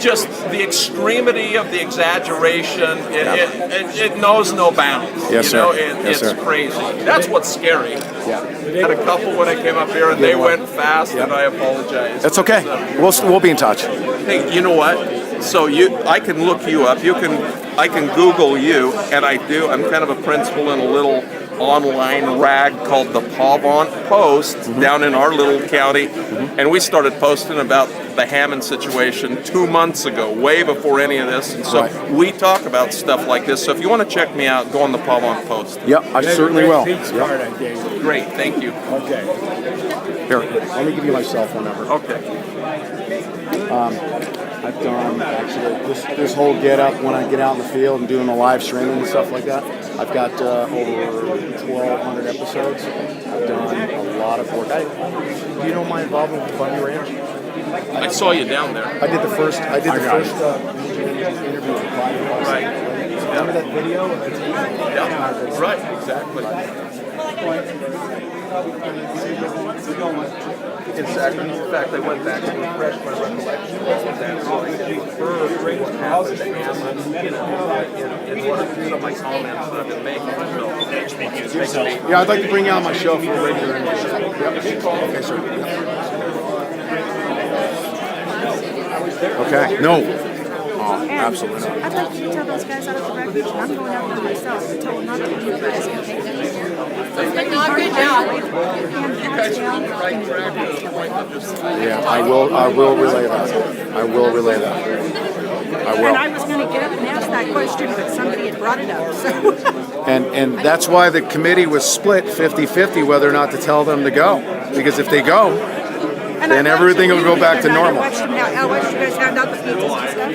Just the extremity of the exaggeration, it knows no bounds. Yes, you know, sir. Yes, it's sir. crazy. That's what's scary. Yeah. I had a couple when I came up here, and they went fast, and I apologize. That's okay. We'll be in touch. Hey, you know what? So I can look you up. I can Google you, and I do. I'm kind of a principal in a little online rag called the Pavant Post down in our little county, and we started posting about the Hammond situation 2 months ago, way before any of this. And so we talk about stuff like this. So if you want to check me out, go on the Pavant Post. Yep, I certainly will. Great, thank you. Okay. Here, let me give you my cell phone number. Okay. I've done actually this whole get up when I get out in the field and doing the live streaming and stuff like that. I've got over 1,200 episodes. I've done a lot of work. Do you know my involvement with the Bundy Ranch? I saw you down there. I did the first interview with Clyde. Right. Remember that video? Yeah. Right. Exactly. In fact, I went back to refresh my recollection of that. So I inferred what happened to Hammond, you know, in one of some of my comments that I've been making. Yeah, I'd like to bring you on my show for a regular interview. Yep. Okay, sir. Okay. No. Oh, absolutely not. I'd like you to tell those guys out of the refuge, and I'm going out there myself, to tell them not to leave the guys, okay? Not good job. You guys are on the right track to the point of just. Yeah, I will relay that. I will relay that. I will. And I was going to get up and ask that question, but somebody had brought it up, so. And that's why the committee was split 50-50 whether or not to tell them to go. Because if they go, then everything will go back to normal. I watched you guys hand out the pizzas and stuff.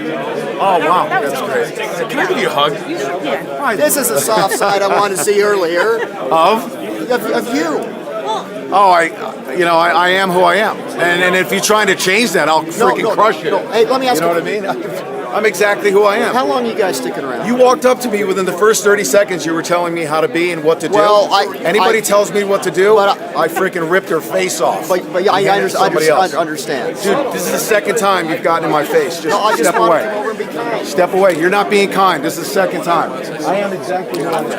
Oh, wow, That was that's great. Can I give you a hug? You sure can. This is the soft side I wanted to see earlier. Of you. Oh, I am who I am. And if you're trying to change that, I'll freaking crush you. Hey, let me ask you. Know what I mean? I'm exactly who I am. How long are you guys sticking around? You walked up to me within the first 30 seconds. You were telling me how to be and what to do. Well, anybody tells me what to do, I freaking rip their face off. But I understand. Dude, this is the second time you've gotten in my face. Just step wanted away. to come over and be kind. Step away. You're not being kind. This is the second time. I am exactly who I am.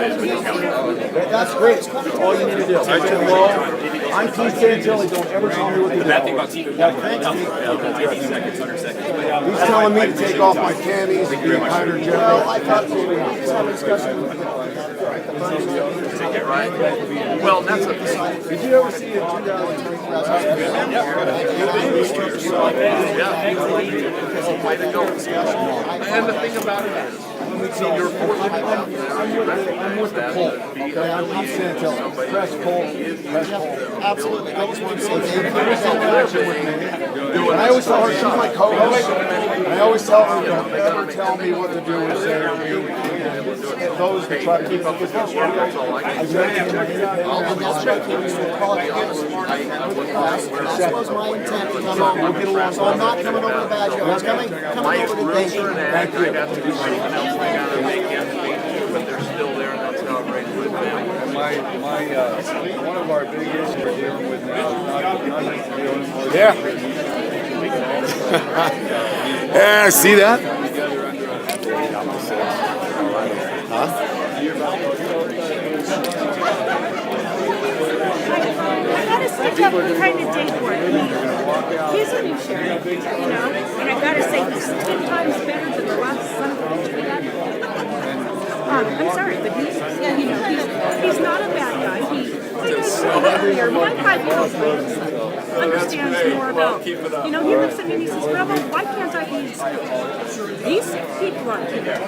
That's great. That's all you need to do. I'm Keith Santilli. Don't ever tell me what to do. He's telling me to take off my camis and be a kinder general. Well, I thought we were just having a discussion. Well, that's a... Did you ever see a 2003 way to go. And the thing about it is, you're fortunate. I'm with the poll. Okay, I'm Keith Santilli. Press poll. Absolutely. I just want to say And I always tell her, she's my co-host, and I always tell her, don't ever tell me what to do or say or do. And those that try to keep up with this, that's what came to call it that was my intent to come over. So I'm not coming over to badge you. I was coming over to thank you. Thank you. But they're still there, and that's how it raised with them. One of our big issues we're dealing with now is Yeah. Yeah, see that? Huh? I gotta stick up and kind of dig for it. He's a new sheriff, you know, and I gotta say he's 10 times better than the last son of a bitch we had. I'm sorry, but he's not a bad guy. He does over here. My 5-year-old understands more about, he looks at me and he says, Grandma, why can't I be in school? These people aren't here.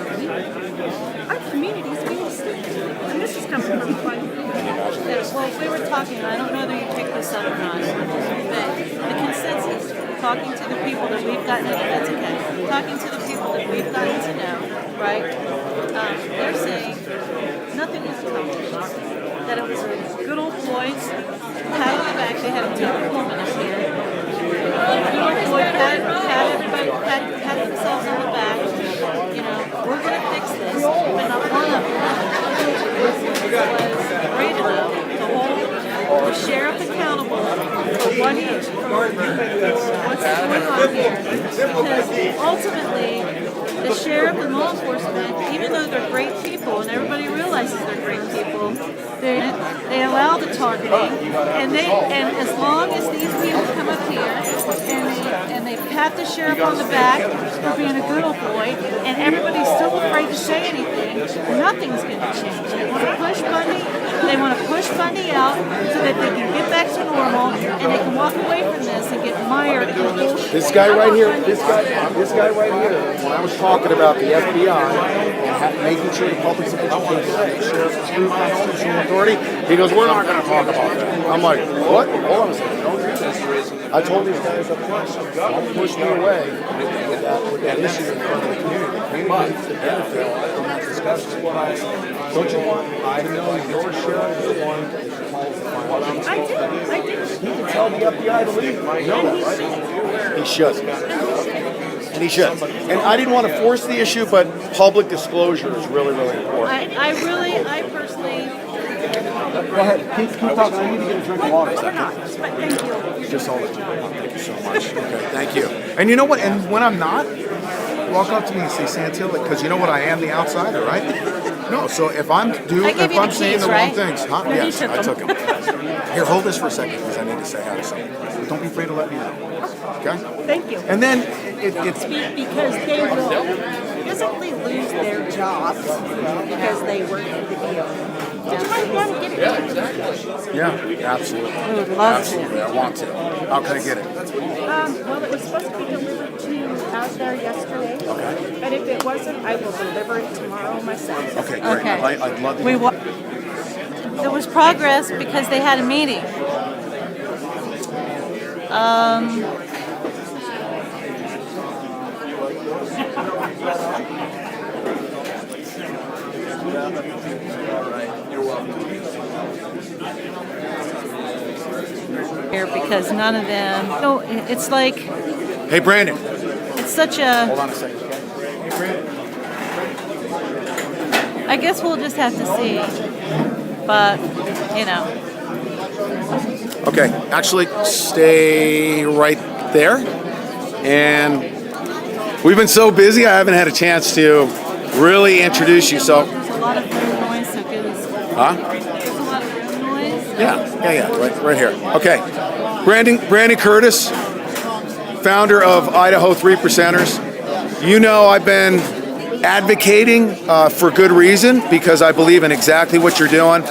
Our community's being stupid. And this is coming from a Well, we were talking, I don't know whether you picked this up or not, but the consensus, talking to the people that we've gotten, that's okay, talking to the people that we've gotten to know, right? They're saying nothing was accomplished. That it was a good old boys, pat on the back, they had a different woman up here. Good old boy, pat themselves on the back, we're going to fix this, but not one of them was great enough to hold the sheriff accountable for what what's going on here. Because ultimately, the sheriff and law enforcement, even though they're great people and everybody realizes they're great people, they allow the targeting, and as long as these people come up here and they pat the sheriff on the back for being a good old boy, and everybody's still afraid to say anything, nothing's going to change. They want to push Bundy out so that they can get back to normal and they can walk away from this and get mired in bullshit. This guy right here, this guy right here, when I was talking about the FBI and making sure the public's educated, sheriff's authority, he goes, we're not going to talk about that. I'm like, what? Hold on a second, don't do this. I told these guys up front, don't push me away with that issue in front of the community. The community needs to benefit from that discussion. Don't you want to know your sheriff is the one that calls the final? I do. He can tell the FBI to leave. You know that, right? He should. And he should. And I didn't want to force the issue, but public disclosure is really, really important. I personally. Go ahead. Keep talking. I need to get a drink of water. We're not, but thank you. Just hold it. Thank you so much. Okay, thank you. And you know what? And when I'm not, walk up to me and say Santilli, because you know what? I am the outsider, right? No, so if I'm saying the wrong things, huh? Yes, I took them. Here, hold this for a second, because I need to say hi to someone. But don't be afraid to let me know. Okay? Thank you. And then it's because they will physically lose their jobs because they work for the DO. Would you mind down and get it? Yeah, exactly. Yeah, absolutely. I would love absolutely. I want to. How can I get it? Well, it was supposed to be delivered to you out there yesterday. Okay. But if it wasn't, I will deliver it tomorrow myself. Okay, great. Okay. I'd love to. There was progress because they had a meeting. Here, because none of them, no, it's like, Hey, Brandon. it's such a, Hold on a second. I guess we'll just have to see, but, you know. Okay, actually, stay right there. And we've been so busy, I haven't had a chance to really introduce you. So, There's a lot of room noise, so give us. huh? There's a lot of room noise. Yeah, right here. Okay, Brandon Curtis, founder of Idaho 3%ers. You know, I've been advocating for good reason because I believe in exactly what you're doing.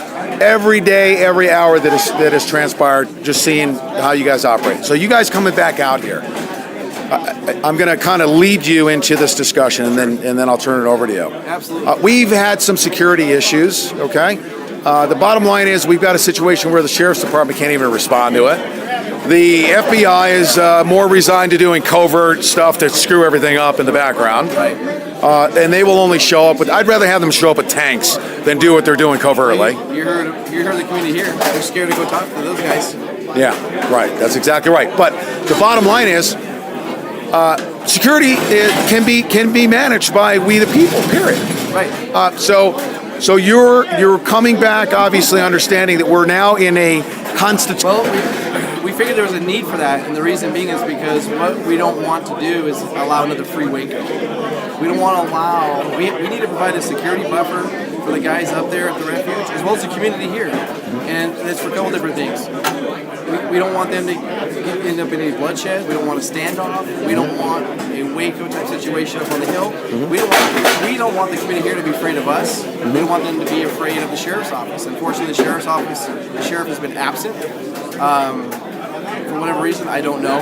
Every day, every hour that has transpired, just seeing how you guys operate. So you guys coming back out here, I'm going to kind of lead you into this discussion, and then I'll turn it over to you. Absolutely. We've had some security issues. Okay, the bottom line is we've got a situation where the sheriff's department can't even respond to it. The FBI is more resigned to doing covert stuff to screw everything up in the background. Right. And they will only show up with, I'd rather have them show up with tanks than do what they're doing covertly. You heard the community here. They're scared to go talk to those guys. Yeah, right. That's exactly right. But the bottom line is, security can be managed by we the people. Period. Right. So you're coming back, obviously understanding that we're now in a constitution. Well, we figured there was a need for that, and the reason being is because what we don't want to do is allow another free wake-up. We don't want to allow. We need to provide a security buffer for the guys up there at the refuge, as well as the community here, and it's for a couple different things. We don't want them to end up in any bloodshed. We don't want a standoff. We don't want a Waco type situation up on the hill. We don't want the community here to be afraid of us. We don't want them to be afraid of the sheriff's office. Unfortunately, the sheriff has been absent. For whatever reason, I don't know.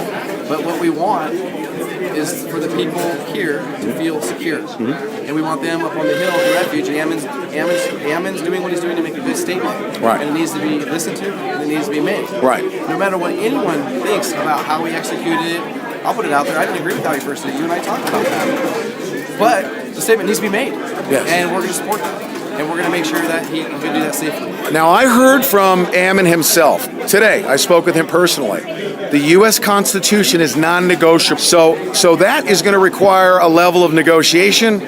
But what we want is for the people here to feel secure. And we want them up on the hill at the refuge. And Ammon's doing what he's doing to make a good statement. Right. And it needs to be listened to, and it needs to be made. Right. No matter what anyone thinks about how we executed it, I'll put it out there. I didn't agree with how he first did it. You and I talked about that. But the statement needs to be made. Yes. And we're going to support that. And we're going to make sure that he can do that safely. Now, I heard from Ammon himself today. I spoke with him personally. The U.S. Constitution is non-negotiable. So that is going to require a level of negotiation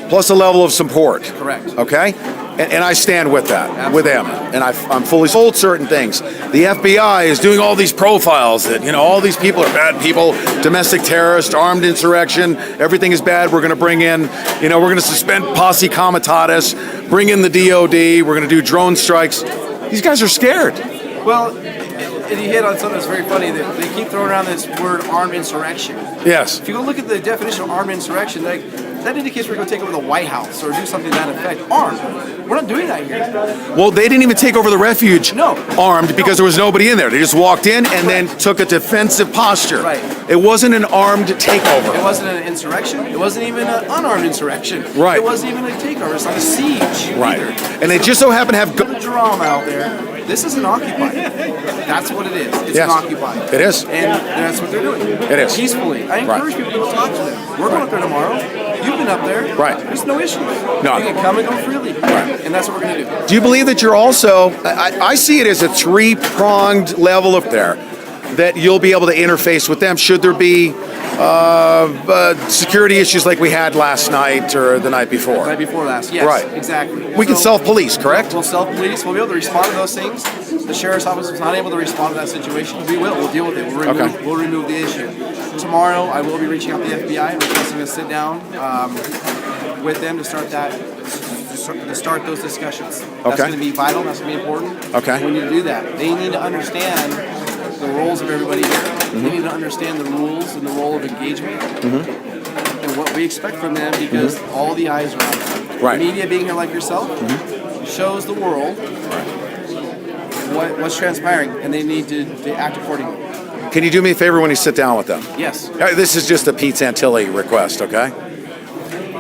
plus a level of support. Correct. Okay? And I stand with that, with Ammon. And I'm fully told certain things. The FBI is doing all these profiles that, all these people are bad people, domestic terrorists, armed insurrection, everything is bad. We're going to bring in, we're going to suspend posse comitatus, bring in the DOD, we're going to do drone strikes. These guys are scared. Well, and you hit on something that's very funny, that they keep throwing around this word armed insurrection. Yes. If you go look at the definition of armed insurrection, that indicates we're going to take over the White House or do something to that effect. Armed. We're not doing that here. Well, they didn't even take over the refuge armed because there was nobody in there. They just walked in and then took a defensive posture. Right. It wasn't an armed takeover. It wasn't an insurrection. It wasn't even an unarmed insurrection. Right. It wasn't even a takeover. It's not a siege. Right. Either. And they just so happen to have the drama out there. This is an occupied. That's what it is. It's an occupied. It is. And that's what they're doing. It is. Peacefully. I encourage people to go talk to them. We're going up there tomorrow. You've been up there. Right. There's no issue. No. You can come and go freely. Right. And that's what we're going to do. Do you believe that you're also, I see it as a three-pronged level up there, that you'll be able to interface with them should there be security issues like we had last night or the night before? Night before last, yes. Right. Exactly. We can self-police, correct? We'll self-police. We'll be able to respond to those things. The sheriff's office was not able to respond to that situation. We will. We'll deal with it. We'll remove the issue. Tomorrow, I will be reaching out to the FBI and requesting a sit down with them to start those discussions. That's going to be vital. That's going to be important. Okay. We need to do that. They need to understand the roles of everybody here. They need to understand the rules and the role of engagement and what we expect from them, because all the eyes are on them. Right. The media being here like yourself shows the world what's transpiring, and they need to act accordingly. Can you do me a favor when you sit down with them? Yes. This is just a Pete Santilli request, okay?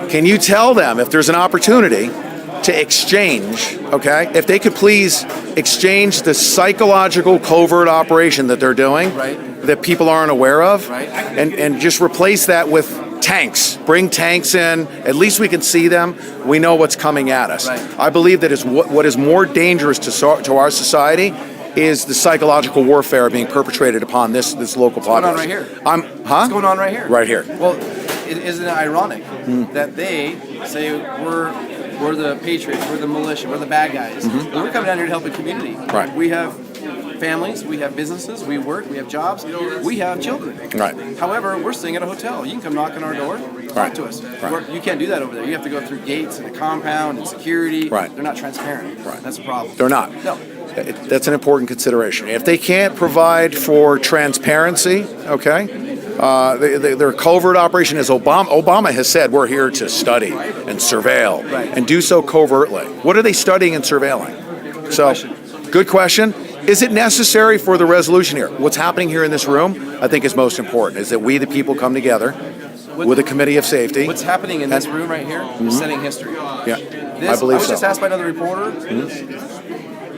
Can you tell them if there's an opportunity to exchange, okay, if they could please exchange the psychological covert operation that they're doing that people aren't aware of, Right. and just replace that with tanks. Bring tanks in. At least we can see them. We know what's coming at us. Right. I believe that is what is more dangerous to our society is the psychological warfare being perpetrated upon this local going on population. right here? Huh? What's going on right here? Right here. Well, isn't it ironic that they say we're the patriots, we're the militia, we're the bad guys, and we're coming down here to help the community. Right. We have families, we have businesses, we work, we have jobs, we have children. Right. However, we're staying at a hotel. You can come knock on our door, talk Right. to us. Right. You can't do that over there. You have to go through gates and a compound and security. Right. They're not transparent. Right. That's a problem. They're not. No. That's an important consideration. If they can't provide for transparency, okay, their covert operation, as Obama has said, we're here to study and surveil, and do so covertly. What are they studying and surveilling? So, good question. Is it necessary for the resolution here? What's happening here in this room, I think, is most important, is that we, the people, come together with a committee of safety. What's happening in this room right here is setting history. Yeah, This, I believe was so. just asked by another reporter,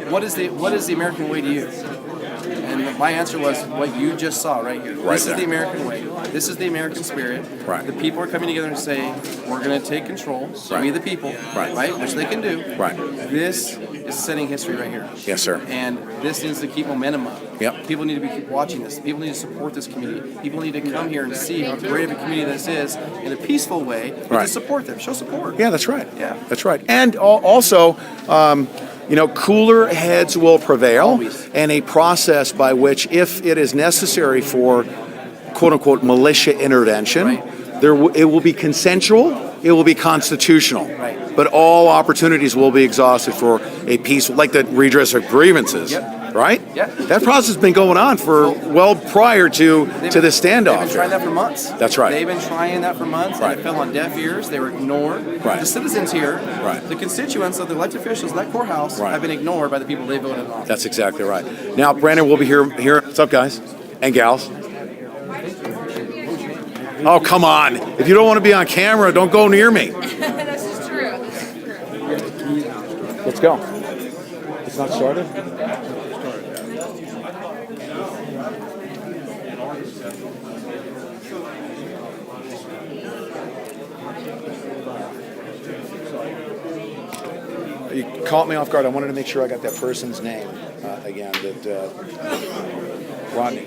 what is the American way to you? And my answer was what you just saw right here. Right This there. is the American way. This is the American spirit. Right. The people are coming together and saying, we're going to take control, Right. we the people, Right. which they can do. Right. This is setting history right here. Yes, sir. And this needs to keep momentum up. Yep. People need to keep watching this. People need to support this community. People need to come here and see how great of a community this is in a peaceful way, and Right. to support them. Show support. Yeah, that's right. Yeah. That's right. And also, cooler heads will prevail, and a process by which, if it is necessary for quote unquote militia intervention, it will be consensual, it will be constitutional. Right. But all opportunities will be exhausted for a peaceful, like the redress of grievances. Yep. Right? Yep. That process has been going on for well prior to the standoff. They've been trying that for months. That's right. They've been trying that for months, Right. and it fell on deaf ears. They were ignored. Right. The citizens here, Right. the constituents of the elected officials, that courthouse, Right. have been ignored by the people they voted on. That's exactly right. Now, Brandon will be here. What's up, guys and gals? Oh, come on. If you don't want to be on camera, don't go near me. This is true. Let's go. It's not started? You caught me off guard. I wanted to make sure I got that person's name again. Rodney.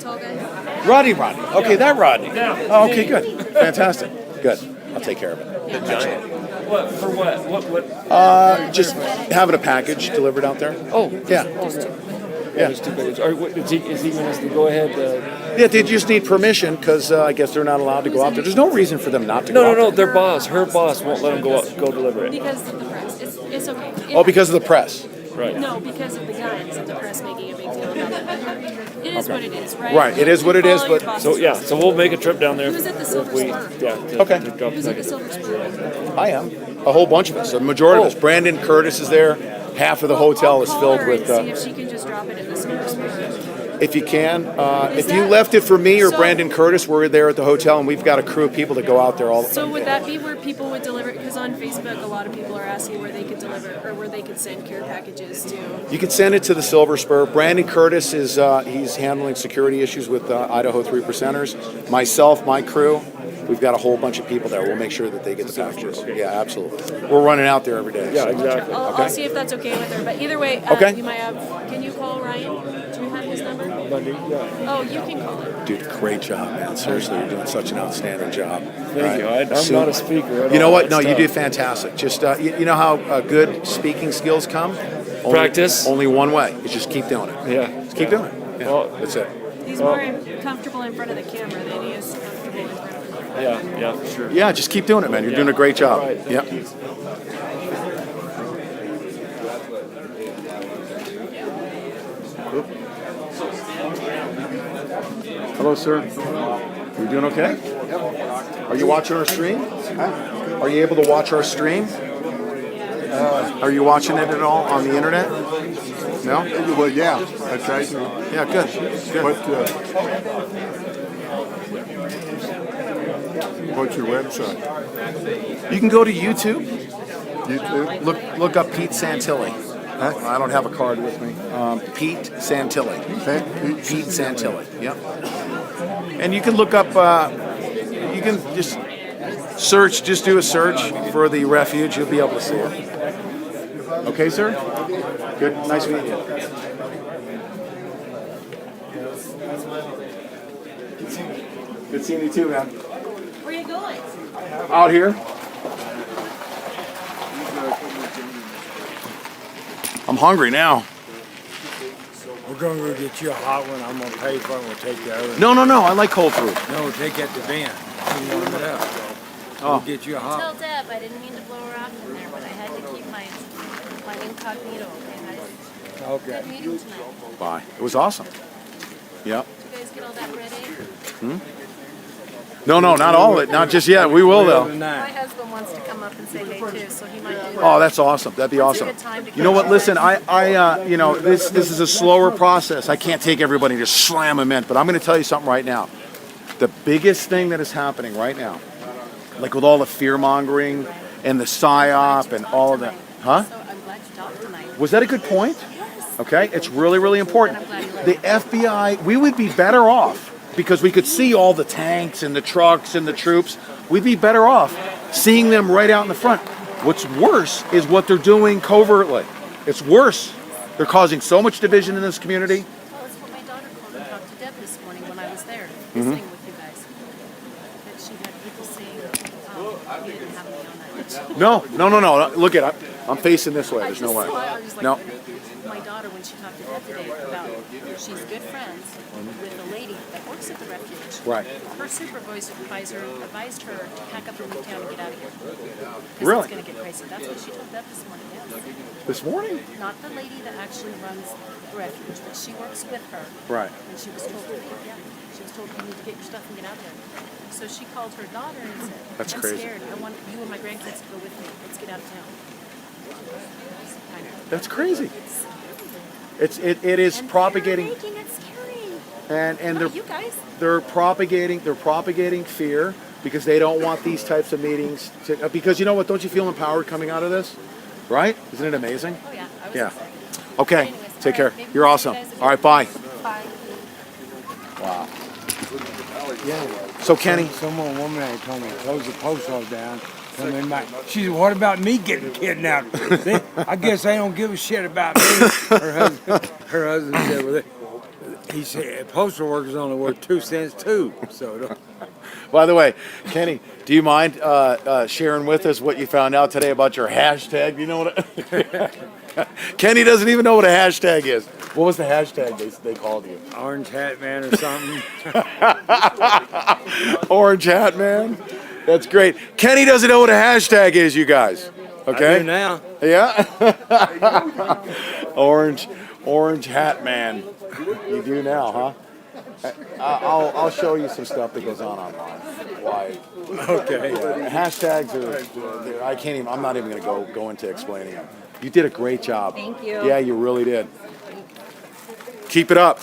Rodney. Okay, that Rodney. Oh, okay, good. Fantastic. Good. I'll take care of it. The giant. What for? What? Just having a package delivered out there. Oh, yeah. Yeah. Just 2 pages. Is he going to go ahead? Yeah, they just need permission because I guess they're not allowed to go out there. There's no reason for them not to go out No. Their boss, her boss, won't let them go deliver it. Because of the press. It's okay. Oh, because of the press. Right. No, because of the guns and the press making a big deal about it. It is what it is, right? Right, it is what it is, Follow your but boss's rules. So we'll make a trip down there. Who's at the Silver Spur? Okay. To drop Who's the at the package. Silver Spur? I am. A whole bunch of us. A majority of us. Brandon Curtis is there. Half of the hotel I'll is call filled her with. and see if she can just drop it at the Silver Spur. If you can, if you left it for me or Brandon Curtis, we're there at the hotel, and we've got a crew of people that go out there all. So would that be where people would deliver it? Because on Facebook, a lot of people are asking where they could deliver or where they could send care packages to. You can send it to the Silver Spur. Brandon Curtis is he's handling security issues with Idaho 3%ers. Myself, my crew, we've got a whole bunch of people there. We'll make sure that they get the packages. Yeah, absolutely. We're running out there every day. Yeah, exactly. I'll see if that's okay with her. But either way, Okay. you might have. Can you call Ryan? Do you have his number? Yeah. Oh, you can call him. Dude, great job, man. Seriously, you're doing such an outstanding job. Thank you. I'm not a speaker at You know all. what? No, That's you tough. do fantastic. Just you know how good speaking skills come? Practice. Only one way. You just keep doing it. Yeah. Just keep doing it. Yeah, Well, that's it. He's more comfortable in front of the camera than he is comfortable in front of the mic. Yeah, for sure. Yeah, just keep doing it, man. You're doing a great job. All right. Yep. Hello, sir. You doing okay? Are you watching our stream? Are you able to watch our stream? Are you watching it at all on the internet? No? Well, yeah, that's right. Yeah, good. But, what's your website? You can go to YouTube. YouTube? Look up Pete Santilli. I don't have a card with me. Pete Santilli. Pete Santilli. Yep. And you can look up. You can just search. Just do a search for the refuge. You'll be able to see it. Okay, sir. Good. Nice meeting you. Good seeing you too, man. Where are you going? Out here. I'm hungry now. We're going to go get you a hot one. I'm going to pay for it. We'll take the other. No. I like cold food. No, we'll take it to van. You warm it up. Oh. We'll get you a hot Tell Deb I didn't mean to blow her off in there, but I had to keep my incognito. Okay. Good meeting tonight. Bye. It was awesome. Yep. Did you guys get all that ready? No, not all of it. Not just yet. We will though. My husband wants to come up and say hey too, so he might do that. Oh, that's awesome. That'd be awesome. You know what? Listen, you know, this is a slower process. I can't take everybody and just slam them in. But I'm going to tell you something right now. The biggest thing that is happening right now, like with all the fear mongering and the psyop and all of that, huh? So I'm glad you talked tonight. Was that a good point? Okay, it's really, really important. The FBI, we would be better off because we could see all the tanks and the trucks and the troops. We'd be better off seeing them right out in the front. What's worse is what they're doing covertly. It's worse. They're causing so much division in this community. Well, it's what my daughter called and talked to Deb this morning when I was there visiting with you guys. That she had people saying, you didn't have me on that. No. Look at it. I'm facing this way. There's no way. I was like, No. my daughter, when she talked to Deb today about she's good friends with a lady that works at the refuge. Right. Her supervisor advised her to pack up and leave town and get out of here. Because Really? it's going to get crazy. That's what she told Deb this morning, yes. This morning? Not the lady that actually runs the refuge, but she works with her. Right. And she was told to leave, yeah. She was told you need to get your stuff and get out of there. So she called her daughter and said, That's I'm crazy. scared. I want you and my grandkids to go with me. Let's get out of town. That's crazy. It is propagating. Making it scary. And Not you guys. they're propagating fear because they don't want these types of meetings to, because you know what, don't you feel empowered coming out of this? Right? Isn't it amazing? Oh yeah. I was Yeah. excited. Okay. Anyways, Take all right, care. maybe You're we'll awesome. see you guys All right, bye. Bye. Wow. Yeah. So Kenny, Some old woman that told me close the post office down. Come in my, she said, "What about me getting kidnapped?" I guess they don't give a shit about me. Her husband said, "Well, he said postal workers only worth 2 cents too." So. by the way, Kenny, do you mind sharing with us what you found out today about your hashtag? You know what? Kenny doesn't even know what a hashtag is. What was the hashtag they called you? Orange Hat Man or something. Orange Hat Man. That's great. Kenny doesn't know what a hashtag is, you guys. Okay. I do now. Yeah. Orange Hat Man. You do now, huh? I'll show you some stuff that goes on online. Why? Okay. Hashtags are. I can't even. I'm not even going to go into explaining them. You did a great job. Thank you. Yeah, you really did. Keep it up.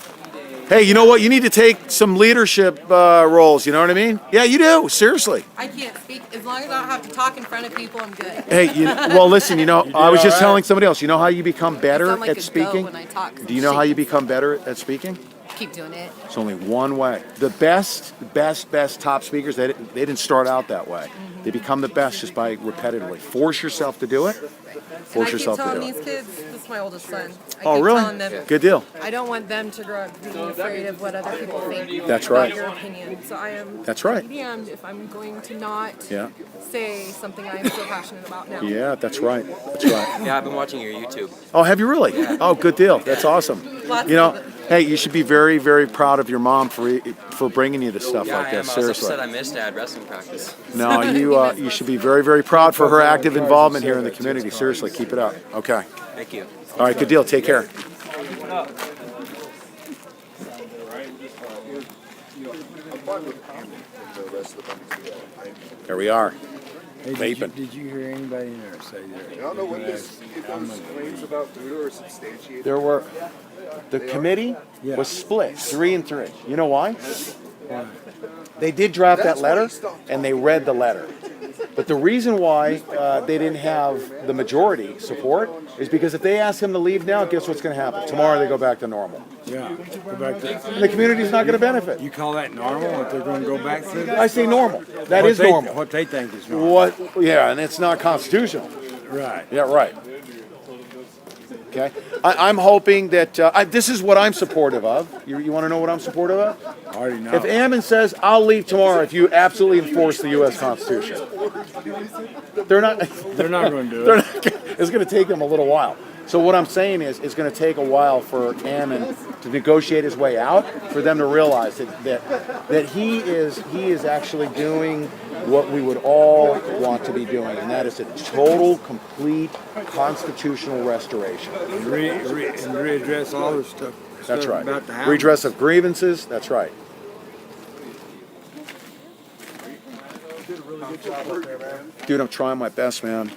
Hey, you know what? You need to take some leadership roles. You know what I mean? Yeah, you do. Seriously. I can't speak. As long as I don't have to talk in front of people, I'm good. Hey, well, listen. You know, I was just telling somebody else. You know how you become I better sound like at a speaking? goat when I talk, 'cause Do I'm you know how you shaking. become better at speaking? Keep doing it. It's only one way. The best top speakers, they didn't start out that way. They become the best just by repetitively. Force yourself to do it. Force yourself I to keep do telling it. these kids, this is my oldest son. I Oh, keep really? telling them, Good deal. I don't want them to grow up being afraid of what other people think That's about right. your opinion. So I am That's right. damned if I'm going to not Yeah. say something I am so passionate about now. Yeah, that's right. That's right. Yeah, I've been watching your YouTube. Oh, have you really? Oh, good deal. That's awesome. Lots You know, of it. hey, you should be very, very proud of your mom for bringing you to stuff Yeah, like I am. this. I was Seriously. upset I missed ad wrestling practice. No, you should be very, very proud for her active involvement here in the community. Seriously, keep it up. Okay. Thank you. All right, good deal. Take care. There we are. Hey, Vaping. did you hear anybody in there say that? I don't know what this, if those claims about Buddha are substantiated. There were, the committee was split 3 and 3. You know why? They did draft that letter, and they read the letter. But the reason why they didn't have the majority support is because if they ask him to leave now, guess what's going to happen? Tomorrow they go back to normal. Yeah. Go back to, And the community's not going to benefit. you call that normal? What they're going to go back to? I say normal. That is normal. What they think is normal. What? Yeah, and it's not constitutional. Right. Yeah, right. Okay. I'm hoping that this is what I'm supportive of. You want to know what I'm supportive of? I already know. If Ammon says, "I'll leave tomorrow if you absolutely enforce the U.S. Constitution," they're not. They're not going to do They're it. not, it's going to take them a little while. So what I'm saying is, it's going to take a while for Ammon to negotiate his way out, for them to realize that he is actually doing what we would all want to be doing, and that is a total, complete constitutional restoration. And readdress all the stuff. That's right. About to happen. Redress of grievances. That's right. Dude, I'm trying my best, man.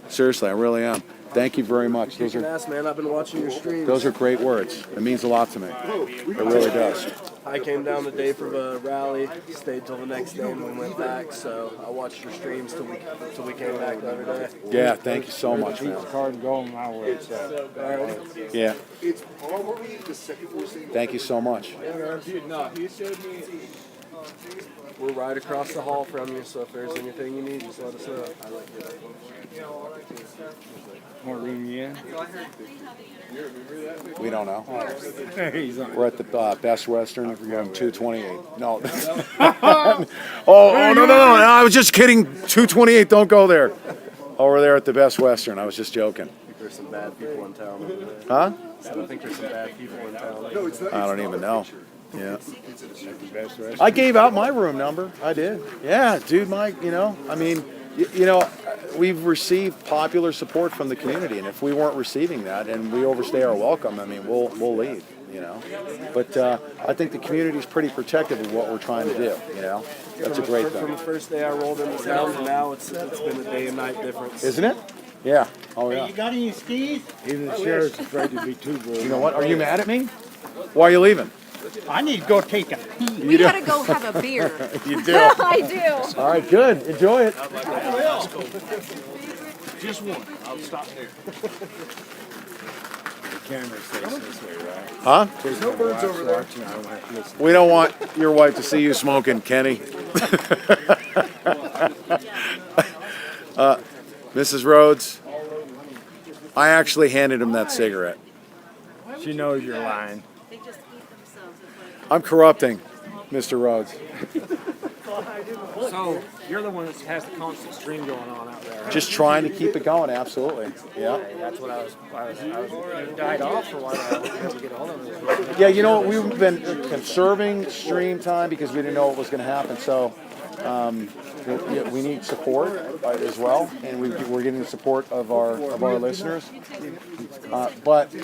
Seriously, I really am. Thank you very much. Those are man. I've been watching your streams. those are great words. It means a lot to me. It really does. I came down today for the rally, stayed till the next day and we went back, so I watched your streams till we came back the other day. Yeah, thank you so much, man. Card going my way. So. Yeah, It's probably the second thank you so much. We're right across the hall from you, so if there's anything you need, just let us know. Want to ring you in? We don't know. He's on. We're at the Best Western. We're going 228. No. oh, no. I was just kidding. 228. Don't go there. Over there at the Best Western. I was just joking. I think there's some bad people in town over there. Huh? I think there's some bad people in town. I don't even know. Yeah. I gave out my room number. I did. Yeah, dude, I mean, we've received popular support from the community, and if we weren't receiving that and we overstay our welcome, I mean, we'll leave, But I think the community's pretty protective of what we're trying to do, That's a great From thing. the first day I rolled into town to now, it's been a day and night difference. Isn't it? Yeah. Oh, yeah. You got any skis? Even the sheriff's afraid to be too bold. You know what? Are you mad at me? Why are you leaving? I need to go take a pee. We gotta go have a beer. You do? I do. All right, good. Enjoy it. Just one. I'll stop there. The camera stays this way, right? Huh? There's no birds over there. I don't have to listen. We don't want your wife to see you smoking, Kenny. Mrs. Rhodes, I actually handed him that cigarette. She knows you're lying. I'm corrupting, Mr. Rhodes. So you're the one that has the constant stream going on out there. Right? Just trying to keep it going, absolutely. Yeah. That's what I was it died off for a while. I wasn't able to get hold of it. Yeah, we've been conserving stream time because we didn't know what was going to happen. So we need support as well, and we're getting the support of our listeners. But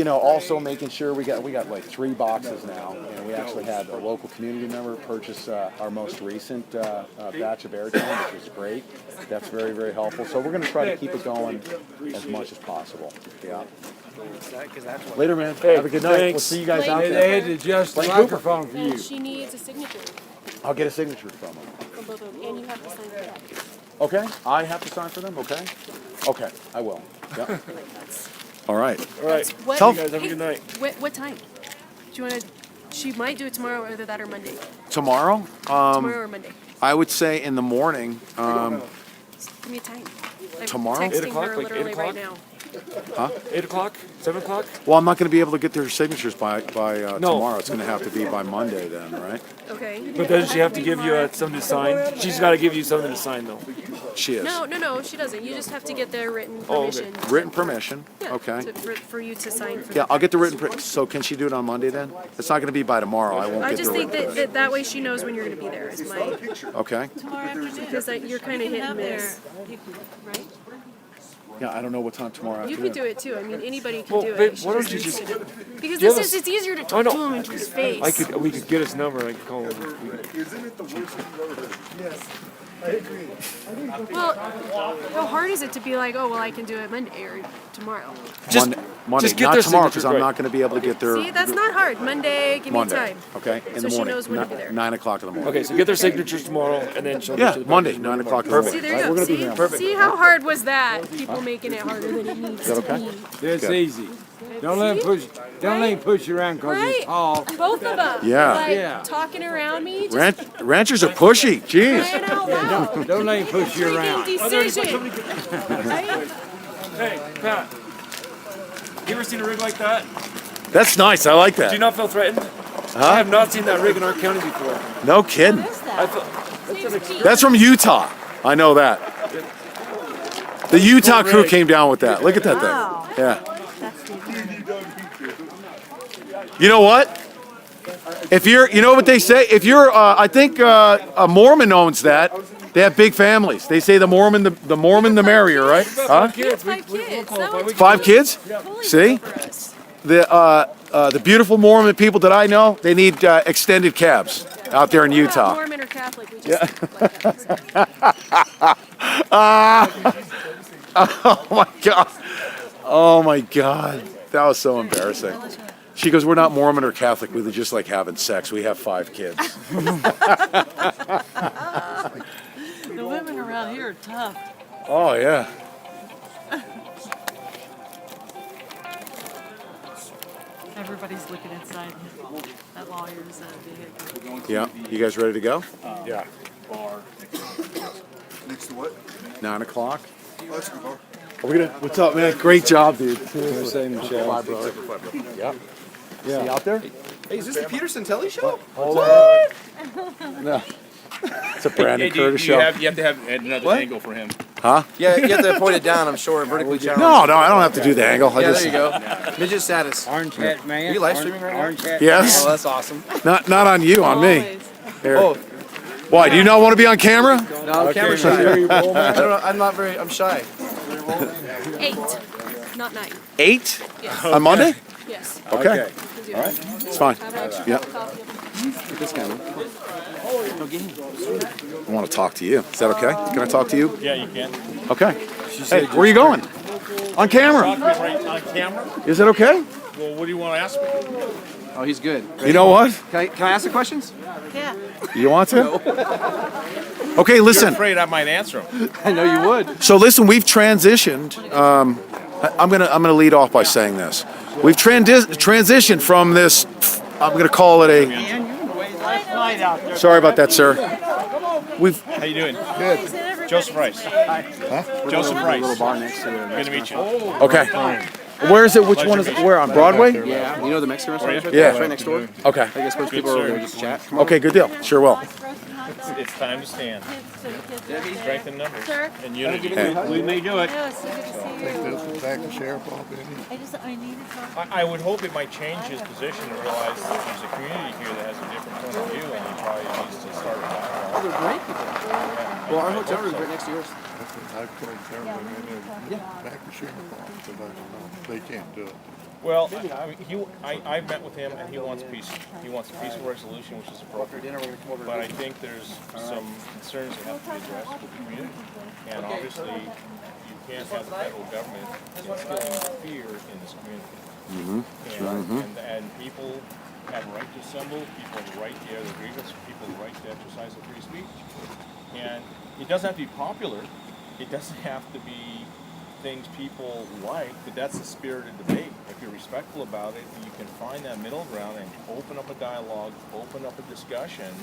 also making sure we got like 3 boxes now, and we actually had a local community member purchase our most recent batch of airtime, which was great. That's very, very helpful. So we're going to try to keep it going as much as possible. Yeah. Later, man. Hey, have a good night. thanks. We'll see you guys out They there. had to adjust the Blake Cooper. microphone for you. She needs a signature I'll get a signature from them. from both of them, and you have to sign for that. Okay. I have to sign for them. Okay. Okay. I will. Yeah. All right. All right. What, Tell- You guys have a good night. What time? Do you want to? She might do it tomorrow, either that or Monday. Tomorrow. Tomorrow or Monday. I would say in the morning. Give me a time. I'm Tomorrow? texting 8 o'clock, her like literally 8 right o'clock? now. Huh? 8 o'clock? 7 o'clock? Well, I'm not going to be able to get their signatures by No. tomorrow. It's going to have to be by Monday then, right? Okay. But doesn't she have to give you something to sign? She's got to give you something to sign, though. She is. No, she doesn't. You just have to get their written Oh, okay. permission. Written permission. Yeah, Okay. for you to sign for Yeah, I'll get the written. So can she do it on Monday then? It's not going to be by tomorrow. I won't I get just the think written. that way she knows when you're going to be there. Is my Okay. because you're kind of hit and miss. Right? Yeah, I don't know what time tomorrow You afternoon. can do it too. I mean, anybody can Well, do babe, it. why don't you just Because give this is us- it's easier to I talk know. to him into his face. We could get his number and I could call him. Isn't it the worst thing you've ever heard? Yes, I agree. Well, how hard is it to be like, oh well, I can do it Monday or tomorrow? Just Monday, Just get not their tomorrow, because signatures I'm right. not going to be able to get there. See, that's not hard. Monday, give Monday. me time. Okay, in So the she morning. knows when to be there. 9 o'clock in the morning. Okay, so get their signatures tomorrow, and then she'll Yeah, get you the Monday, papers 9 Monday o'clock in the morning. See, morning. there you go. Perfect. See how hard was that? People making it harder than it needs Is that to okay? be. It's easy. Don't let him push. Don't let him push you around because Right? it's tall. Both of them. Yeah. Like, Yeah. talking around me. Just Ranchers are pushy. Jeez. crying out loud. Don't let him push you around. Freaking decision. Right? Hey, Pat. You ever seen a rig like that? That's nice. I like Do you that. not feel threatened? I Huh? have not seen that rig in our county before. No kidding. I feel, That's from Utah. I know that. The Utah crew came down with that. Look at that thing. Yeah. You know what? If you're, you know what they say? If you're, I think a Mormon owns that. They have big families. They say the more Mormon, the merrier, right? Huh? kids. Five kids. That one's 5 kids? See? The beautiful Mormon people that I know, they need extended cabs out there in We're not Utah. Mormon or Catholic. We just like that. Oh my God. Oh my God. That was so embarrassing. She goes, we're not Mormon or Catholic. We just like having sex. We have 5 kids. The women around here are tough. Oh, yeah. Everybody's looking inside that lawyer's vehicle. Yeah. You guys ready to go? Yeah. Next to what? 9 o'clock. Let's go. What's up, man? Great job, dude. Say, Michelle. Bye, brother. Yeah. See you out there? Hey, is this the Peterson Telly show? No. It's a Brandon Curtis show. You have to have another angle for him. Huh? Yeah, you have to point it down, I'm sure, vertically challenged. No, I don't have to do the angle. Yeah, there you go. Midget status. Orange hat man. Are you live streaming right now? Orange hat. Yes. Oh, that's awesome. Not on you, on me. Always. Here. Oh, Why? Do you not want to be on camera? no, I'm camera shy. I don't know, I'm shy. 8, not 9. 8 Yes. on Monday? Yes. Okay. Okay. All right. It's fine. Yeah. This guy. I want to talk to you. Is that okay? Can I talk to you? Yeah, you can. Okay. Hey, where are you going? On camera. Right on camera? Is it okay? Well, what do you want to ask me? Oh, he's good. You know what? Can I ask the questions? Yeah. You want to? Okay, listen. You're afraid I might answer them. I know you would. So listen, we've transitioned. I'm gonna lead off by saying this. We've transitioned from this. I'm gonna call it a. Sorry about that, sir. How you doing? Good. Joseph Rice. Huh? Joseph Rice. Little bar next to it. Good to meet you. Okay. Where is it? Which one is it? Where, on Broadway? Yeah. You know the Mexican restaurant? Yeah. It's right next door. Okay. I guess most people are over there just chat. Okay, good deal. Sure will. It's time to stand. Strength in numbers Sir? and unity. We may do it. No, it's so good to see you. This will back the sheriff off, I need to talk. I would hope it might change his position and realize that there's a community here that has a different point of view and he probably needs to start a Oh, dialogue. they're great people. Well, our hotel room's right next to yours. I've told everyone, back the sheriff off, because I don't know, they can't do it. Well, I've met with him and he wants peace. He wants a peaceful resolution, which is appropriate. But I think there's some concerns that have to be addressed with the community. And obviously, you can't have the federal government instilling fear in this community. And people have a right to assemble, people have a right to air their grievance, people have a right to exercise their free speech. And it doesn't have to be popular. It doesn't have to be things people like, but that's the spirit of debate. If you're respectful about it, you can find that middle ground and open up a dialogue, open up a discussion.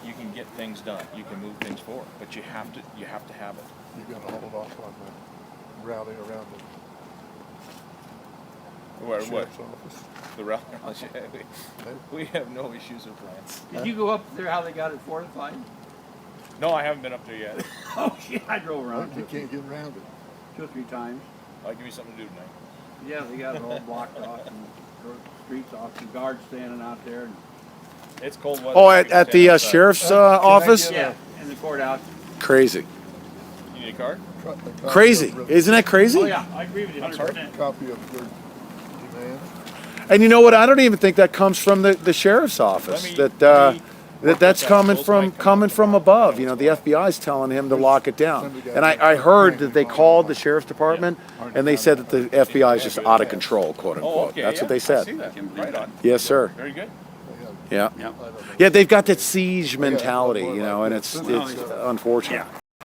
You can get things done. You can move things forward, but you have to have it. You gotta hold off on the rally around What? the sheriff's office. The rally? We have no issues or plans. Did you go up there how they got it fortified? No, I haven't been up there yet. Oh, yeah, I drove around You can't get around it. 2 or 3 times. I'll give you something to do tonight. Yeah, they got it all blocked off and streets off, and guards standing out there. And It's cold weather. Oh, at the sheriff's office? yeah, in the courthouse. Crazy. You need a card? Crazy. Isn't that crazy? Oh, yeah, I agree with you 100%. Copy of your demand. And you know what? I don't even think that comes from the sheriff's office. Let me That's coming from above. You know, the FBI's telling him to lock it down. And I heard that they called the sheriff's department and they said that the FBI is just out of control, quote unquote. That's what they said. Right on. Yes, sir. Very good. Yeah. Yeah, they've got that siege mentality, you know, and it's unfortunate.